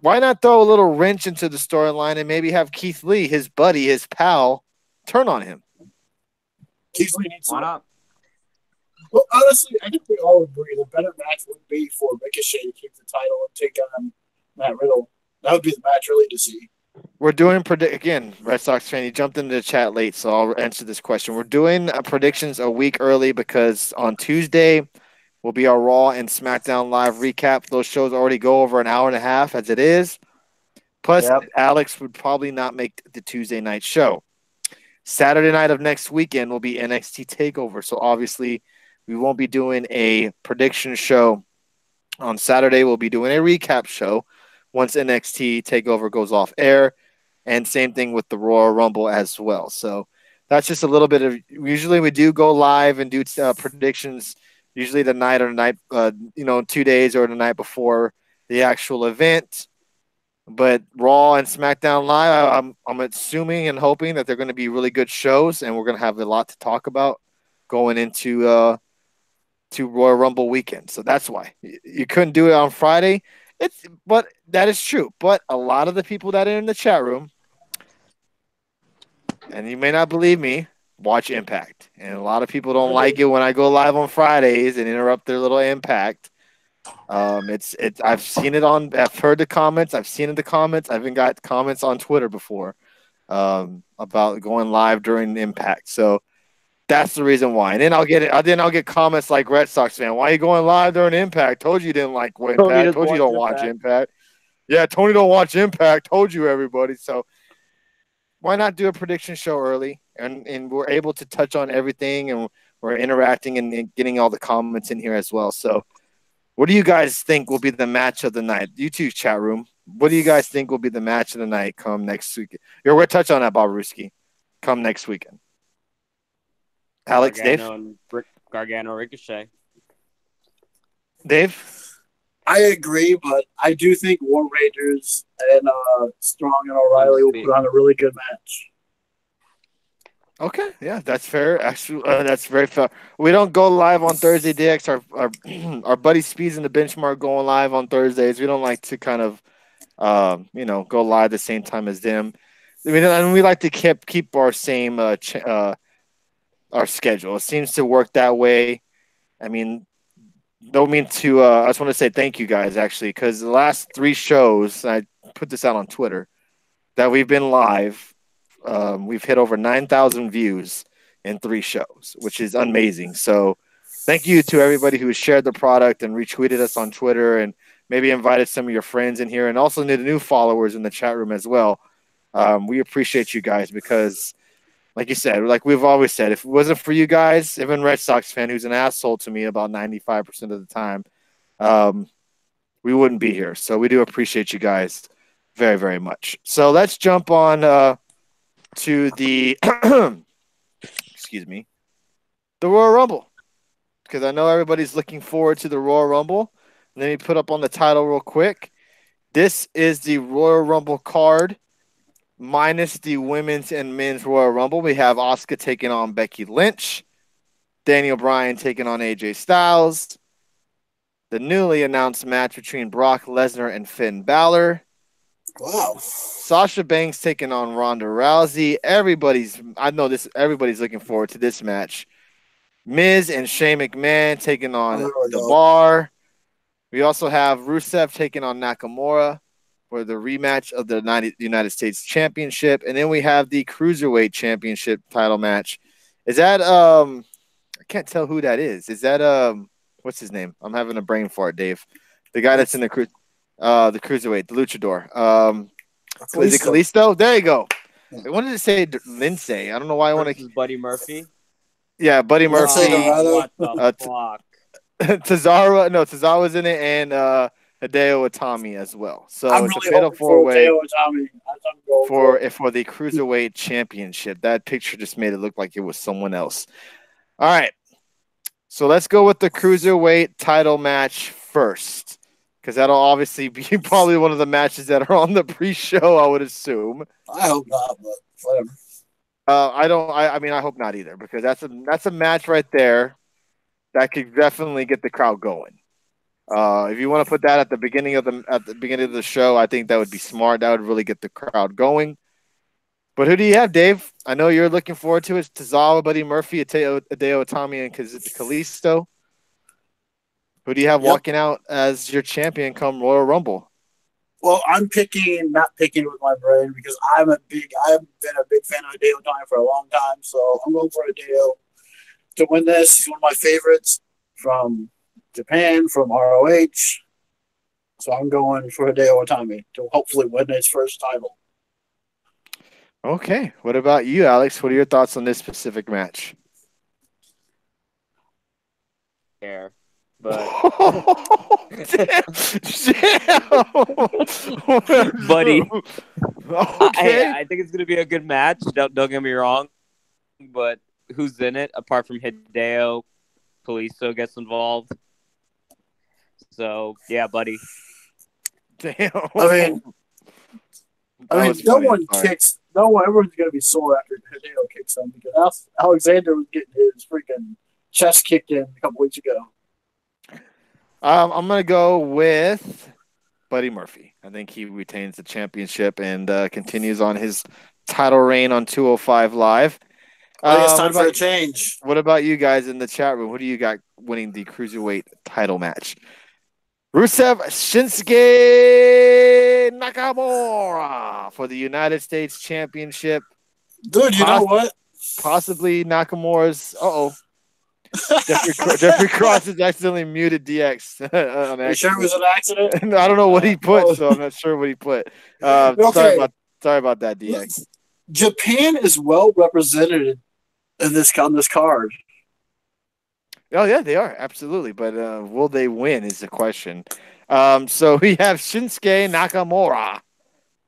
Why not throw a little wrench into the storyline and maybe have Keith Lee, his buddy, his pal, turn on him? Keith Lee needs Why not? Well, honestly, I think we all agree the better match would be for Ricochet to keep the title and take on Matt Riddle. That would be the match really to see. We're doing again, Red Sox fan. You jumped into the chat late, so I'll answer this question. We're doing predictions a week early because on Tuesday will be our Raw and SmackDown live recap. Those shows already go over an hour and a half as it is. Plus, Alex would probably not make the Tuesday night show. Saturday night of next weekend will be NXT TakeOver. So obviously, we won't be doing a prediction show on Saturday. We'll be doing a recap show once NXT TakeOver goes off air. And same thing with the Royal Rumble as well. So that's just a little bit of. Usually, we do go live and do predictions. Usually, the night or night, 2 days or the night before the actual event. But Raw and SmackDown Live, I'm assuming and hoping that they're going to be really good shows, and we're going to have a lot to talk about going into to Royal Rumble weekend. So that's why you couldn't do it on Friday. But that is true. But a lot of the people that are in the chat room, and you may not believe me, watch Impact. And a lot of people don't like it when I go live on Fridays and interrupt their little Impact. I've seen it I've heard the comments. I've seen it in the comments. I've even got comments on Twitter before about going live during Impact. So that's the reason why. And then I'll get comments like Red Sox fan, why are you going live during Impact? Told you didn't like Impact. Told you don't watch Impact. Yeah, Tony don't watch Impact. Told you, everybody. So why not do a prediction show early? And we're able to touch on everything, and we're interacting and getting all the comments in here as well. So what do you guys think will be the match of the night? You two, chat room. What do you guys think will be the match of the night come next week? We're going to touch on that, Bob Ruski, come next weekend. Alex, Gargano Ricochet. Dave? I agree, but I do think War Raiders and Strong and O'Reilly will put on a really good match. Okay, yeah, that's fair. Actually, that's very fair. We don't go live on Thursday, DX. Our buddy Speeds and the Benchmark going live on Thursdays. We don't like to kind of, go live the same time as them. I mean, and we like to keep our same our schedule. It seems to work that way. I mean, don't mean to. I just want to say thank you guys, actually, because the last 3 shows, I put this out on Twitter, that we've been live. We've hit over 9,000 views in 3 shows, which is amazing. So thank you to everybody who has shared the product and retweeted us on Twitter and maybe invited some of your friends in here and also the new followers in the chat room as well. We appreciate you guys because, like you said, like we've always said, if it wasn't for you guys, even Red Sox fan who's an asshole to me about 95% of the time, we wouldn't be here. So we do appreciate you guys very, very much. So let's jump on to the excuse me, the Royal Rumble, because I know everybody's looking forward to the Royal Rumble. Let me put up on the title real quick. This is the Royal Rumble card minus the women's and men's Royal Rumble. We have Asuka taking on Becky Lynch, Daniel Bryan taking on AJ Styles, the newly announced match between Brock Lesnar and Finn Balor. Wow. Sasha Banks taking on Ronda Rousey. Everybody's looking forward to this match. Miz and Shane McMahon taking on The Bar. We also have Rusev taking on Nakamura for the rematch of the United States Championship. And then we have the Cruiserweight Championship title match. Is that I can't tell who that is. Is that what's his name? I'm having a brain fart, Dave. The guy that's in the Cruiserweight, the Luchador. Is it Kalisto? There you go. I wanted to say Lindsay. I don't know why I want to. Buddy Murphy. Yeah, Buddy Murphy. What the fuck? Tozawa's in it, and Hideo Itami as well. So I'm it's really a fatal 4-way for the Cruiserweight Championship. That picture just made it look like it was someone else. All right. So let's go with the Cruiserweight title match first, because that'll obviously be probably one of the matches that are on the pre-show, I would assume. I hope not, but whatever. I hope not either, because that's a match right there that could definitely get the crowd going. If you want to put that at the beginning of the show, I think that would be smart. That would really get the crowd going. But who do you have, Dave? I know you're looking forward to it. Tozawa, Buddy Murphy, Hideo Itami, and Kalisto. Who do you have walking out as your champion come Royal Rumble? Well, I'm not picking with my brain, because I've been a big fan of Hideo Itami for a long time. So I'm going for Hideo to win this. He's one of my favorites from Japan, from ROH. So I'm going for Hideo Itami to hopefully win his first title. Okay. What about you, Alex? What are your thoughts on this specific match? Yeah. But buddy, okay. I think it's gonna be a good match. Don't get me wrong, but who's in it apart from Hideo? Kalisto gets involved. So yeah, buddy. Damn. I mean, everyone's gonna be sore after Hideo kicks him, because Alexander was getting his freaking chest kicked in a couple weeks ago. I'm gonna go with Buddy Murphy. I think he retains the championship and continues on his title reign on 205 Live. I think it's What time for about a change. what about you guys in the chat room? Who do you got winning the cruiserweight title match? Rusev Shinsuke Nakamura for the United States Championship. Dude, you know what? Possibly Nakamura's. Jeffrey Cross has accidentally muted DX. Are you sure it was an accident? I don't know what he put, so I'm not sure what he put. Okay. Sorry about that, DX. Japan is well represented in this on this card. Oh yeah, they are absolutely. But will they win is the question. So we have Shinsuke Nakamura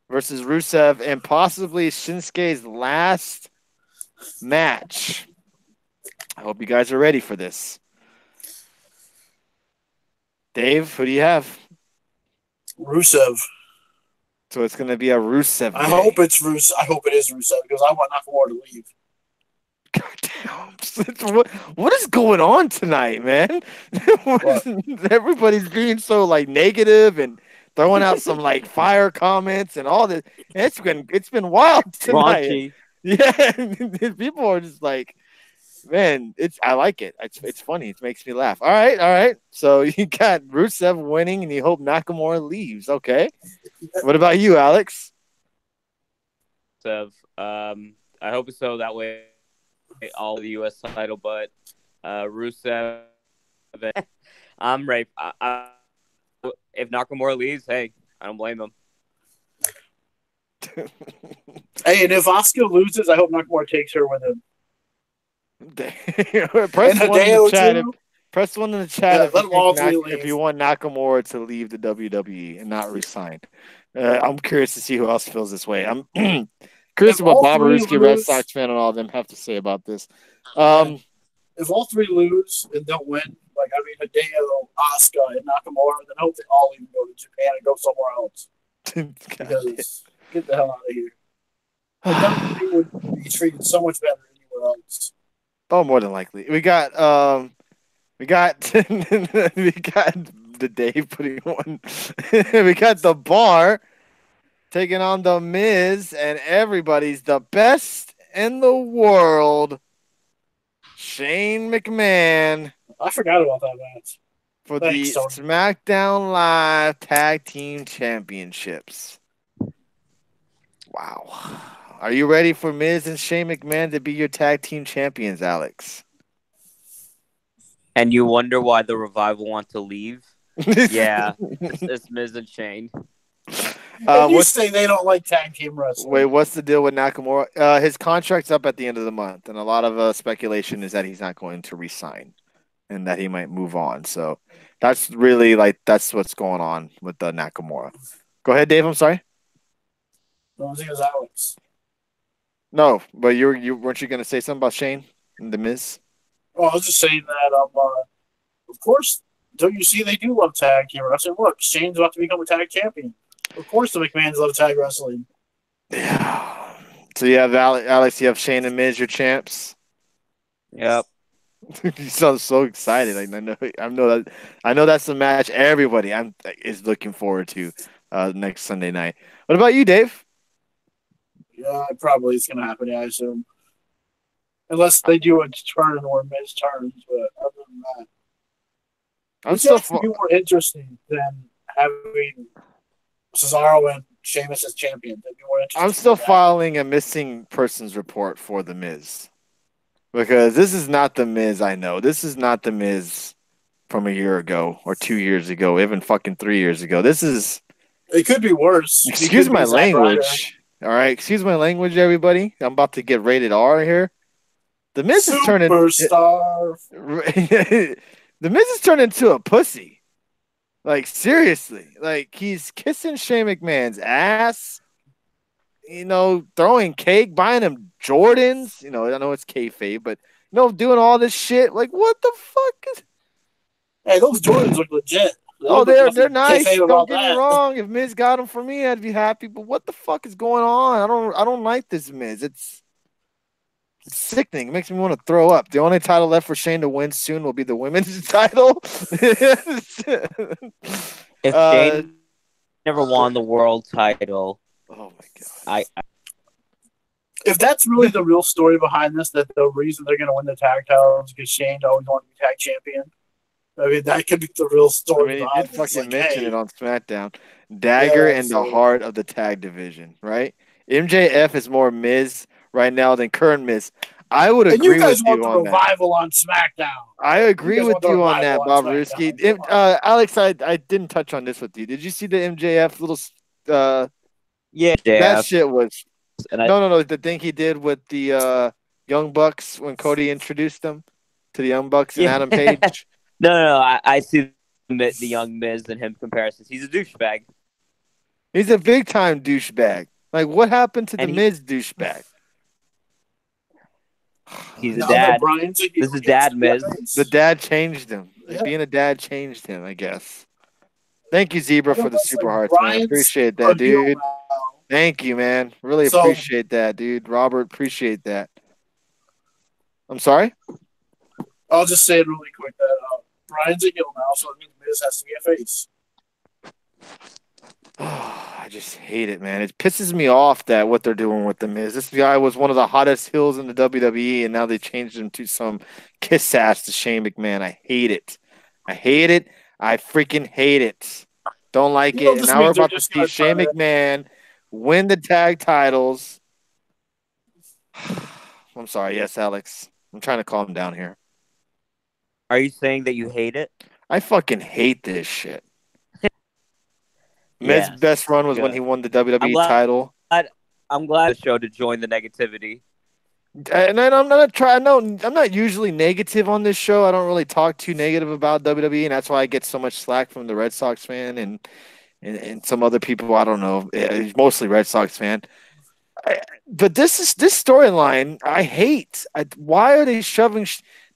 versus Rusev, and possibly Shinsuke's last match. I hope you guys are ready for this. Dave, who do you have? Rusev. So it's going to be a Rusev day. I hope it's Rusev. I hope it is Rusev because I want Nakamura to leave. God damn. What is going on tonight, man? Everybody's being so like negative and throwing out some like fire comments and all this. It's been wild tonight. Raunchy. Yeah, people are just like, man, I like it. It's funny. It makes me laugh. All right. So you got Rusev winning, and you hope Nakamura leaves. Okay. What about you, Alex? I hope so. That way, all the U.S. title, but Rusev. I'm ready. If Nakamura leaves, hey, I don't blame him. Hey, and if Asuka loses, I hope Nakamura takes her with him. Press one in the chat. Press one in the chat Yeah, if you want Nakamura to leave the WWE and not resign. I'm curious to see who else feels this way. I'm curious what Bob Aruski, Red Sox fan, and all of them have to say about this. If all three lose and don't win, like Hideo, Asuka, and Nakamura, then I hope they all even go to Japan and go somewhere else. Because get the hell out of here. WWE would be treated so much better anywhere else. Oh, more than likely. We got we got the Dave putting one. We got the Bar taking on the Miz, and everybody's the best in the world. Shane McMahon. I forgot about that match. For the SmackDown Live Tag Team Championships. Wow. Are you ready for Miz and Shane McMahon to be your tag team champions, Alex? And you wonder why the Revival want to leave? Yeah, it's Miz and Shane. You say they don't like tag team wrestling. Wait, what's the deal with Nakamura? His contract's up at the end of the month, and a lot of speculation is that he's not going to re-sign and that he might move on. So that's really that's what's going on with the Nakamura. Go ahead, Dave. I'm sorry. No, I think it was Alex. No, but you weren't you going to say something about Shane and the Miz? Oh, I was just saying that. Of course, don't you see they do love tag team wrestling? Look, Shane's about to become a tag champion. Of course, the McMahons love tag wrestling. Yeah. So you have Alex. You have Shane and Miz, your champs. Yep. You sound so excited. I know that's the match everybody is looking forward to next Sunday night. What about you, Dave? Yeah, probably it's going to happen, I assume. Unless they do a turn or Miz turns, but other than that. I'm still more interesting than having Cesaro and Sheamus as champions. I'm still filing a missing persons report for The Miz. Because this is not The Miz I know. This is not The Miz from a year ago or 2 years ago, even fucking 3 years ago. This is... It could be worse. Excuse my language. All right, excuse my language, everybody. I'm about to get rated R here. The Miz is turning superstar. The Miz is turning into a pussy. Like seriously, like he's kissing Shane McMahon's ass. Throwing cake, buying him Jordans. I know it's kayfabe, but doing all this shit. Like what the fuck? Hey, those Jordans look legit. They're nice. Don't get me wrong. If Miz got them for me, I'd be happy. But what the fuck is going on? I don't like this Miz. It's It's sickening. It makes me want to throw up. The only title left for Shane to win soon will be the women's title. If Shane never won the world title, oh my god! If that's really the real story behind this, that the reason they're going to win the tag title is because Shane always wanted to be tag champion. I mean, that could be the real story. I mean, he did fucking like, mention it on SmackDown. Dagger in the heart of the tag division, right? MJF is more Miz right now than current Miz. I would agree with you on that. And you guys want the revival on SmackDown. I agree with you on that, Bob Ruski. Alex, I didn't touch on this with you. Did you see the MJF little yeah, that shit was no, the thing he did with the Young Bucks when Cody introduced them to the Young Bucks and Adam Page. No, I see the Young Miz and him comparisons. He's a douchebag. He's a big time douchebag. Like, what happened to the Miz douchebag? He's a dad. This is Dad Miz. The dad changed him. Yeah. Being a dad changed him, I guess. Thank you, Zebra, for the super hearts, man. Appreciate that, dude. Thank you, man. Really appreciate that, dude. Robert, appreciate that. I'm sorry? I'll just say it really quick that Brian's a heel now, so it means Miz has to be a face. I just hate it, man. It pisses me off that what they're doing with the Miz. This guy was one of the hottest heels in the WWE, and now they changed him to some kiss ass to Shane McMahon. I hate it. I hate it. I freaking hate it. Don't like it. And now we're about to see Shane McMahon win the tag titles. I'm sorry. Yes, Alex. I'm trying to calm down here. Are you saying that you hate it? I fucking hate this shit. Miz's best run was when he won the WWE title. I'm glad the show to join the negativity. And I'm not usually negative on this show. I don't really talk too negative about WWE, and that's why I get so much slack from the Red Sox fan and some other people. I don't know, mostly Red Sox fan. But this storyline I hate. Why are they shoving?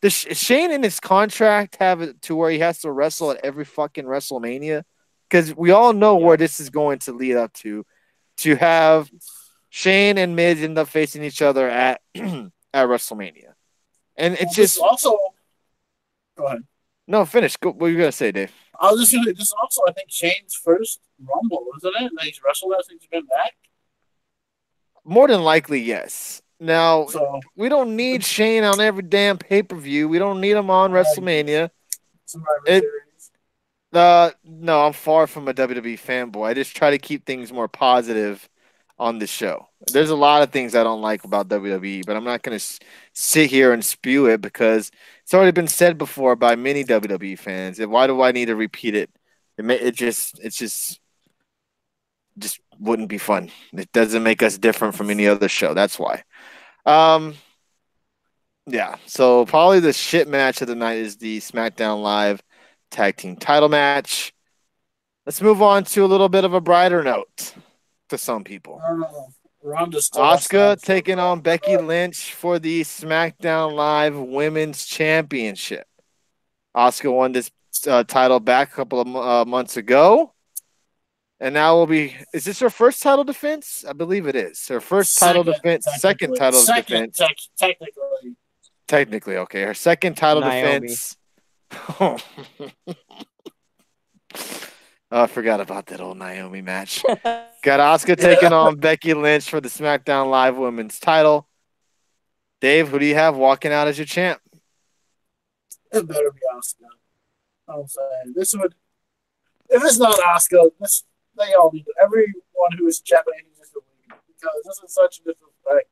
Does Shane in his contract have it to where he has to wrestle at every fucking WrestleMania? Because we all know where this is going to lead up to have Shane and Miz end up facing each other at WrestleMania. And it's just also. Go ahead. No, finish. What were you gonna say, Dave? I was just gonna. This is also, I think, Shane's first Rumble, isn't it? And he's wrestled that since he's been back. More than likely, yes. Now we don't need Shane on every damn pay-per-view. We don't need him on WrestleMania. No, I'm far from a WWE fanboy. I just try to keep things more positive on the show. There's a lot of things I don't like about WWE, but I'm not going to sit here and spew it because it's already been said before by many WWE fans. Why do I need to repeat it? It just wouldn't be fun. It doesn't make us different from any other show. That's why. Yeah. So probably the shit match of the night is the SmackDown Live Tag Team title match. Let's move on to a little bit of a brighter note to some people. Asuka taking on Becky Lynch for the SmackDown Live Women's Championship. Asuka won this title back a couple of months ago. And now will be, is this her first title defense? I believe it is. Her first title defense, second title defense. Technically, okay. Her second title defense. Oh, I forgot about that old Naomi match. Got Asuka taking on Becky Lynch for the SmackDown Live Women's title. Dave, who do you have walking out as your champ? It better be Asuka. I'm saying this would, if it's not Asuka, they all need to, everyone who is Japanese is the lead, because this is such a disrespect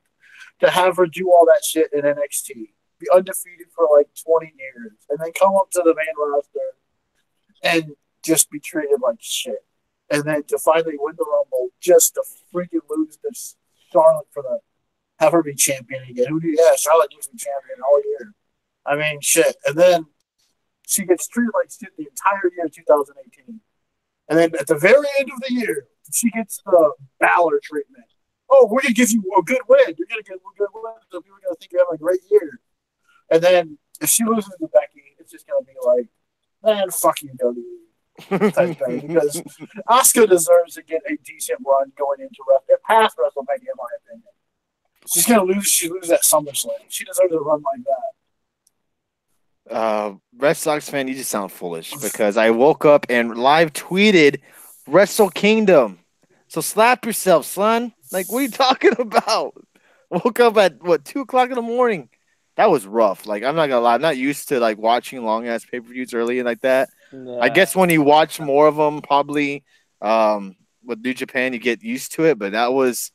to have her do all that shit in NXT, be undefeated for like 20 years, and then come up to the main roster and just be treated like shit, and then to finally win the Rumble just to freaking lose to Charlotte have her be champion again. Charlotte used to be champion all year. I mean, shit, and then she gets treated like shit the entire year of 2018. And then at the very end of the year, she gets the Balor treatment. Oh, we're going to give you a good win. You're going to get a good win. So people are going to think you're having a great year. And then if she loses to Becky, it's just going to be like, man, fuck you, WWE. Type thing. Because Asuka deserves to get a decent run going into past WrestleMania, in my opinion. She's gonna lose. She loses at SummerSlam. She deserves a run like Red Sox fan, you just sound foolish because I woke up and live tweeted Wrestle Kingdom. So slap yourself, son. Like, what are you talking about? Woke up at 2 o'clock in the morning. That was rough. Like, I'm not gonna lie, I'm not used to like watching long ass pay per views early and like that. Yeah. I guess when you watch more of them, probably with New Japan, you get used to it. But it was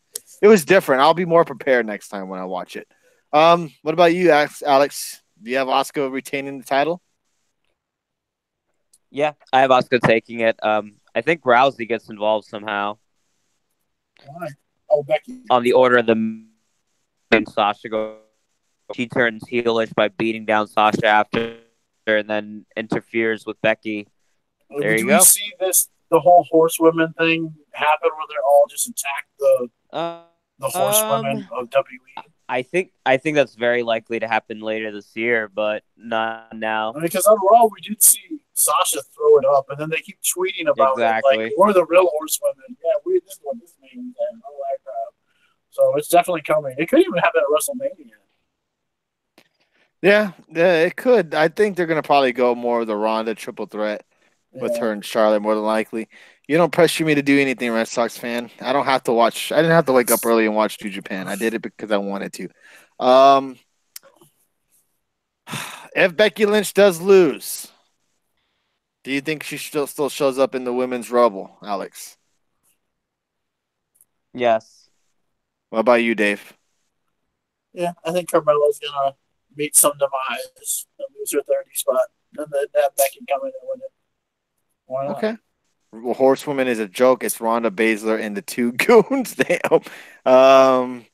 different. I'll be more prepared next time when I watch it. What about you, Alex? Do you have Asuka retaining the title? Yeah, I have Asuka taking it. I think Rousey gets involved somehow that. Why? Oh, Becky. on the order of the and Sasha go. She turns heelish by beating down Sasha after, and then interferes with Becky. There you Do go. we see the whole horsewomen thing happen where they're all just attack the horsewomen of WWE? I think that's very likely to happen later this year, but not now. Because on Raw we did see Sasha throw it up, and then they keep tweeting about it, like we're the real horsewomen. Yeah, this is what this means, and all that crap. So it's definitely coming. It could even happen at WrestleMania. Yeah, it could. I think they're gonna probably go more of the Ronda triple threat with her and Charlotte more than likely. You don't pressure me to do anything, Red Sox fan. I don't have to watch. I didn't have to wake up early and watch New Japan. I did it because I wanted to. If Becky Lynch does lose, do you think she still shows up in the women's Rumble, Alex? Yes. What about you, Dave? Yeah, I think Carmella's gonna meet some demise and lose her 30 spot, and then have Becky come in and win it. Why not? Okay. Well, Horsewoman is a joke. It's Ronda Baszler and the two goons. Damn. Let's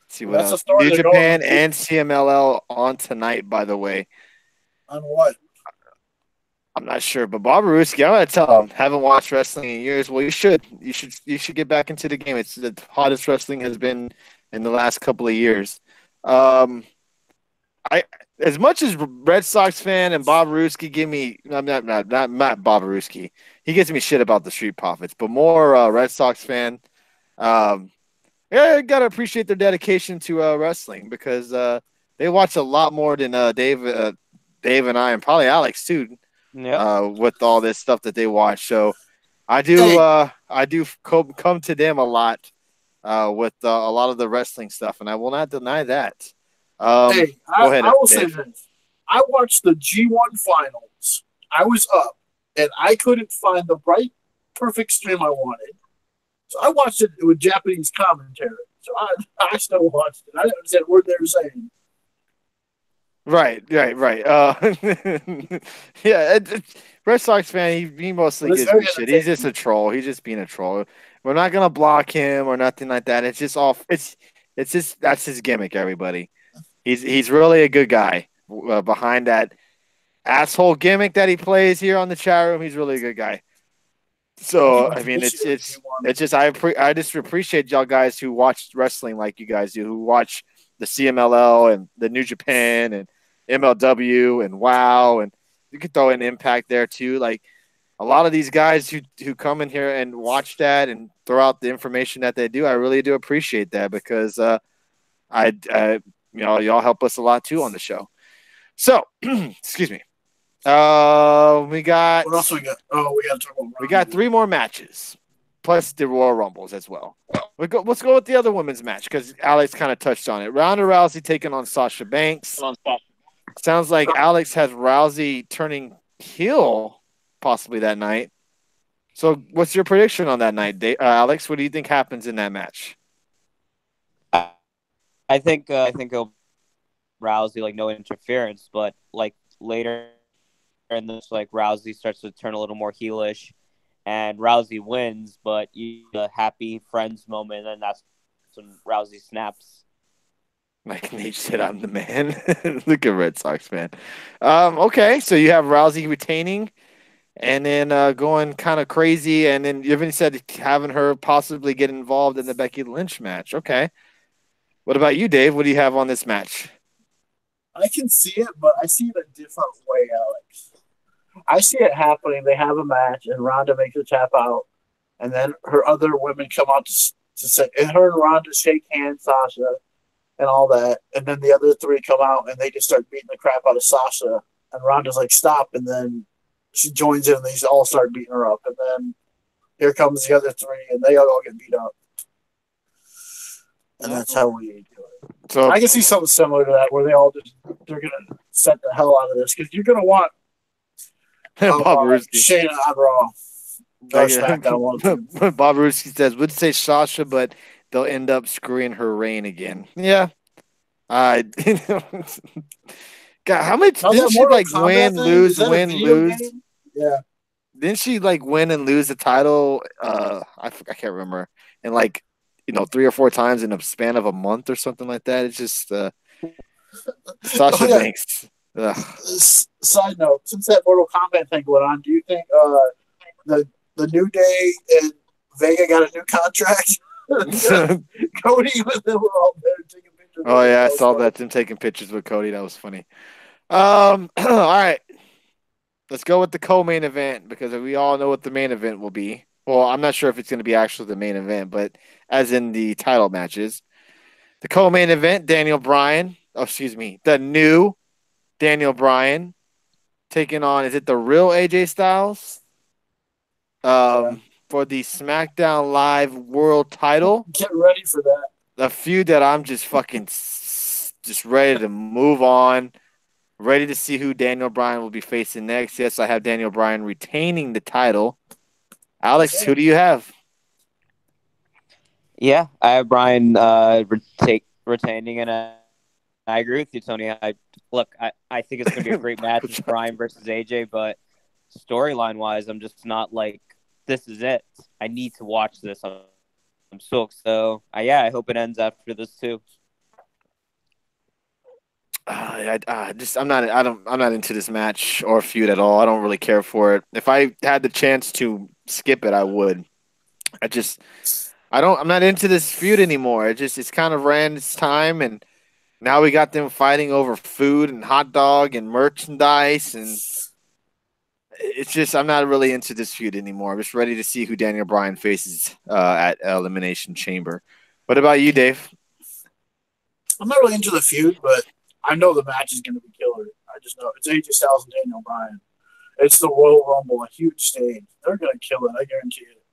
see what else. New Japan and CMLL on tonight, by the way. On what? I'm not sure, but Bob Ruski, I'm gonna tell him, haven't watched wrestling in years. Well, you should get back into the game. It's the hottest wrestling has been in the last couple of years. As much as Red Sox fan and Bob Ruski give me, not Bob Ruski, he gives me shit about the Street Profits, but more Red Sox fan. Yeah, I gotta appreciate their dedication to wrestling because they watch a lot more than Dave and I, and probably Alex too. With all this stuff that they watch, so I do come to them a lot with a lot of the wrestling stuff, and I will not deny that. I will say this: I watched the G1 finals. I was up, and I couldn't find the right perfect stream I wanted, so I watched it with Japanese commentary. So I still watched it. I didn't understand what they were saying. Right. Yeah, Red Sox fan, he mostly gives me shit. He's just a troll. He's just being a troll. We're not gonna block him or nothing like that. It's just that's his gimmick. Everybody, he's really a good guy behind that asshole gimmick that he plays here on the chat room. He's really a good guy. So I mean, it's just I just appreciate y'all guys who watch wrestling like you guys do, who watch the CMLL and the New Japan and MLW and WOW, and you could throw an Impact there too. Like a lot of these guys who come in here and watch that and throw out the information that they do, I really do appreciate that because y'all help us a lot too on the show. So excuse me. We got what else we got? Oh, we got to talk about. We got 3 more matches, plus the Royal Rumbles as well. Let's go with the other women's match because Alex kind of touched on it. Ronda Rousey taking on Sasha Banks. Sounds like Alex has Rousey turning heel possibly that night. So, what's your prediction on that night, Alex? What do you think happens in that match? I think it'll Rousey like no interference, but like later in this, like Rousey starts to turn a little more heelish, and Rousey wins, but the happy friends moment, and that's when Rousey snaps. Like Nate said, I'm the man. Look at Red Sox, man. Okay, so you have Rousey retaining and then going kind of crazy, and then you even said having her possibly get involved in the Becky Lynch match. Okay. What about you, Dave? What do you have on this match? I can see it, but I see it a different way, Alex. I see it happening. They have a match, and Ronda makes her tap out, and then her other women come out to say, and her and Ronda shake hands, Sasha, and all that. And then the other three come out and they just start beating the crap out of Sasha. And Ronda's like, stop. And then she joins in and they all start beating her up. And then here comes the other three and they all get beat up. And that's how we do it. So I can see something similar to that where they're gonna set the hell out of this because you're gonna want Shayna on Raw. Bob Ruski says would say Sasha, but they'll end up screwing her reign again. Yeah. God, how many didn't she like win, lose, win, lose? Game? Yeah. Didn't she like win and lose the title? I can't remember. And like 3 or 4 times in a span of a month or something like that. It's just Sasha Banks. Side note: since that Mortal Kombat thing went on, do you think the New Day and Vega got a new contract? Cody with them were all there taking pictures. Oh yeah, I saw that them taking pictures with Cody. That was funny. All right, let's go with the co-main event because we all know what the main event will be. Well, I'm not sure if it's going to be actually the main event, but as in the title matches, the co-main event: Daniel Bryan. Oh, excuse me, the new Daniel Bryan taking on, is it the real AJ Styles? For the SmackDown Live World Title. Get ready for that. A feud that I'm just fucking just ready to move on. Ready to see who Daniel Bryan will be facing next. Yes, I have Daniel Bryan retaining the title. Alex, who do you have? Yeah, I have Bryan retaining, and I agree with you, Tony. I think it's going to be a great match with Bryan versus AJ, but storyline-wise, I'm just not like, this is it. I need to watch this. I'm so I hope it ends after this too. I'm not into this match or feud at all. I don't really care for it. If I had the chance to skip it, I would. I'm not into this feud anymore. It's kind of ran its time, and now we got them fighting over food and hot dog and merchandise, and it's just I'm not really into this feud anymore. I'm just ready to see who Daniel Bryan faces at Elimination Chamber. What about you, Dave? I'm not really into the feud, but I know the match is going to be killer. I just know it's AJ Styles and Daniel Bryan. It's the Royal Rumble, a huge stage. They're going to kill it. I guarantee it.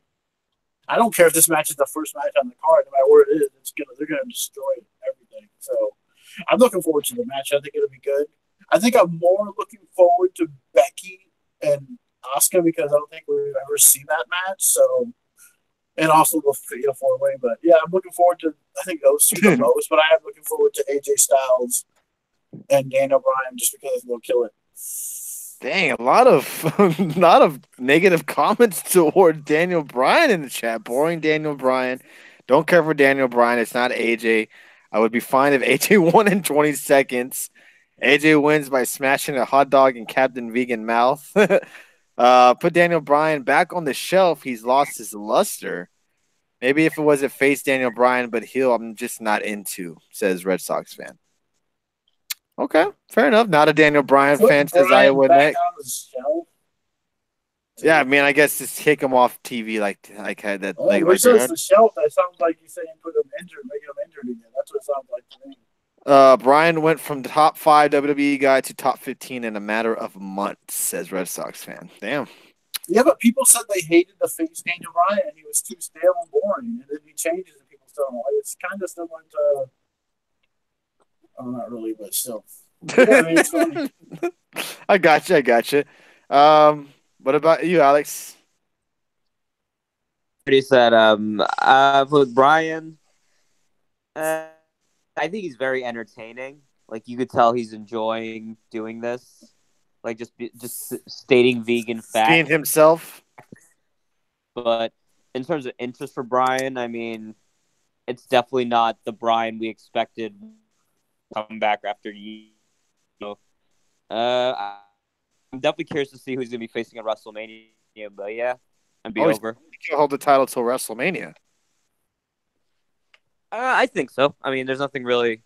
I don't care if this match is the first match on the card. No matter where it is, they're going to destroy everything. So I'm looking forward to the match. I think it'll be good. I think I'm more looking forward to Becky and Asuka because I don't think we've ever seen that match. So, and also the 4-way. But yeah, I'm looking forward to. I think those two the most. But I am looking forward to AJ Styles and Daniel Bryan just because they'll kill it. Dang, a lot of negative comments toward Daniel Bryan in the chat. Boring Daniel Bryan. Don't care for Daniel Bryan. It's not AJ. I would be fine if AJ won in 20 seconds. AJ wins by smashing a hot dog in Captain Vegan mouth. Put Daniel Bryan back on the shelf. He's lost his luster. Maybe if it was a face Daniel Bryan, but heel, I'm just not into, says Red Sox fan. Okay, fair enough. Not a Daniel Bryan fan, says Iowa Neck. Yeah, I mean, I guess just kick him off TV like had that. Like the shelf. That sounds like you saying put him injured, make him injured again. That's what it sounds like to me. Bryan went from top 5 WWE guy to top 15 in a matter of months, says Red Sox fan. Damn. Yeah, but people said they hated the face Daniel Bryan and he was too stale and boring, and then he changes and people still don't like it. It's kind of similar to. Oh, not really, but still. Yeah, I mean, it's funny. I got you. What about you, Alex? Already said. With Bryan, I think he's very entertaining. Like you could tell he's enjoying doing this. Like just stating vegan facts. Being himself. But in terms of interest for Bryan, I mean, it's definitely not the Bryan we expected. Come back after I'm definitely curious to see who's going to be facing at WrestleMania. But yeah, and be over. You can hold the title till WrestleMania. I think so. I mean, there's nothing really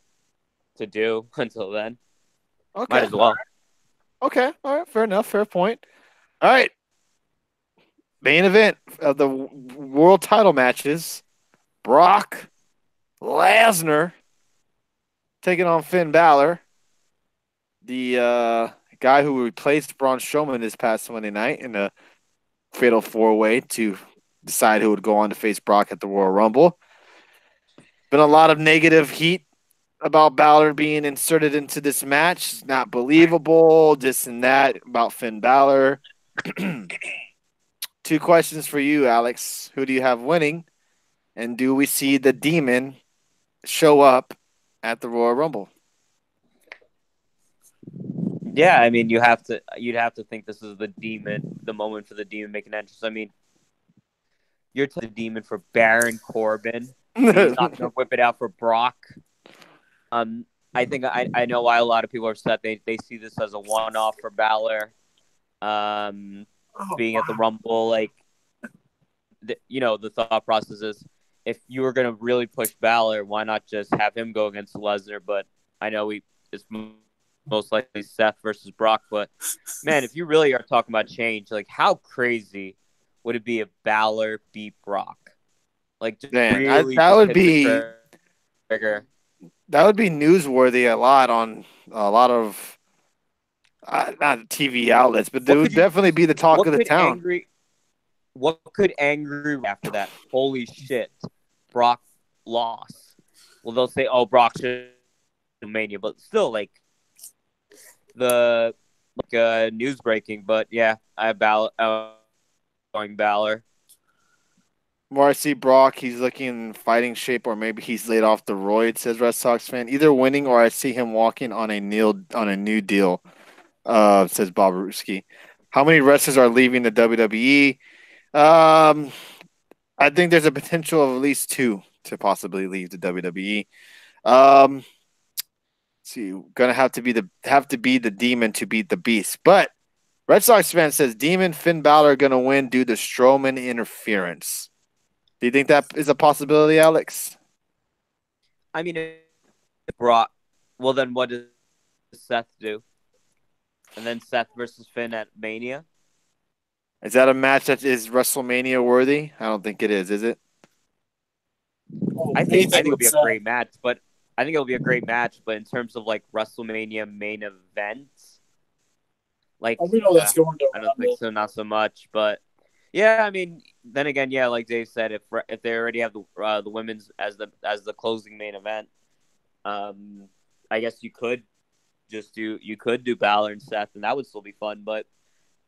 to do until then. Okay, might as well. Okay, all right, fair enough, fair point. All right, main event of the world title matches: Brock Lesnar taking on Finn Balor, the guy who replaced Braun Strowman this past Monday night in a fatal four-way to decide who would go on to face Brock at the Royal Rumble. Been a lot of negative heat about Balor being inserted into this match. It's not believable, this and that about Finn Balor. Two questions for you, Alex. Who do you have winning? And do we see the Demon show up at the Royal Rumble? Yeah, I mean, you'd have to think this is the moment for the Demon making entrance. I mean, you're the Demon for Baron Corbin. He's not going to whip it out for Brock. I think I know why a lot of people are upset. They see this as a one-off for Balor. Being at the Rumble, like, the thought process is, if you were going to really push Balor, why not just have him go against Lesnar? But I know it's most likely Seth versus Brock. But, man, if you really are talking about change, like, how crazy would it be if Balor beat Brock? Like, just really that just would hit be the trigger. That would be newsworthy a lot on a lot of not TV outlets, but it would definitely be the talk of the town. What could angry after that? Holy shit, Brock lost. Well, they'll say, "Oh, Brock should Mania," but still, like news breaking. But yeah, I have Balor going Balor. Where I see Brock, he's looking in fighting shape, or maybe he's laid off the roid, says Red Sox fan. Either winning, or I see him walking on a new deal. Says Bob Ruski. How many wrestlers are leaving the WWE? I think there's a potential of at least 2 to possibly leave the WWE. Let's see, gonna have to be the Demon to beat the Beast. But Red Sox fan says Demon Finn Balor are gonna win due to Strowman interference. Do you think that is a possibility, Alex? I mean, if Brock. Well, then what does Seth do? And then Seth versus Finn at Mania. Is that a match that is WrestleMania worthy? I don't think it is it? I think it'll be a great match, but in terms of like WrestleMania main events, like we know that's going to I don't think so, not so much. But yeah, I mean, then again, yeah, like Dave said, if they already have the women's as the closing main event, I guess you could do Balor and Seth, and that would still be fun. But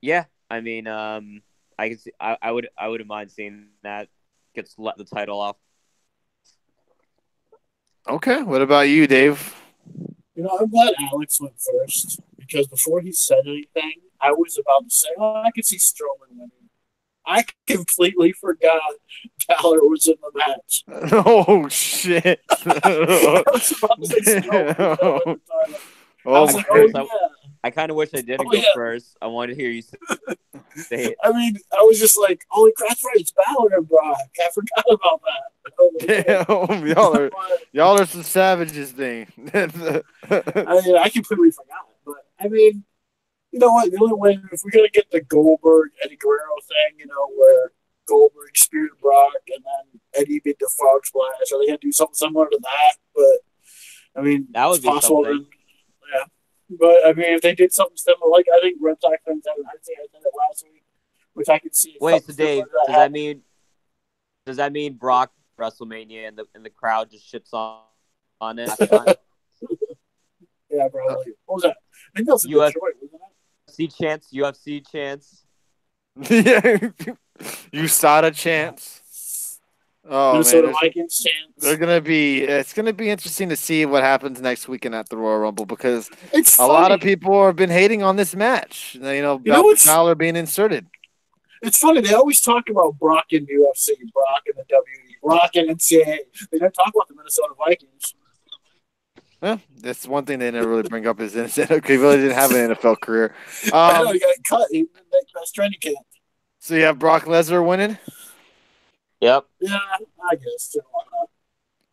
yeah, I mean, I can see, I wouldn't mind seeing that gets the title off. Okay, what about you, Dave? I'm glad Alex went first, because before he said anything, I was about to say, I could see Strowman winning. I completely forgot Balor was in the match. Oh, shit. I was about to say Strowman. I was like, yeah. I kind of wish I didn't go first. I wanted to hear you say it. I mean, I was just like, holy crap, that's right, it's Balor and Brock. I forgot about that. Damn, y'all are some savages thing. I mean, I completely forgot. But, I mean, you know what? The only way, if we're going to get the Goldberg, Eddie Guerrero thing, where Goldberg speared Brock and then Eddie did the frog splash, or they had to do something similar to that. But, I mean, that would be possible. Something. Yeah. But, I mean, if they did something similar, like I think Red Sox fans, I think I said it last week, which I could see. Wait, so Dave, does that mean Brock WrestleMania and the crowd just shits on it? Yeah, probably. What was that? I think that was a Detroit, wasn't it? UFC chance. Yeah, USADA chance. Oh, Minnesota Vikings chance. It's gonna be interesting to see what happens next weekend at the Royal Rumble, because a lot of people have been hating on this match. Balor being inserted. It's funny. They always talk about Brock in UFC, Brock in the WWE, Brock in NCAA. They don't talk about the Minnesota Vikings. Well, that's one thing they never really bring up is innocent. He really didn't have an NFL career. I know, he got cut. He didn't make best training camp. So you have Brock Lesnar winning? Yep. Yeah, I guess. Why not?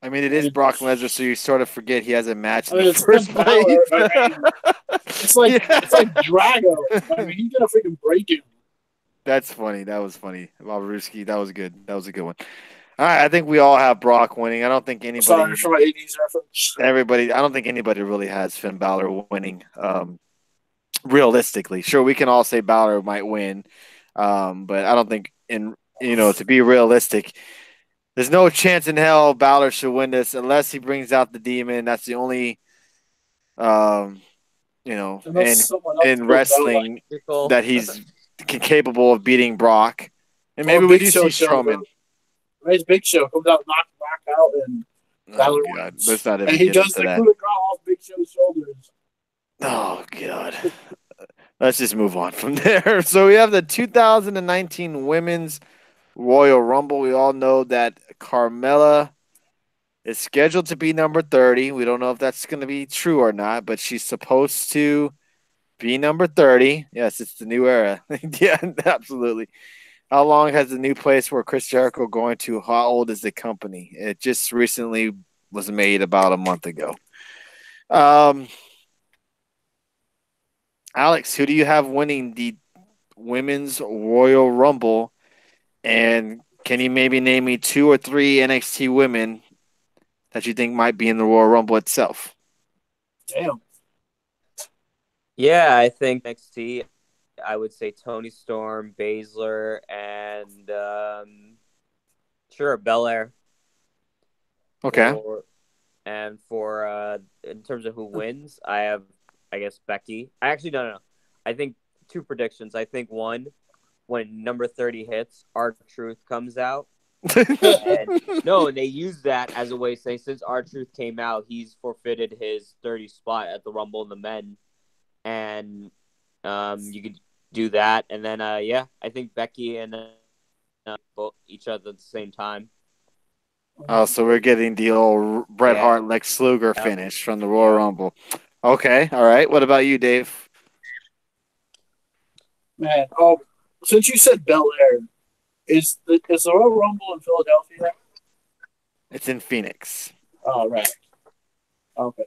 I mean, it is Brock Lesnar, so you sort of forget he has a match in the first place. It's like Drago. I mean, he's gonna freaking break him. That's funny. That was funny. Bob Ruski, that was good. That was a good one. All right, I think we all have Brock winning. I don't think Sorry for my 80s reference. I don't think anybody really has Finn Balor winning. Realistically, sure, we can all say Balor might win, but I don't think to be realistic, there's no chance in hell Balor should win this unless he brings out the demon. That's the only, um, Unless someone else in goes out wrestling Typical. that he's capable of beating Brock. And or maybe we Big do Show see shows Strowman. up. Right, Big Show comes out, knock Brock out, and Oh Balor God, wins. let's not even And he get does into the that. coup de grace off Big Show's shoulders. Oh God. Let's just move on from there. So we have the 2019 Women's Royal Rumble. We all know that Carmella is scheduled to be number 30. We don't know if that's going to be true or not, but she's supposed to be number 30. Yes, it's the new era. Yeah, absolutely. How long has the new place where Chris Jericho going to? How old is the company? It just recently was made about a month ago. Um, Alex, who do you have winning the Women's Royal Rumble? And can you maybe name me 2 or 3 NXT women that you think might be in the Royal Rumble itself? Damn. Yeah, I think NXT. I would say Tony Storm, Baszler, and sure Belair. Okay. For in terms of who wins, I have I guess Becky. I actually no. I think 2 predictions. I think one when number 30 hits, R-Truth comes out. And no, and they use that as a way to say since R-Truth came out, he's forfeited his 30 spot at the Rumble in the men, and you could do that, and then yeah, I think Becky and both each other at the same time. Oh, so we're getting the old Bret Yeah. Hart Lex Luger finish from the Royal Rumble. Okay, all right. What about you, Dave? Man, since you said Bel Air, is the Royal Rumble in Philadelphia? It's in Phoenix. Oh, right. Okay.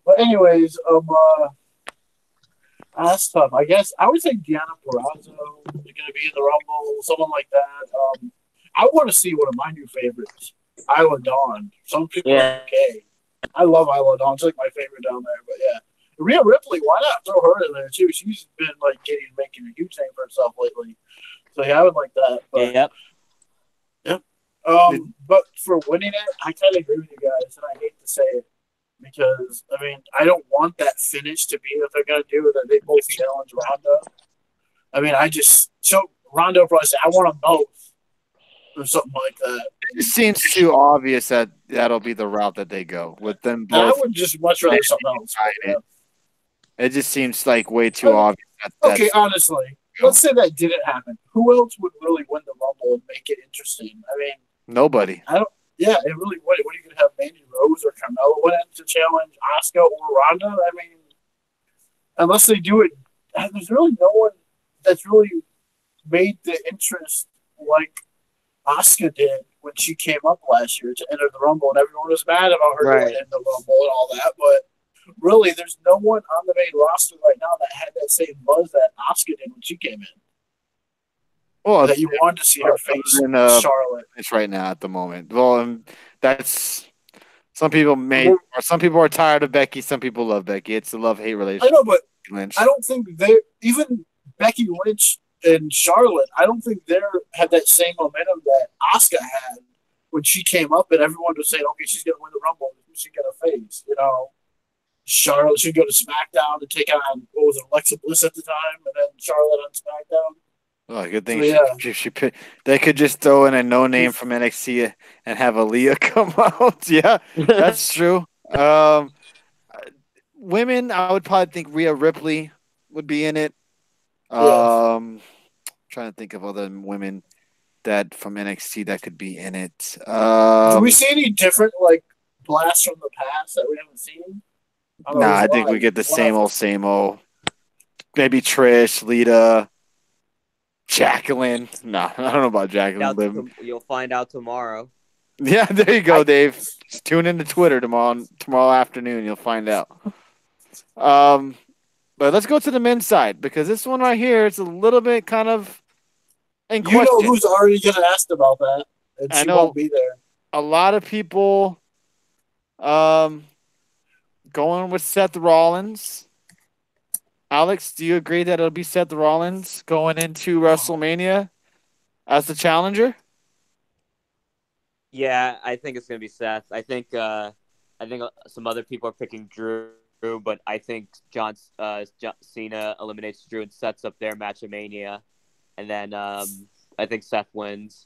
But anyways, that's tough. I guess I would say Deanna Purrazzo is going to be in the Rumble, someone like that. I want to see one of my new favorites, Isla Dawn. Some people are okay. I love Isla Dawn. It's like my favorite down there. But yeah, Rhea Ripley, why not throw her in there too? She's been like making a huge name for herself lately. So yeah, I would like that. But, Yep. But for winning it, I kind of agree with you guys, and I hate to say it because I mean I don't want that finish to be what they're gonna do that they both challenge Ronda. I mean, Ronda probably say I want them both or something like that. It seems too obvious that that'll be the route that they go with them both. And I would just much rather something else. It just seems like way too obvious. Okay, honestly, let's say that didn't happen. Who else would really win the Rumble and make it interesting? I mean, nobody. I don't. Yeah, it really would. What are you going to have Mandy Rose or Carmella win to challenge Asuka or Ronda? I mean, unless they do it, there's really no one that's really made the interest like Asuka did when she came up last year to enter the Rumble, and everyone was mad about her going in the Rumble and all that. But really, there's no one on the main roster right now that had that same buzz that Asuka did when she came in. Well, that you wanted to see her face Charlotte. It's right now at the moment. Well, that's some people are tired of Becky. Some people love Becky. It's a love-hate relationship. I know, but Lynch. I don't think even Becky Lynch and Charlotte, I don't think they had that same momentum that Asuka had when she came up, and everyone was saying, "Okay, she's going to win the Rumble. Who's she going to face?" You know, Charlotte should go to SmackDown to take on Alexa Bliss at the time, and then Charlotte on SmackDown. Oh, good thing they could just throw in a no name from NXT and have Aaliyah come out. Yeah, that's true. Women, I would probably think Rhea Ripley would be in it. Trying to think of other women that from NXT that could be in it. Do we see any different blasts from the past that we haven't seen? I think we get the same old. Maybe Trish, Lita. Jacqueline. No, I don't know about Jacqueline. You'll find out tomorrow. Yeah, there you go, Dave. Just tune into Twitter tomorrow afternoon. You'll find out. But let's go to the men's side because this one right here is a little bit kind of in question. You know who's already going to ask about that? and I she won't know be there. a lot of people um going with Seth Rollins. Alex, do you agree that it'll be Seth Rollins going into WrestleMania as the challenger? Yeah, I think it's gonna be Seth. I think some other people are picking Drew, but I think John Cena eliminates Drew and sets up their match of Mania, and then I think Seth wins.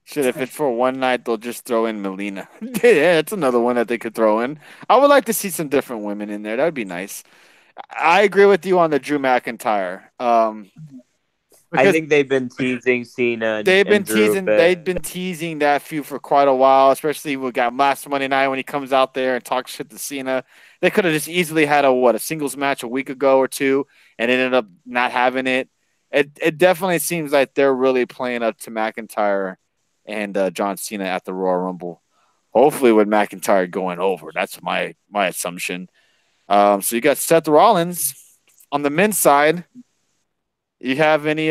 Shit, if it's for one night, they'll just throw in Melina. Yeah, it's another one that they could throw in. I would like to see some different women in there. That would be nice. I agree with you on the Drew McIntyre. I Because think they've been teasing Cena they've been and Drew a teasing they've bit. been teasing that feud for quite a while, especially we got last Monday night when he comes out there and talks shit to Cena. They could have just easily had a singles match a week ago or two and ended up not having it. It definitely seems like they're really playing up to McIntyre and John Cena at the Royal Rumble. Hopefully with McIntyre going over. That's my assumption. So you got Seth Rollins on the men's side. You have any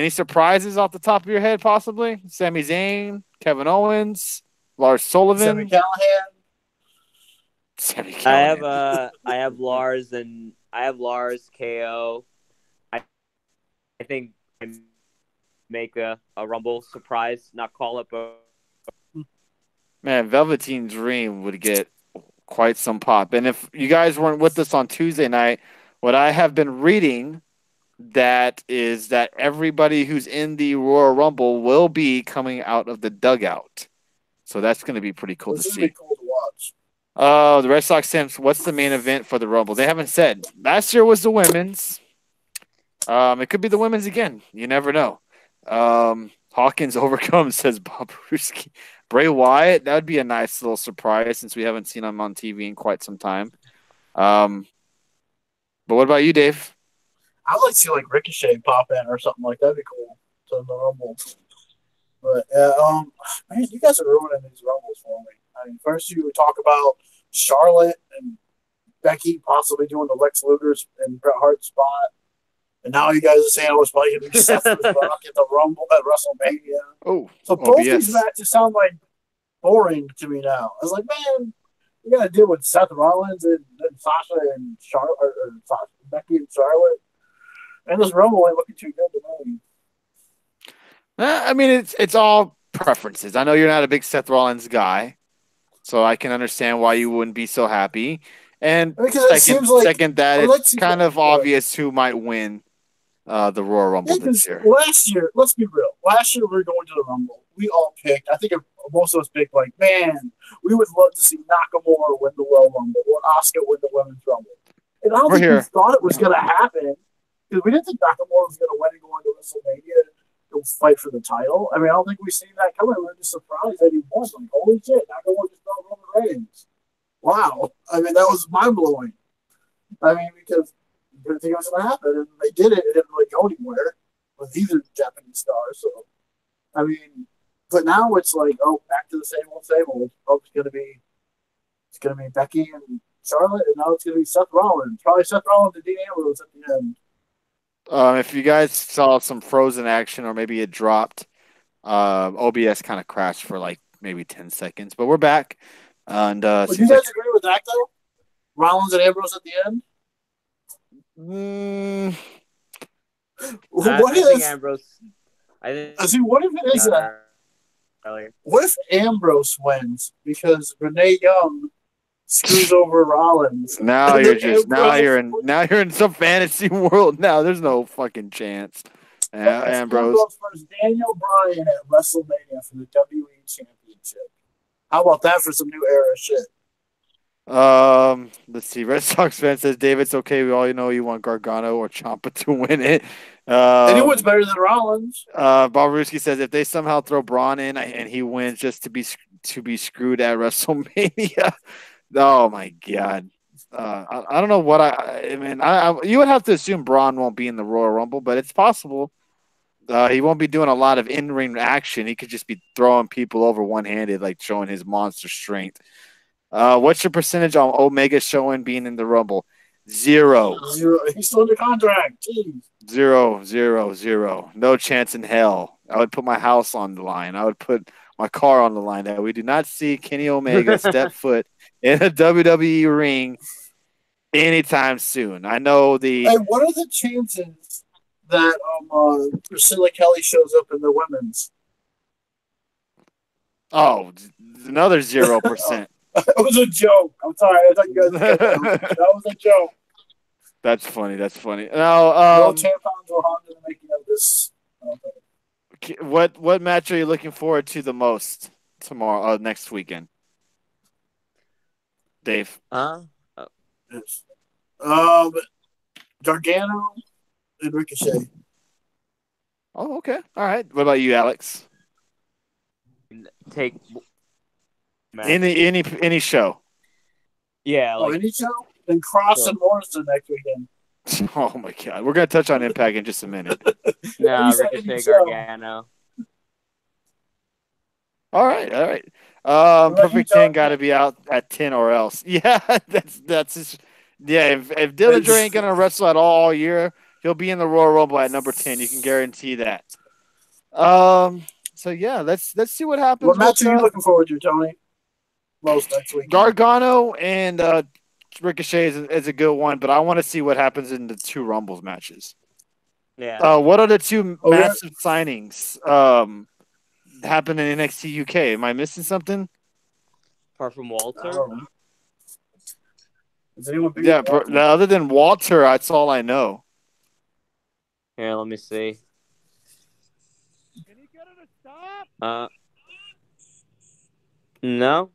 surprises off the top of your head, possibly? Sami Zayn, Kevin Owens, Lars Sammy Sullivan, Callahan. Sami I have Callahan. I have Lars and I have Lars KO. I think I make a Rumble surprise, not call it, but Man, Velveteen Dream would get quite some pop. And if you guys weren't with us on Tuesday night, what I have been reading that is that everybody who's in the Royal Rumble will be coming out of the dugout. So that's going to be pretty cool to This is gonna be see. cool to watch. The Red Sox Sims, what's the main event for the Rumble? They haven't said. Last year was the women's. It could be the women's again. You never know. Hawkins overcomes, says Bob Ruski. Bray Wyatt, that would be a nice little surprise since we haven't seen him on TV in quite some time. But what about you, Dave? I'd like to see like Ricochet pop in or something like that. That'd be cool to the Rumble. But man, you guys are ruining these Rumbles for me. I mean, first you talk about Charlotte and Becky possibly doing the Lex Luger's and Bret Hart spot, and now you guys are saying it was probably going to be Seth Rock at the Rumble at WrestleMania. Oh, So both these OBS. matches sound like boring to me now. I was like, man, you got to deal with Seth Rollins and Sasha and Charlotte, or Sasha, Becky and Charlotte, and this Rumble ain't looking too good to me. I mean, it's all preferences. I know you're not a big Seth Rollins guy, so I can understand why you wouldn't be so happy. And Because it seems like second that well, it's kind of obvious who might win the Royal Rumble this year. last year, let's be real. Last year we were going to the Rumble. We all picked. I think most of us picked like, man, we would love to see Nakamura win the Royal Rumble or Asuka win the Women's Rumble. And I don't think we thought it was going to happen because we didn't think Nakamura was going to win and go on to WrestleMania to fight for the title. I mean, I don't think we seen that coming. We were just surprised that he won. Like, holy shit, Nakamura just got Roman Reigns. Wow. I mean, that was mind blowing. I mean, because you didn't think it was going to happen, and they did it. It didn't really go anywhere with either Japanese stars. So, I mean, but now it's like, oh, back to the same old, same old. Oh, it's gonna be Becky and Charlotte, and now it's gonna be Seth Rollins. Probably Seth Rollins and Dean Ambrose at the end. If you guys saw some Frozen action or maybe it dropped, OBS kind of crashed for like maybe 10 seconds, but we're back. And Would you guys agree with that though? Rollins and Ambrose at the end. I think Ambrose. What if it is that? What if Ambrose wins because Renee Young screws over Rollins? Now you're in some fantasy world. Now there's no fucking chance. Ambrose versus Daniel Bryan at WrestleMania for the WWE Championship. How about that for some new era shit? Let's see. Red Sox fan says, Dave, it's okay. We all know you want Gargano or Ciampa to win it. Anyone's better than Rollins. Bob Ruski says if they somehow throw Braun in and he wins just to be screwed at WrestleMania. Oh my god. I don't know what I mean. You would have to assume Braun won't be in the Royal Rumble, but it's possible. He won't be doing a lot of in-ring action. He could just be throwing people over one-handed, like showing his monster strength. What's your percentage on Omega showing being in the Rumble? Zero. Zero. He's still under contract. Jeez. Zero, zero, zero. No chance in hell. I would put my house on the line. I would put my car on the line that we do not see Kenny Omega step foot in a WWE ring anytime soon. I know the. Hey, what are the chances that Priscilla Kelly shows up in the women's? Oh, another 0%. It was a joke. I'm sorry. I thought you guys get that. That was a joke. That's funny. That's funny. Now, No tampons were harmed in the making of this. what match are you looking forward to the most tomorrow? Next weekend, Dave. Yes. Gargano and Ricochet. Oh, okay. All right. What about you, Alex? Take any show. Yeah, any show? Then Cross and Morrison next weekend. Oh my god, we're gonna touch on Impact in just a minute. No, Ricochet Gargano. All right. Perfect 10 got to be out at 10 or else. Yeah, that's just, yeah. If Dillinger ain't gonna wrestle at all year, he'll be in the Royal Rumble at number 10. You can guarantee that. So yeah, let's see what happens. What match are you looking forward to, Tony? Most next week. Gargano and Ricochet is a good one, but I want to see what happens in the two Rumbles matches. Yeah. What are the two massive signings happen in NXT UK? Am I missing something? Apart from Walter? Is anyone yeah, other than Walter, that's all I know. Here, let me see. Can you get her to stop? No.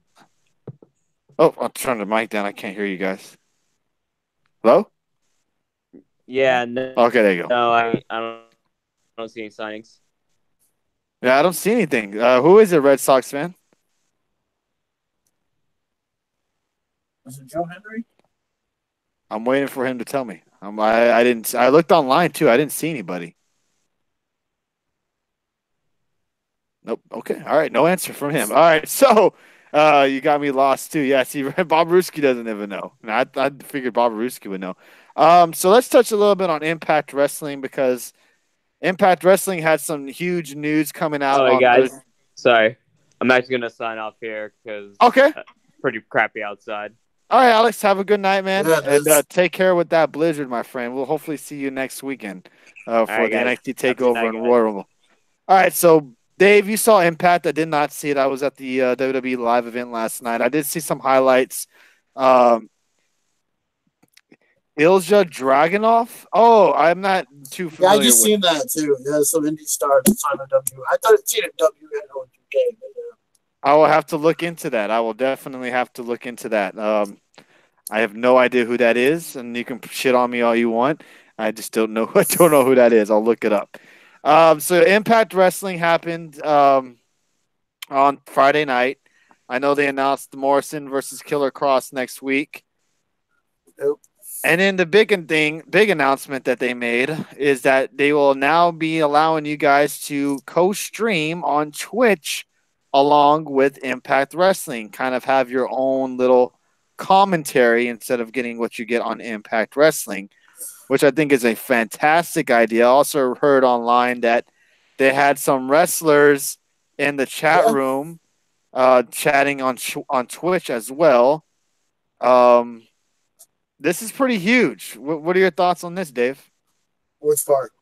Oh, I'll turn the mic down. I can't hear you guys. Hello? Yeah. No, okay, there you go. No, I don't see any signings. Yeah, I don't see anything. Who is it, Red Sox fan? Is it Joe Henry? I'm waiting for him to tell me. I didn't. I looked online too. I didn't see anybody. Nope. Okay. All right. No answer from him. All right. So, you got me lost too. Yeah. See, Bob Ruski doesn't even know. And I figured Bob Ruski would know. So let's touch a little bit on Impact Wrestling because Impact Wrestling had some huge news coming out. Oh, guys. Sorry. I'm actually going to sign off here because it's pretty crappy outside. All right, Alex, have a good night, man. Yeah, and take care with that blizzard, my friend. We'll hopefully see you next weekend for the NXT TakeOver and Royal Rumble. All right, so, Dave, you saw Impact. I did not see it. I was at the WWE live event last night. I did see some highlights. Ilja Dragunov? Oh, I'm not too familiar with. Yeah, I just seen that too. Yeah, some indie stars signed a W. I thought it's seen a W at OUK. I will have to look into that. I will definitely have to look into that. I have no idea who that is, and you can shit on me all you want. I just don't know. I don't know who that is. I'll look it up. So Impact Wrestling happened on Friday night. I know they announced Morrison versus Killer Cross next week. Yep. And then the big announcement that they made is that they will now be allowing you guys to co-stream on Twitch along with Impact Wrestling. Kind of have your own little commentary instead of getting what you get on Impact Wrestling, which I think is a fantastic idea. I also heard online that they had some wrestlers in the chat room chatting on Twitch as well. This is pretty huge. What are your thoughts on this, Dave? Which part?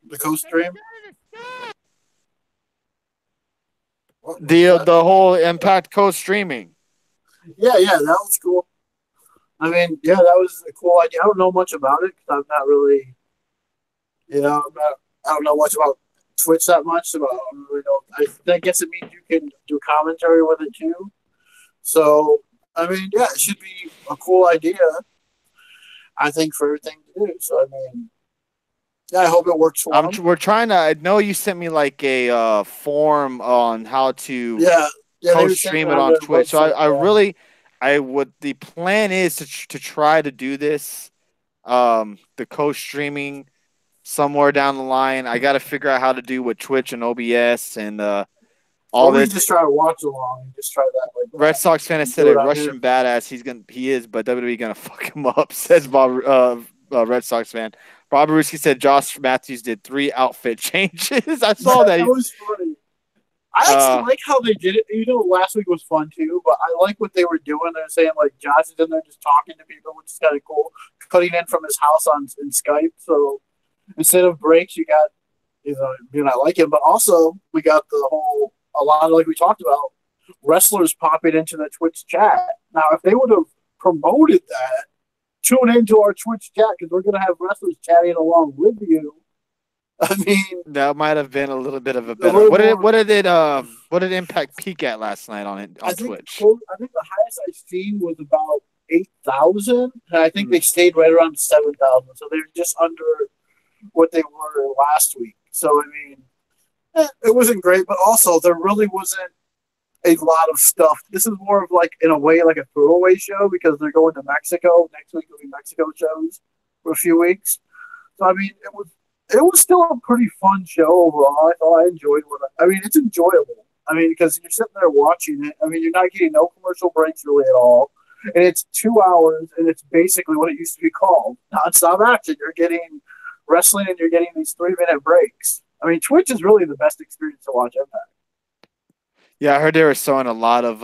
The co-stream? The whole Impact co-streaming. Yeah, that was cool. I mean, yeah, that was a cool idea. I don't know much about it because I'm not really, I don't know much about Twitch that much. I guess it means you can do commentary with it too. So, I mean, yeah, it should be a cool idea, I think, for everything to do. So, I mean, yeah, I hope it works for them. We're trying to. I know you sent me like a form on how to co-stream it on Twitch. So the plan is to try to do this, the co-streaming somewhere down the line. I got to figure out how to do with Twitch and OBS and all we this. just try to watch along and just try that. Like Red Sox fan has said a Russian badass. He is, but WWE gonna fuck him up. Says Bob, Red Sox fan. Bob Ruski said Josh Matthews did 3 outfit changes. I saw that. That was funny. I actually like how they did it. You know, last week was fun too, but I like what they were doing. They're saying like Josh is in there just talking to people, which is kind of cool. Cutting in from his house in Skype. So instead of breaks, you got I like him, but also we got a lot of, like we talked about, wrestlers popping into the Twitch chat. Now, if they would have promoted that, tune into our Twitch chat because we're gonna have wrestlers chatting along with you. I mean, that might have been a little bit of a better. What did Impact peak at last night on Twitch? I think the highest I've seen was about 8,000, and I think they stayed right around 7,000. So they're just under what they were last week. So I mean, it wasn't great, but also there really wasn't a lot of stuff. This is more of like, in a way, like a throwaway show because they're going to Mexico. Next week will be Mexico shows for a few weeks. So I mean, it was still a pretty fun show overall. I thought I enjoyed it's enjoyable. I mean, because you're sitting there watching it. I mean, you're not getting no commercial breaks really at all. And it's 2 hours, and it's basically what it used to be called, nonstop action. You're getting wrestling, and you're getting these 3-minute breaks. I mean, Twitch is really the best experience to watch Impact. Yeah, I heard they were showing a lot of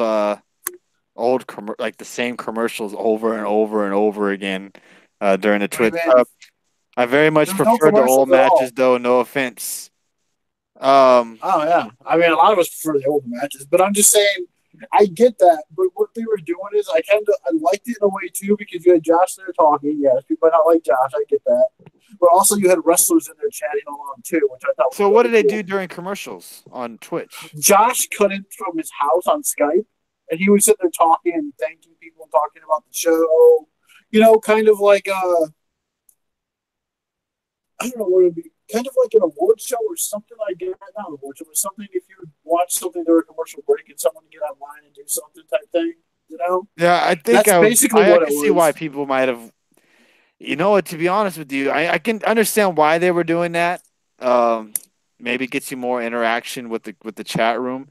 old like the same commercials over and over and over again during the Twitch. I very much prefer the old matches, though. No offense. Oh yeah, I mean, a lot of us prefer the old matches, but I'm just saying, I get that. But what they were doing is, I liked it in a way too because you had Josh there talking. Yes, people not like Josh. I get that. But also, you had wrestlers in there chatting along too, which I thought. So, what did they do during commercials on Twitch? Josh cut in from his house on Skype, and he was sitting there talking and thanking people and talking about the show. You know, kind of like I don't know what it would be. Kind of like an award show or something like that. Not an award show, but something if you watch something during a commercial break and someone get online and do something type thing. You know? Yeah, I think that's basically what I can see why people might have. You know what? To be honest with you, I can understand why they were doing that. Maybe it gets you more interaction with the chat room,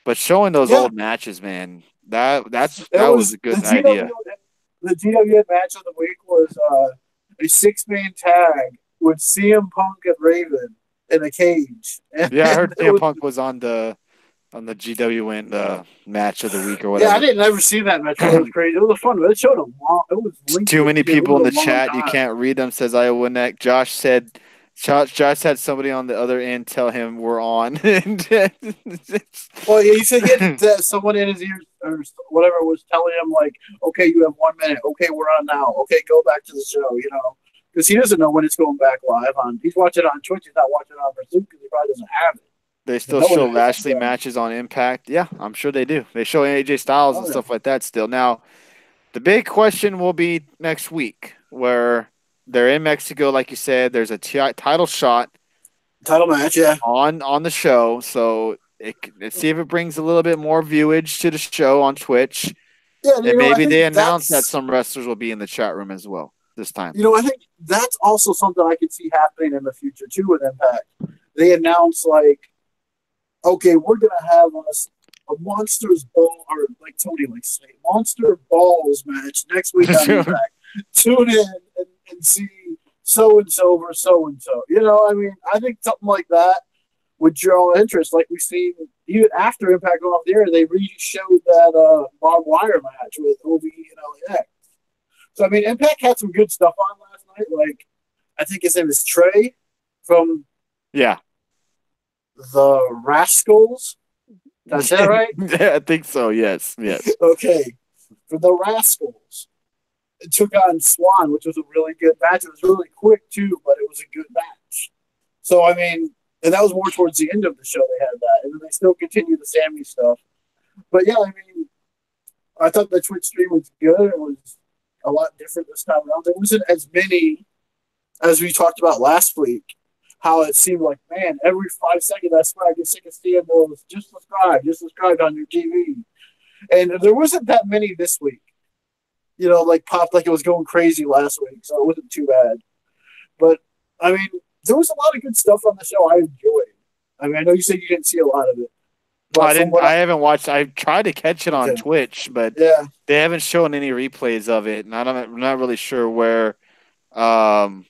but showing those old matches, man, that was a good idea. The GWN match of the week was a 6-man tag with CM Punk and Raven in a cage. And yeah, I heard CM Punk was on the GWN match of the week or whatever. Yeah, I didn't ever see that match. It was crazy. It was fun, but it showed a long. It was too many people in the chat. You can't read them. Says Iowa Neck. Josh had somebody on the other end tell him we're on. Well, he said he had someone in his ears or whatever was telling him like, "Okay, you have 1 minute. Okay, we're on now. Okay, go back to the show." You know, because he doesn't know when it's going back live on. He's watching it on Twitch. He's not watching it on Pursuit because he probably doesn't have it. They still show Lashley matches on Impact. Yeah, I'm sure they do. They show AJ Styles and stuff like that still. Now, the big question will be next week where they're in Mexico, like you said. There's a title shot. Title match, yeah. On the show. So let's see if it brings a little bit more viewage to the show on Twitch. Yeah, and maybe they announce that some wrestlers will be in the chat room as well this time. You know, I think that's also something I could see happening in the future, too, with Impact. They announce, like, okay, we're going to have a Monsters Ball, or like Tony likes to say, Monster Balls match next week on Impact. Tune in and see so-and-so versus so-and-so. You know, I mean, I think something like that would draw interest. Like we've seen, even after Impact went off the air, they re-showed that barbed wire match with OVE and LAX. So, I mean, Impact had some good stuff on last night. Like, I think his name is Trey from... Yeah. The Rascals. Did I say that right? Yeah, I think so. Yes. Okay. For the Rascals, it took on Swan, which was a really good match. It was really quick, too, but it was a good match. So, I mean, and that was more towards the end of the show they had that. And then they still continued the Sammy stuff. But, yeah, I mean, I thought the Twitch stream was good. It was a lot different this time around. There wasn't as many as we talked about last week. How it seemed like, man, every 5 seconds, I swear I get sick of seeing those. Just subscribe on your TV. And there wasn't that many this week. You know, like popped like it was going crazy last week, so it wasn't too bad. But, I mean, there was a lot of good stuff on the show I enjoyed. I mean, I know you said you didn't see a lot of it. But from what I haven't watched. I tried to catch it on okay. Twitch, but Yeah. they haven't shown any replays of it, and I'm not really sure um,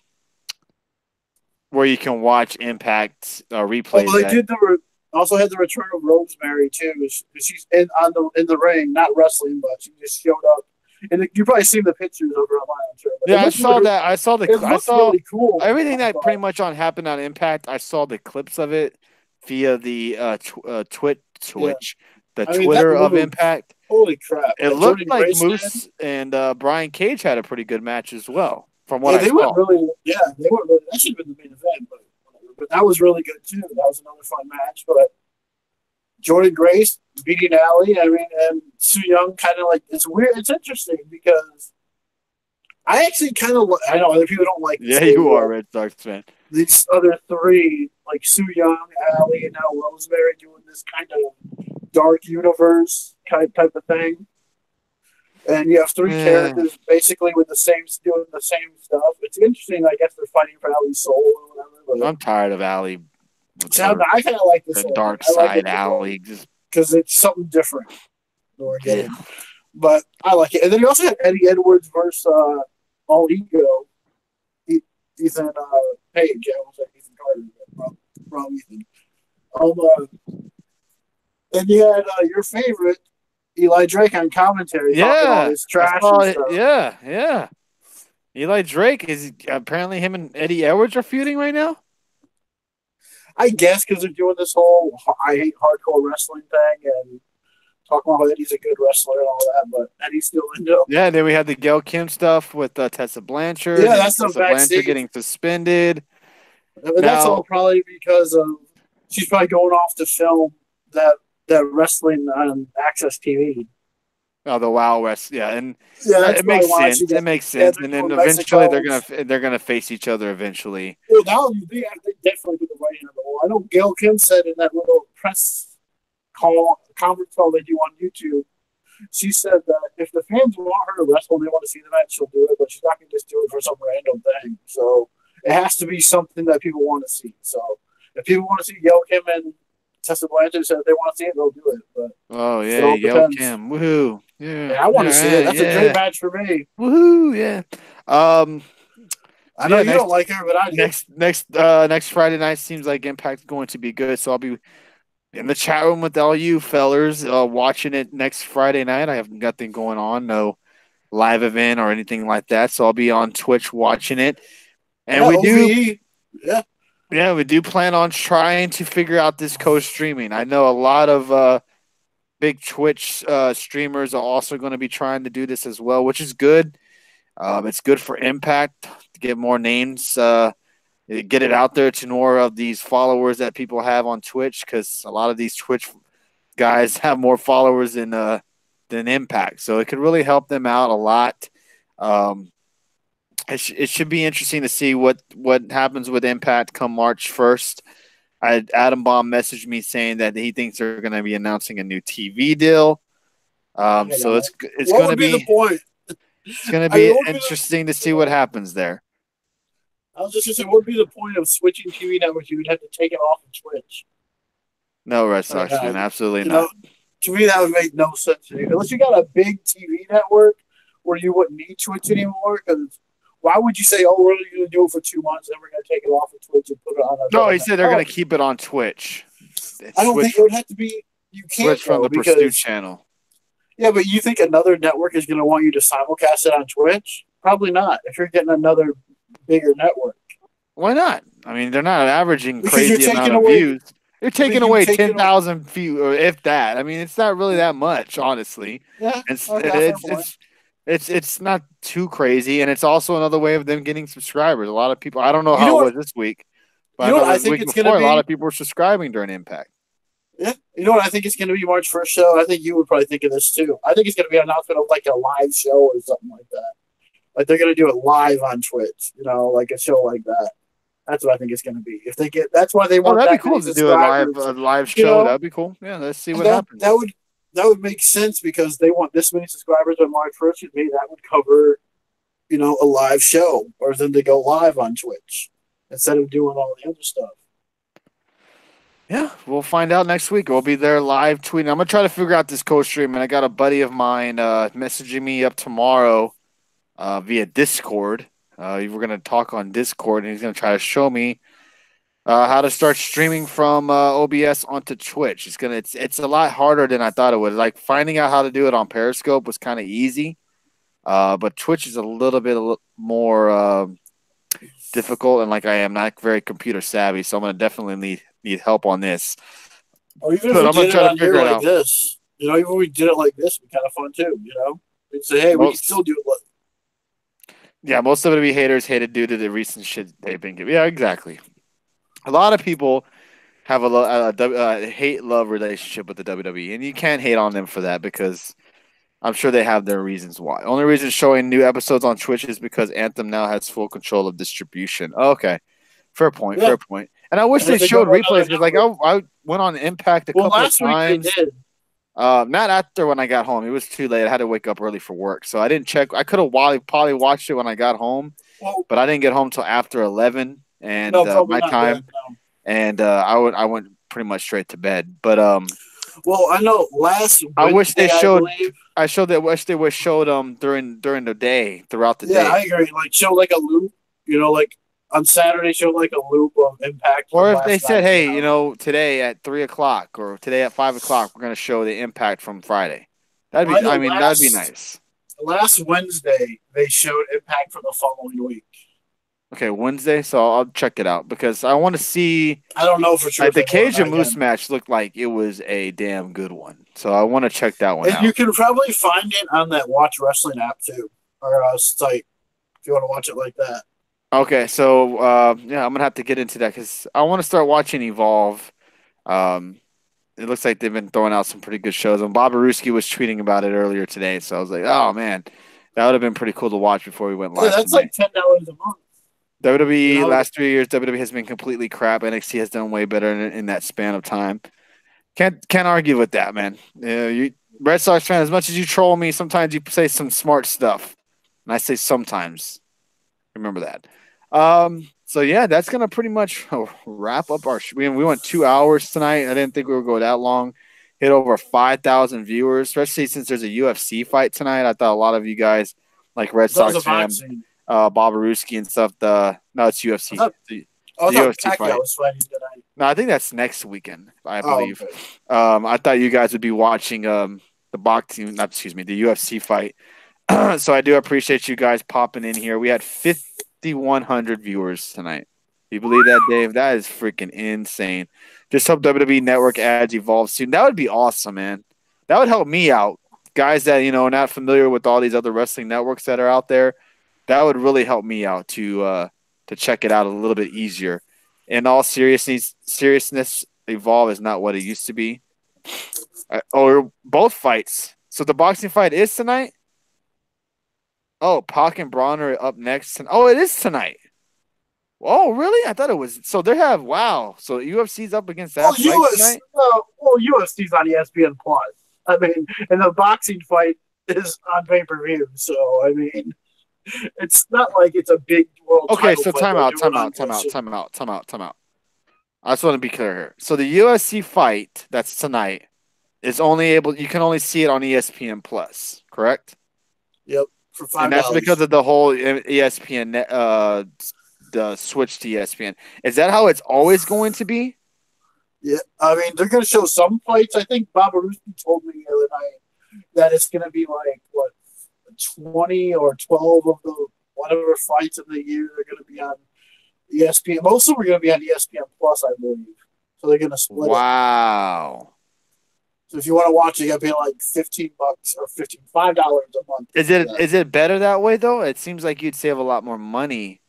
where you can watch Impact Oh, replays they at. did also had the return of Rosemary too. She's in the ring, not wrestling, but she just showed up. And you probably seen the pictures of her online, I'm sure. But Yeah, I saw that. It I looks saw really cool. everything that pretty much happened on Impact. I saw the clips of it via the Yeah. Twitch, the I mean, that Twitter of move. Impact. Holy crap! It That looked Jordan like Grace did. Moose and Brian Cage had a pretty good match as well, from what Yeah, I they went saw. really. Yeah, they went really. That should have been the main event, but whatever. But that was really good too. That was another fun match. But Jordan Grace beating Allie. I mean, and Su Young kind of like it's weird. It's interesting because I actually kind of. I know other people don't like this Yeah, whole you are Red Sox fan. these other three, like Su Young, Allie, and now Rosemary, doing this kind of dark universe type of thing. And you have three characters basically with doing the same stuff. It's interesting. I guess they're fighting for Allie's soul or whatever. I'm tired of Allie. I kind of like this The whole dark thing. side Allie. Because it's something different. We're getting. But I like it. And then you also had Eddie Edwards versus All Ego. Ethan Page. I was like Ethan Carter. Wrong Ethan. And you had your favorite, Eli Drake, on commentary. Talking all this trash and stuff. Yeah. Eli Drake is apparently him and Eddie Edwards are feuding right now. I guess because they're doing this whole I hate hardcore wrestling thing and talking about how Eddie's a good wrestler and all that, but Eddie's still into it. Yeah, then we had the Gail Kim stuff with Tessa Blanchard. Yeah, that's the Tessa Blanchard getting suspended. But that's all probably because of she's probably going off to film that wrestling on Access TV. Oh, the WoW West, yeah, and it makes sense. It makes sense, and then eventually they're gonna face each other eventually. Well, now they definitely do the right hand of the wall. I know Gail Kim said in that little press conference call they do on YouTube, she said that if the fans want her to wrestle and they want to see the match, she'll do it, but she's not going to just do it for some random thing. So it has to be something that people want to see. So if people want to see Gail Kim and Tessa Blanchard, said if they want to see it, they'll do it. But oh yeah, Gail Kim, woohoo! Yeah, I want to see it. That's a great match for me. Woohoo! Yeah. I know you don't like her, but I do. Next Friday night seems like Impact's going to be good, so I'll be in the chat room with all you fellers watching it next Friday night. I have nothing going on, no live event or anything like that, so I'll be on Twitch watching it. And we do plan on trying to figure out this co-streaming. I know a lot of big Twitch streamers are also going to be trying to do this as well, which is good. It's good for Impact to get more names, get it out there to more of these followers that people have on Twitch, because a lot of these Twitch guys have more followers than Impact. So it could really help them out a lot. It should be interesting to see what happens with Impact come March 1st. Adam Baum messaged me saying that he thinks they're going to be announcing a new TV deal. So it's going to be the point? It's going to be interesting to see what happens there. I was just going to say, what would be the point of switching TV networks? You would have to take it off of Twitch. No, Red Sox fan, absolutely not. To me, that would make no sense. Unless you got a big TV network where you wouldn't need Twitch anymore. Because why would you say, "Oh, we're only going to do it for 2 months, then we're going to take it off of Twitch and put it on"? No, he said they're going to keep it on Twitch. I don't think it would have to be. You can't Switch from the Pursuit channel. Yeah, but you think another network is going to want you to simulcast it on Twitch? Probably not. If you're getting another bigger network, why not? I mean, they're not averaging crazy amount of views. They're taking away 10,000 views, or if that. I mean, it's not really that much, honestly. Yeah, it's not too crazy, and it's also another way of them getting subscribers. A lot of people. I don't know how it was this week, but I think it's before, a lot of people were subscribing during Impact. Yeah, you know what I think it's going to be March 1st show. I think you would probably think of this too. I think it's going to be an announcement of like a live show or something like that. Like they're going to do it live on Twitch, like a show like that. That's what I think it's going to be. If they get, that's why they want. That'd be cool to do a live show. That'd be cool. Yeah, let's see what happens. That would make sense because they want this many subscribers on March 1st. Maybe that would cover, a live show, or then they go live on Twitch instead of doing all the other stuff. Yeah, we'll find out next week. We'll be there live tweeting. I'm gonna try to figure out this co-stream, and I got a buddy of mine messaging me up tomorrow via Discord. We're gonna talk on Discord, and he's gonna try to show me how to start streaming from OBS onto Twitch. It's a lot harder than I thought it would. Like finding out how to do it on Periscope was kind of easy, but Twitch is a little bit more difficult, and like I am not very computer savvy, so I'm gonna definitely need help on this. Or even if we did it on here like this, you know, even if we did it like this, it'd be kind of fun too. You know, we'd say, hey, we can still do it. Yeah, most WWE haters hated due to the recent shit they've been giving. Yeah, exactly. A lot of people have a hate-love relationship with the WWE, and you can't hate on them for that because I'm sure they have their reasons why. Only reason showing new episodes on Twitch is because Anthem now has full control of distribution. Okay, fair point, fair point. And I wish they showed replays because, like, I went on Impact a couple of times. Week they did. Not after when I got home. It was too late. I had to wake up early for work, so I didn't check. I could have probably watched it when I got home, but I didn't get home till after 11 and my time. And I went pretty much straight to bed. But well, I know last. I wish they showed. Wish they showed during the day throughout the day. Yeah, I agree. Like show like a loop. You know, like on Saturday, show like a loop of Impact. Or if they said, hey, you know, today at 3:00 or today at 5:00, we're going to show the Impact from Friday. That'd be. That'd be nice. Last Wednesday, they showed Impact for the following week. Okay, Wednesday, so I'll check it out because I want to see. I don't know for sure. Like the Cage and Moose match looked like it was a damn good one, so I want to check that one out. You can probably find it on that Watch Wrestling app too, or site if you want to watch it like that. Okay, so yeah, I'm gonna have to get into that because I want to start watching Evolve. It looks like they've been throwing out some pretty good shows, and Bob Aruski was tweeting about it earlier today. So I was like, oh man, that would have been pretty cool to watch before we went live. Yeah, that's like $10 a month. WWE last 3 years, WWE has been completely crap. NXT has done way better in that span of time. Can't argue with that, man. You Red Sox fan, as much as you troll me, sometimes you say some smart stuff, and I say sometimes. Remember that. So yeah, that's gonna pretty much wrap up our. We went 2 hours tonight. I didn't think we would go that long. Hit over 5,000 viewers, especially since there's a UFC fight tonight. I thought a lot of you guys like Red Sox fans. Bob Aruski and stuff. No, it's UFC. The UFC fight. Was fighting tonight. No, I think that's next weekend, I believe. Okay. I thought you guys would be watching the UFC fight. So I do appreciate you guys popping in here. We had 5,100 viewers tonight. You believe that, Dave? That is freaking insane. Just hope WWE Network ads evolve soon. That would be awesome, man. That would help me out. Guys that, are not familiar with all these other wrestling networks that are out there. That would really help me out to check it out a little bit easier. In all seriousness, Evolve is not what it used to be. Or both fights. So the boxing fight is tonight? Oh, Pac and Braun are up next. Oh, it is tonight. Oh, really? I thought it was. So they have, wow. So UFC's up against that fight tonight? UFC's on ESPN+. I mean, and the boxing fight is on pay-per-view. So, I mean... It's not like it's a big world. Okay, so time out. I just want to be clear here. So the UFC fight that's tonight is you can only see it on ESPN Plus, correct? Yep, for $5. And that's because of the whole ESPN, the switch to ESPN. Is that how it's always going to be? Yeah, I mean they're going to show some fights. I think Bob Aruski told me the other night that it's going to be like 20 or 12 of the whatever fights of the year are going to be on ESPN. Most of them are going to be on ESPN Plus, I believe. So they're going to split. Wow. So if you want to watch it, you got to pay like $15 or $5 a month. Is it better that way though? It seems like you'd save a lot more money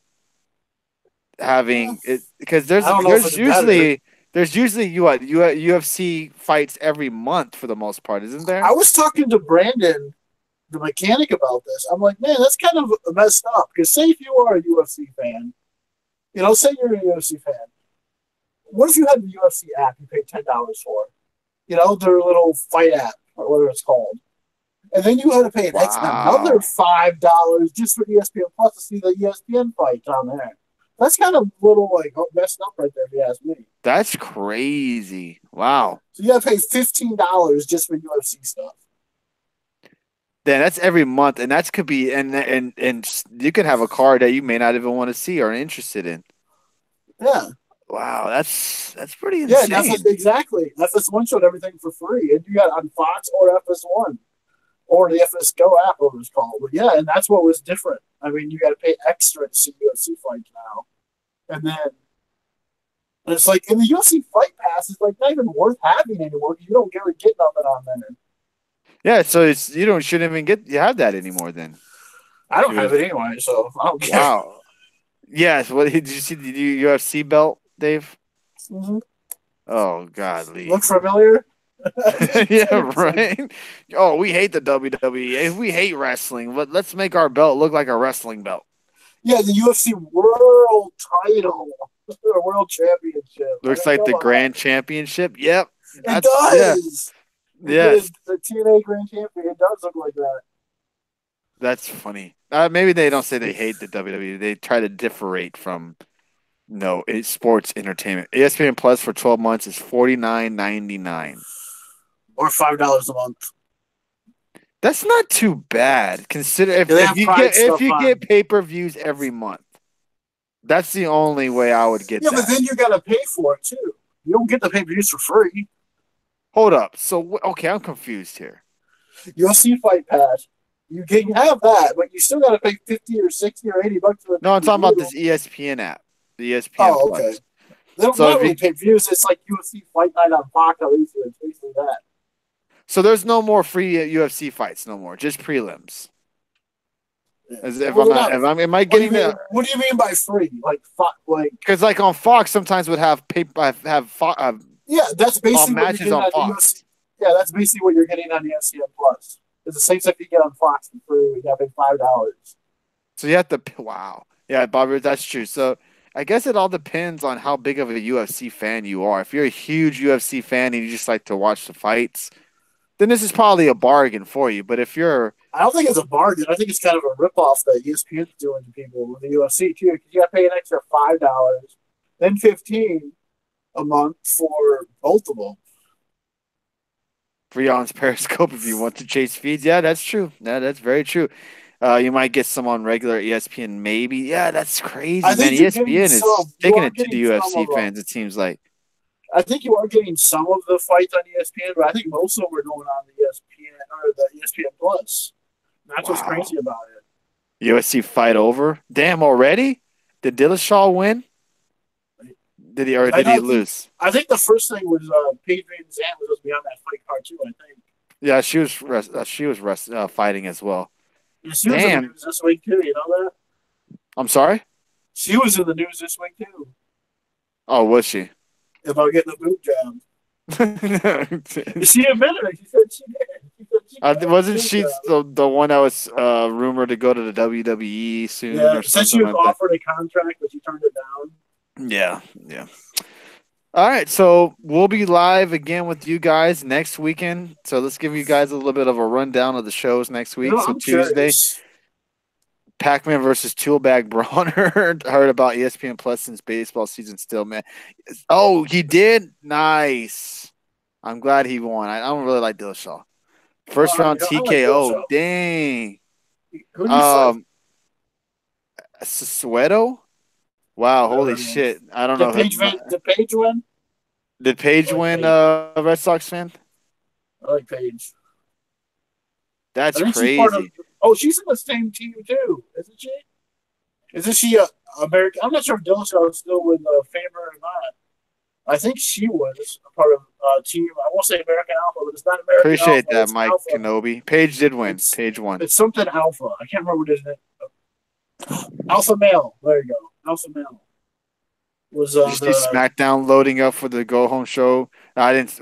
having it because there's usually UFC fights every month for the most part, isn't there? I was talking to Brandon, the mechanic, about this. I'm like, man, that's kind of messed up. Because say if you are a UFC fan, say you're a UFC fan. What if you had the UFC app you paid $10 for? Their little fight app or whatever it's called. And then you had to pay another $5 just for ESPN Plus to see the ESPN fights on there. That's kind of a little like messed up right there, if you ask me. That's crazy. Wow. So you got to pay $15 just for UFC stuff. Then that's every month, and that could be, and you could have a card that you may not even want to see or interested in. Yeah. Wow, that's pretty Yeah, insane. that's exactly. FS1 showed everything for free, and you got on Fox or FS1 or the FS Go app, what it was called. But yeah, and that's what was different. I mean, you got to pay extra to see UFC fights now, and then and it's like in the UFC Fight Pass, it's like not even worth having anymore because you don't really get nothing on there. Yeah, so it's shouldn't even you have that anymore then. I don't have it anyway, so I don't care. Wow. Yes. What did you see the UFC belt, Dave? Mm-hmm. Oh godly. Look familiar? Yeah, right. Oh, we hate the WWE. We hate wrestling. But let's make our belt look like a wrestling belt. Yeah, the UFC World Title, or World Championship. Looks like the Grand Championship. Yep. It does. Yeah. Yes. The TNA Grand Champion. It does look like that. That's funny. Maybe they don't say they hate the WWE. They try to differentiate from it's sports entertainment. ESPN Plus for 12 months is $49.99. Or $5 a month. That's not too bad. Consider if you get pay-per-views every month. That's the only way I would get that. Yeah, but then you got to pay for it too. You don't get the pay-per-views for free. Hold up. So okay, I'm confused here. UFC Fight Pass. You can have that, but you still got to pay $50 or $60 or $80 for. No, I'm talking about this ESPN app. The ESPN. Oh, okay. Plus. They don't really pay views. It's like UFC Fight Night on Fox. At least it's basically that. So there's no more free UFC fights, no more, just prelims. Am I getting that? What do you mean by free? Like because like on Fox sometimes would have yeah, that's basically matches on Fox. UFC. Yeah, that's basically what you're getting on ESPN Plus. It's the same stuff you get on Fox for free. You got to pay $5. So you have to yeah, Bobby, that's true. So I guess it all depends on how big of a UFC fan you are. If you're a huge UFC fan and you just like to watch the fights, then this is probably a bargain for you. But if you're... I don't think it's a bargain. I think it's kind of a ripoff that ESPN's doing to people with the UFC, too. Because you got to pay an extra $5, then $15 a month for both of them. Free on Periscope if you want to chase feeds. Yeah, that's true. Yeah, that's very true. You might get some on regular ESPN, maybe. Yeah, that's crazy, man. ESPN is sticking it to the UFC fans, it seems like. I think you are getting some of the fights on ESPN, but I think most of them are going on the ESPN or the ESPN Plus. That's what's crazy about it. UFC fight over? Damn, already? Did Dillashaw win? Did he lose? I think the first thing was Paige Van Zandt was supposed to be on that fight card too. I think. Yeah, she was fighting as well. Yeah, she was in the news this week too. You know that? I'm sorry. She was in the news this week too. Oh, was she? About getting a boot job. She admitted it. She said she did. Wasn't she the one that was rumored to go to the WWE soon? Yeah, or said she was offered a contract, but she turned it down. Yeah. All right, so we'll be live again with you guys next weekend. So let's give you guys a little bit of a rundown of the shows next week. So Tuesday, Pac-Man versus Toolbag Brawner. Heard about ESPN Plus since baseball season still, man. Oh, he did? Nice. I'm glad he won. I don't really like Dillashaw. First round TKO. Like dang. Who do you Soweto? Wow, holy shit. I don't know. Did Paige win? Did Paige win Red Sox fan? I like Paige. That's crazy. She's in the same team too, isn't she? Isn't she American? I'm not sure if Dillashaw is still with Famer or not. I think she was a part of a team. I won't say American Alpha, but it's not American Appreciate Alpha. That, Mike Alpha. Kenobi. Paige did win. Paige won. It's something Alpha. I can't remember what it is. Alpha Male. There you go. Alpha Male. Was Did you see SmackDown loading up for the Go Home show? I didn't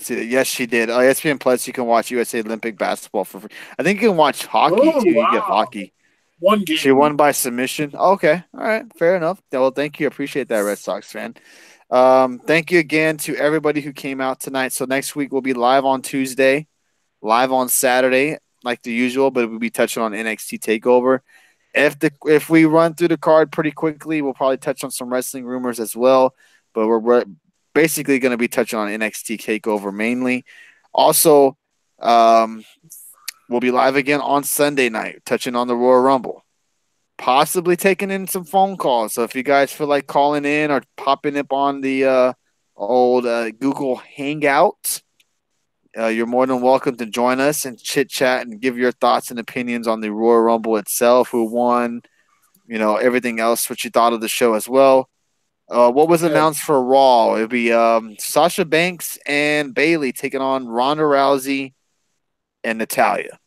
see that. Yes, she did. ESPN Plus, you can watch USA Olympic basketball for free. I think you can watch hockey too. Wow. You get hockey. One game. She won by submission. Okay, all right, fair enough. Well, thank you. Appreciate that, Red Sox fan. Thank you again to everybody who came out tonight. So next week we'll be live on Tuesday, live on Saturday, like the usual, but we'll be touching on NXT Takeover. If we run through the card pretty quickly, we'll probably touch on some wrestling rumors as well. But we're basically going to be touching on NXT Takeover mainly. Also, we'll be live again on Sunday night, touching on the Royal Rumble. Possibly taking in some phone calls. So if you guys feel like calling in or popping up on the old Google Hangout, you're more than welcome to join us and chit chat and give your thoughts and opinions on the Royal Rumble itself, who won, everything else, what you thought of the show as well. What was announced for Raw? It'll be Sasha Banks and Bayley taking on Ronda Rousey and Natalya.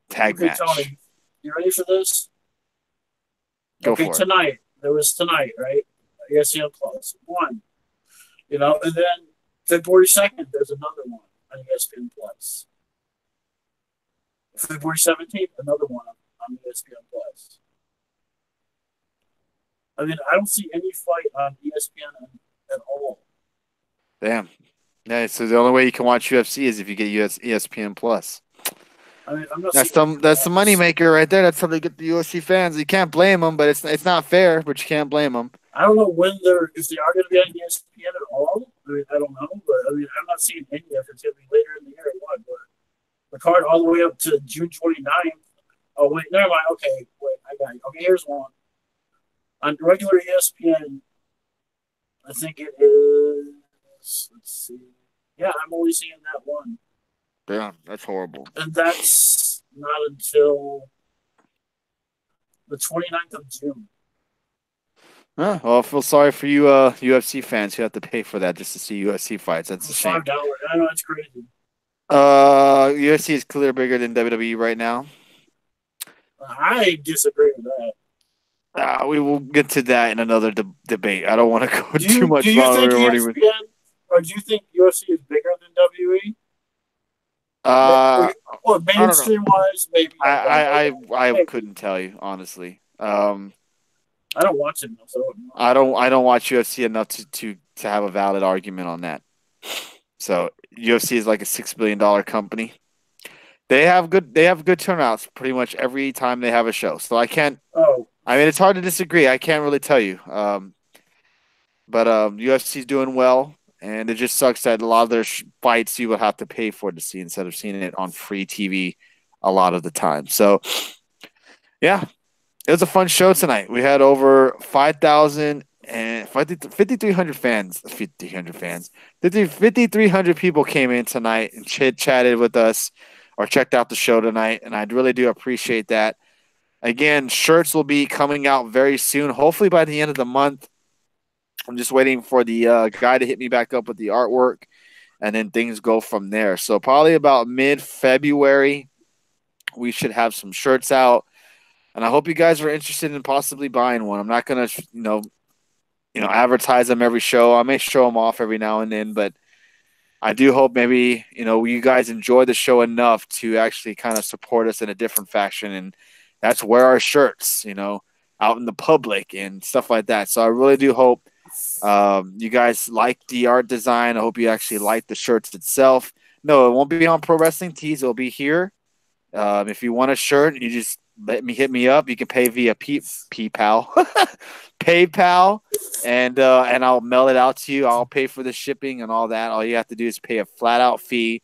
Tag match. Tony, you ready for this? Go for it. Tonight. There was tonight, right? ESPN Plus. One. And then February 2nd, there's another one on ESPN Plus. February 17th, another one on ESPN Plus. I mean, I don't see any fight on ESPN at all. Damn. Yeah, so the only way you can watch UFC is if you get ESPN Plus. I mean, I'm not that's the moneymaker right there. That's how they get the UFC fans. You can't blame them, but it's not fair. But you can't blame them. I don't know if they are going to be on ESPN at all. I mean, I don't know, but I'm not seeing any if it's going to be later in the year or what. But the card all the way up to June 29th. Oh wait, never mind. Okay, wait, I got you. Okay, here's one on regular ESPN. I think it is. Let's see. Yeah, I'm only seeing that one. Damn, that's horrible. And that's not until the 29th of June. Well, I feel sorry for you UFC fans who have to pay for that just to see UFC fights. That's a shame. $5. I know, it's crazy. UFC is clearly bigger than WWE right now. I disagree with that. We will get to that in another debate. I don't want to go too much longer. Do you think ESPN, or do you think UFC is bigger than WWE? Well, mainstream wise, maybe. I couldn't tell you honestly. I don't watch it enough. So I don't watch UFC enough to have a valid argument on that. So UFC is like a $6 billion company. They have good turnouts pretty much every time they have a show. So I can't. I mean, it's hard to disagree. I can't really tell you. But UFC is doing well. And it just sucks that a lot of their fights you would have to pay for to see instead of seeing it on free TV a lot of the time. So, yeah, it was a fun show tonight. We had over 5,300 fans. 5,300 people came in tonight and chit-chatted with us or checked out the show tonight, and I really do appreciate that. Again, shirts will be coming out very soon, hopefully by the end of the month. I'm just waiting for the guy to hit me back up with the artwork, and then things go from there. So probably about mid-February, we should have some shirts out, and I hope you guys are interested in possibly buying one. I'm not gonna, advertise them every show. I may show them off every now and then, but I do hope maybe you guys enjoy the show enough to actually kind of support us in a different fashion, and that's wear our shirts, out in the public and stuff like that. So I really do hope. You guys like the art design. I hope you actually like the shirts itself. No, it won't be on Pro Wrestling Tees. It'll be here. If you want a shirt, you just hit me up. You can pay via PayPal, PayPal, and I'll mail it out to you. I'll pay for the shipping and all that. All you have to do is pay a flat out fee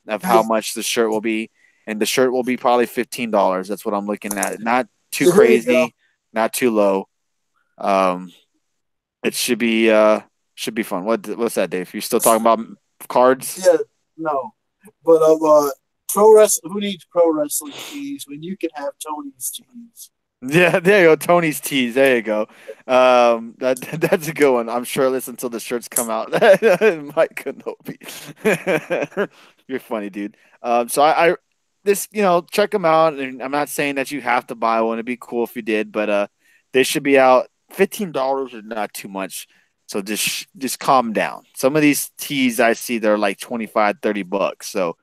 of how much the shirt will be, and the shirt will be probably $15. That's what I'm looking at. Not too crazy, not too low. It should be fun. What's that, Dave? You still talking about cards? Yeah, no. But pro wrestling. Who needs pro wrestling tees when you can have Tony's tees? Yeah, there you go. Tony's tees. There you go. That's a good one. I'm shirtless until the shirts come out. Mike Kenobi. You're funny, dude. So I check them out. And I'm not saying that you have to buy one. It'd be cool if you did, but they should be out. $15 is not too much, so just calm down. Some of these tees I see they're like $25-$30, so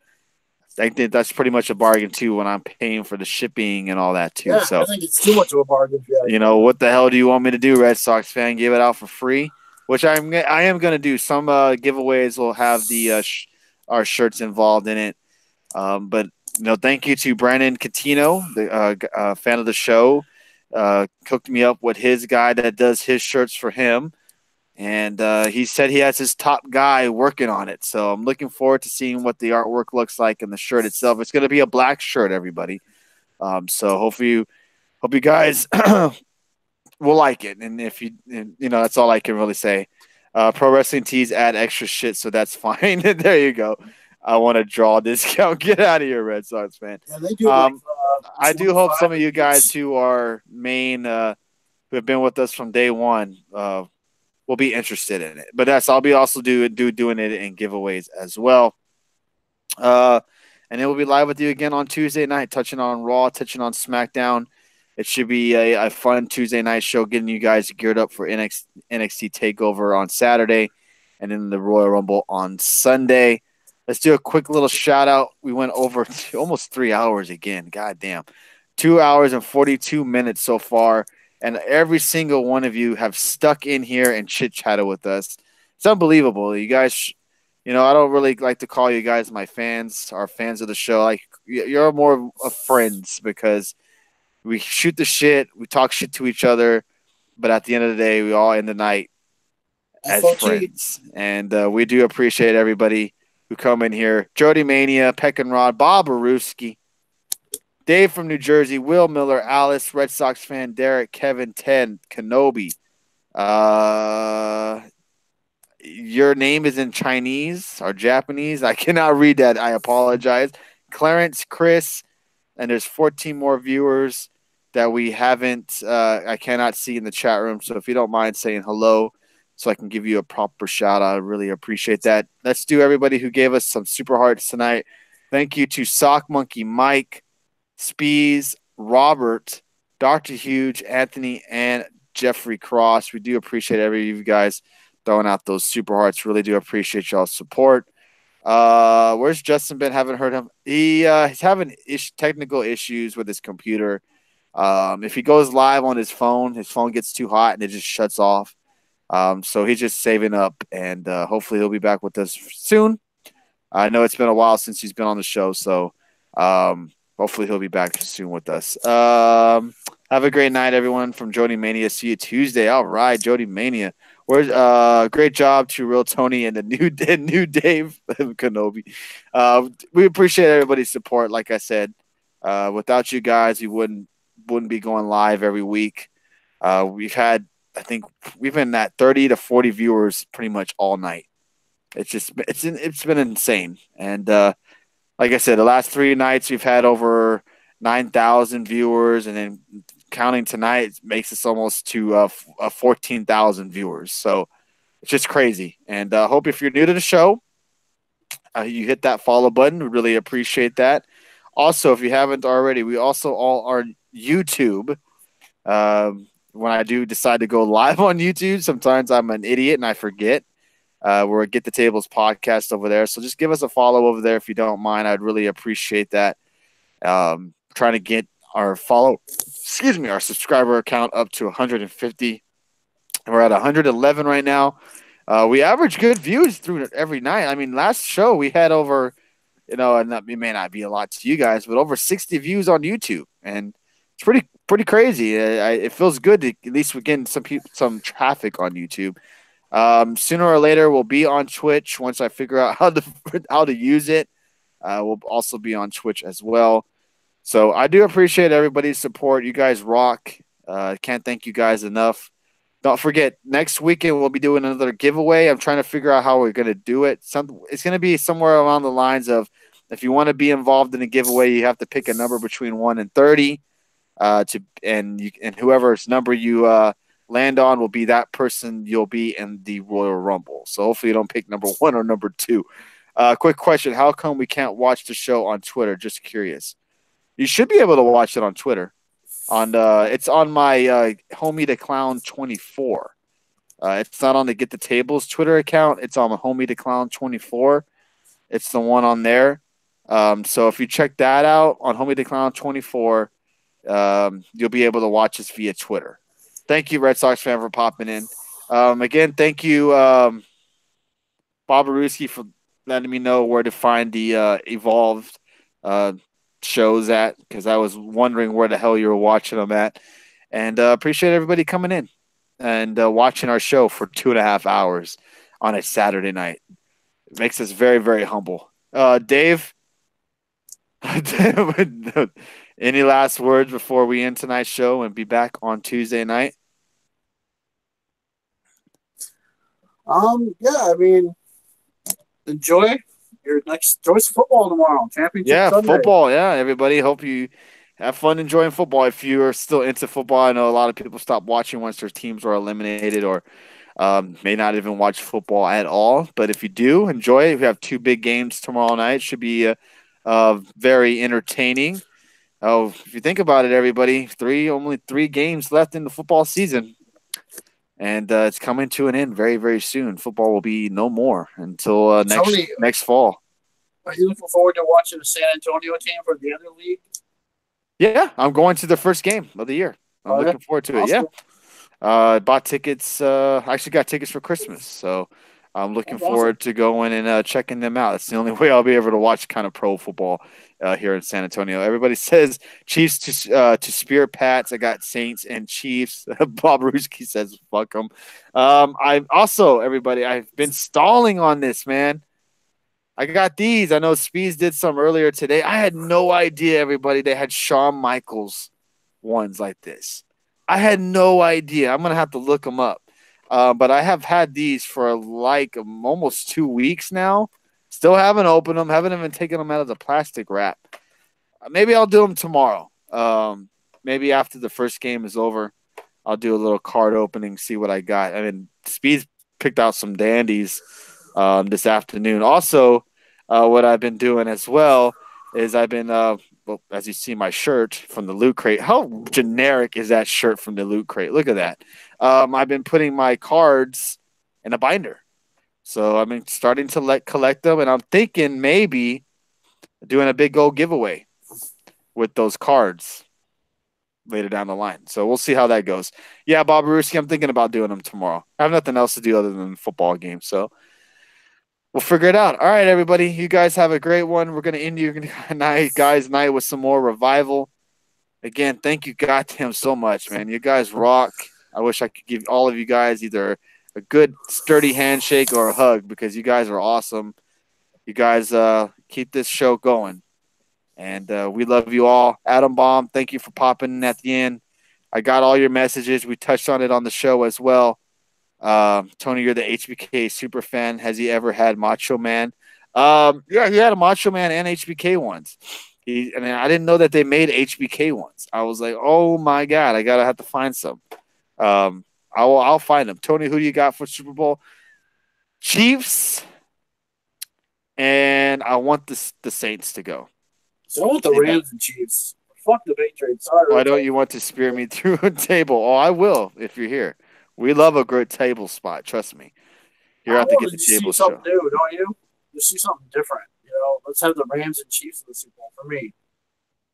I think that's pretty much a bargain too when I'm paying for the shipping and all that too. Yeah, so I think it's too much of a bargain. What the hell do you want me to do, Red Sox fan? Give it out for free? Which I am going to do. Some giveaways will have the our shirts involved in it. But thank you to Brandon Catino, the fan of the show. hooked me up with his guy that does his shirts for him. And he said he has his top guy working on it. So I'm looking forward to seeing what the artwork looks like and the shirt itself. It's going to be a black shirt, everybody. So hope you guys will like it. And if that's all I can really say. Pro Wrestling Tees add extra shit, so that's fine. There you go. I want to draw a discount. Get out of here, Red Sox fan. Yeah, they do I do hope some of you 25 guys who are who have been with us from day one will be interested in it. But I'll be also doing it in giveaways as well. And it will be live with you again on Tuesday night, touching on Raw, touching on SmackDown. It should be a fun Tuesday night show, getting you guys geared up for NXT TakeOver on Saturday, and then the Royal Rumble on Sunday. Let's do a quick little shout out. We went over almost 3 hours again. God damn. 2 hours and 42 minutes so far. And every single one of you have stuck in here and chit-chatted with us. It's unbelievable. You guys, I don't really like to call you guys my fans, or fans of the show. Like, you're more of friends, because we shoot the shit, we talk shit to each other, but at the end of the day, we all end the night as friends. And we do appreciate everybody who come in here. Jody Mania, Peck and Rod, Bob Aruski, Dave from New Jersey, Will Miller, Alice, Red Sox fan, Derek, Kevin, Ted, Kenobi. Your name is in Chinese or Japanese. I cannot read that. I apologize. Clarence, Chris, and there's 14 more viewers that we haven't, I cannot see in the chat room. So if you don't mind saying hello so I can give you a proper shout out, I really appreciate that. Let's do everybody who gave us some super hearts tonight. Thank you to Sock Monkey Mike, Spees, Robert, Dr. Huge, Anthony, and Jeffrey Cross. We do appreciate every of you guys throwing out those super hearts. Really do appreciate y'all's support. Where's Justin been? Haven't heard him. He's having technical issues with his computer. If he goes live on his phone gets too hot and it just shuts off. So he's just saving up, and hopefully he'll be back with us soon. I know it's been a while since he's been on the show, so hopefully he'll be back soon with us. Have a great night, everyone, from Jody Mania. See you Tuesday. All right, Jody Mania. Where's great job to Real Tony and the new Dave Kenobi. We appreciate everybody's support. Like I said, without you guys, we wouldn't be going live every week. We've been at 30 to 40 viewers pretty much all night. It's been insane. And like I said, the last 3 nights we've had over 9,000 viewers, and then counting tonight makes us almost to 14,000 viewers. So it's just crazy. And I hope if you're new to the show, you hit that follow button. We really appreciate that. Also, if you haven't already, we also all are YouTube. When I do decide to go live on YouTube, sometimes I'm an idiot and I forget. We're at Get the Tables podcast over there. So just give us a follow over there if you don't mind. I'd really appreciate that. Trying to get our subscriber count up to 150. We're at 111 right now. We average good views through every night. I mean, last show we had over, and it may not be a lot to you guys, but over 60 views on YouTube, and it's pretty crazy. It feels good to at least we're getting some traffic on YouTube. Sooner or later, we'll be on Twitch once I figure out how to use it. We'll also be on Twitch as well. So I do appreciate everybody's support. You guys rock. Can't thank you guys enough. Don't forget, next weekend we'll be doing another giveaway. I'm trying to figure out how we're going to do it. It's going to be somewhere along the lines of, if you want to be involved in a giveaway, you have to pick a number between 1 and 30. And whoever's number you land on will be that person. You'll be in the Royal Rumble. So hopefully you don't pick number 1 or number 2. Quick question: how come we can't watch the show on Twitter? Just curious. You should be able to watch it on Twitter. It's on my Homie the Clown 24. It's not on the Get the Tables Twitter account. It's on the Homie the Clown 24. It's the one on there. So if you check that out on Homie the Clown 24, you'll be able to watch us via Twitter. Thank you, Red Sox fan, for popping in. Again, thank you, Bob Aruski, for letting me know where to find the Evolved shows at, because I was wondering where the hell you were watching them at. And appreciate everybody coming in and watching our show for 2.5 hours on a Saturday night. It makes us very, very humble. Dave, any last words before we end tonight's show and be back on Tuesday night? Yeah, I mean, enjoy enjoy some football tomorrow. Championship Yeah, Sunday. football. Yeah, everybody. Hope you have fun enjoying football. If you are still into football, I know a lot of people stopped watching once their teams were eliminated or may not even watch football at all. But if you do enjoy it, we have two big games tomorrow night. Should be very entertaining. Oh, if you think about it, everybody, only 3 games left in the football season, and it's coming to an end very, very soon. Football will be no more until Tony, next fall. are you looking forward to watching the San Antonio team for the other league? Yeah, I'm going to the first game of the year. I'm looking forward to it. Awesome. Yeah, bought tickets. I actually got tickets for Christmas, so I'm looking forward to going and checking them out. It's the only way I'll be able to watch kind of pro football here in San Antonio. Everybody says Chiefs to Spirit Pats. I got Saints and Chiefs. Bob Ruski says fuck them. I also everybody. I've been stalling on this, man. I got these. I know Speeds did some earlier today. I had no idea, everybody, they had Shawn Michaels ones like this. I had no idea. I'm going to have to look them up. But I have had these for like almost 2 weeks now. Still haven't opened them. Haven't even taken them out of the plastic wrap. Maybe I'll do them tomorrow. Maybe after the first game is over, I'll do a little card opening, see what I got. I mean, Speeds picked out some dandies this afternoon. Also, what I've been doing as well is I've been, well, as you see, my shirt from the Loot Crate. How generic is that shirt from the Loot Crate? Look at that. I've been putting my cards in a binder. So I've been starting to collect them, and I'm thinking maybe doing a big gold giveaway with those cards later down the line. So we'll see how that goes. Yeah, Bob Ruski, I'm thinking about doing them tomorrow. I have nothing else to do other than football games, so we'll figure it out. All right, everybody. You guys have a great one. We're going to end your night with some more Revival. Again, thank you goddamn so much, man. You guys rock. I wish I could give all of you guys either a good, sturdy handshake or a hug because you guys are awesome. You guys keep this show going. And we love you all. Adam Bomb, thank you for popping in at the end. I got all your messages. We touched on it on the show as well. Tony, you're the HBK super fan. Has he ever had Macho Man? Yeah, he had a Macho Man and HBK ones. And I didn't know that they made HBK ones. I was like, oh my god, I gotta have to find some. I'll find them. Tony, who do you got for Super Bowl? Chiefs, and I want the Saints to go. So I want the Rams and Chiefs. Fuck the Patriots. Sorry. Why don't you want to spear me through a table? Oh, I will if you're here. We love a great table spot. Trust me. Here at the Get the Table show. Something new, don't you? You see something different. You know, let's have the Rams and Chiefs in the Super Bowl for me.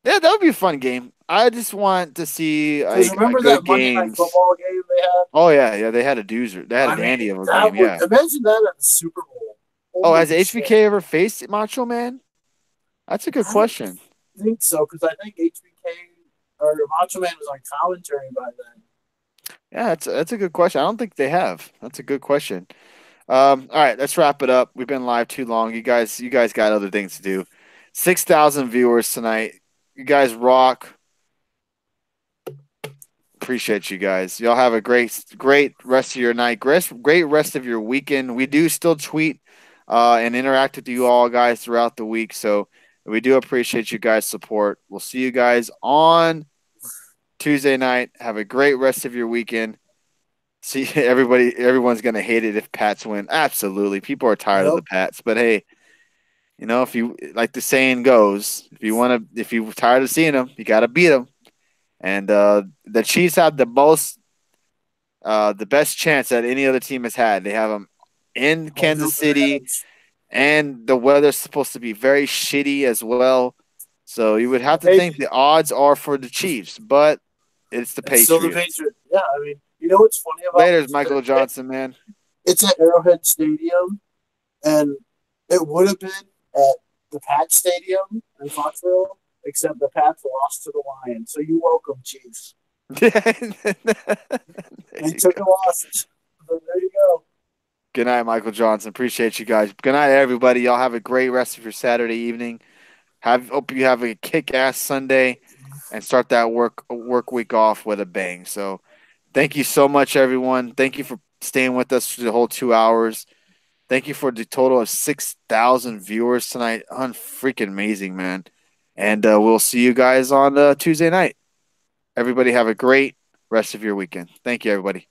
Yeah, that would be a fun game. I just want to see remember that Monday Night Football game they had? Oh yeah, they had a doozer. They had a dandy of a game. Yeah. Imagine that at the Super Bowl. Has HBK ever faced Macho Man? That's a good question. I think so because I think HBK or Macho Man was on commentary by then. Yeah, that's a good question. I don't think they have. That's a good question. All right, let's wrap it up. We've been live too long. You guys got other things to do. 6,000 viewers tonight. You guys rock. Appreciate you guys. Y'all have a great rest of your night. Great rest of your weekend. We do still tweet and interact with you all guys throughout the week. So we do appreciate you guys' support. We'll see you guys on Tuesday night. Have a great rest of your weekend. See, everyone's gonna hate it if Pats win. Absolutely, people are tired of the Pats. But hey, you know, if you like the saying goes, if you're tired of seeing them, you gotta beat them. And the Chiefs have the best chance that any other team has had. They have them in Kansas City, and the weather's supposed to be very shitty as well. So you would have to think the odds are for the Chiefs, but it's the Patriots. Still the Patriots. Yeah, I mean, you know what's funny about Later's Michael Johnson, man. It's at Arrowhead Stadium, and it would have been at the Pats Stadium in Foxborough, except the Pats lost to the Lions. So you're welcome, Chiefs. There They you took go. a loss. So there you go. Good night, Michael Johnson. Appreciate you guys. Good night, everybody. Y'all have a great rest of your Saturday evening. Hope you have a kick ass Sunday and start that work week off with a bang. So thank you so much, everyone. Thank you for staying with us for the whole 2 hours. Thank you for the total of 6,000 viewers tonight. Unfreaking amazing, man. And we'll see you guys on Tuesday night. Everybody have a great rest of your weekend. Thank you, everybody.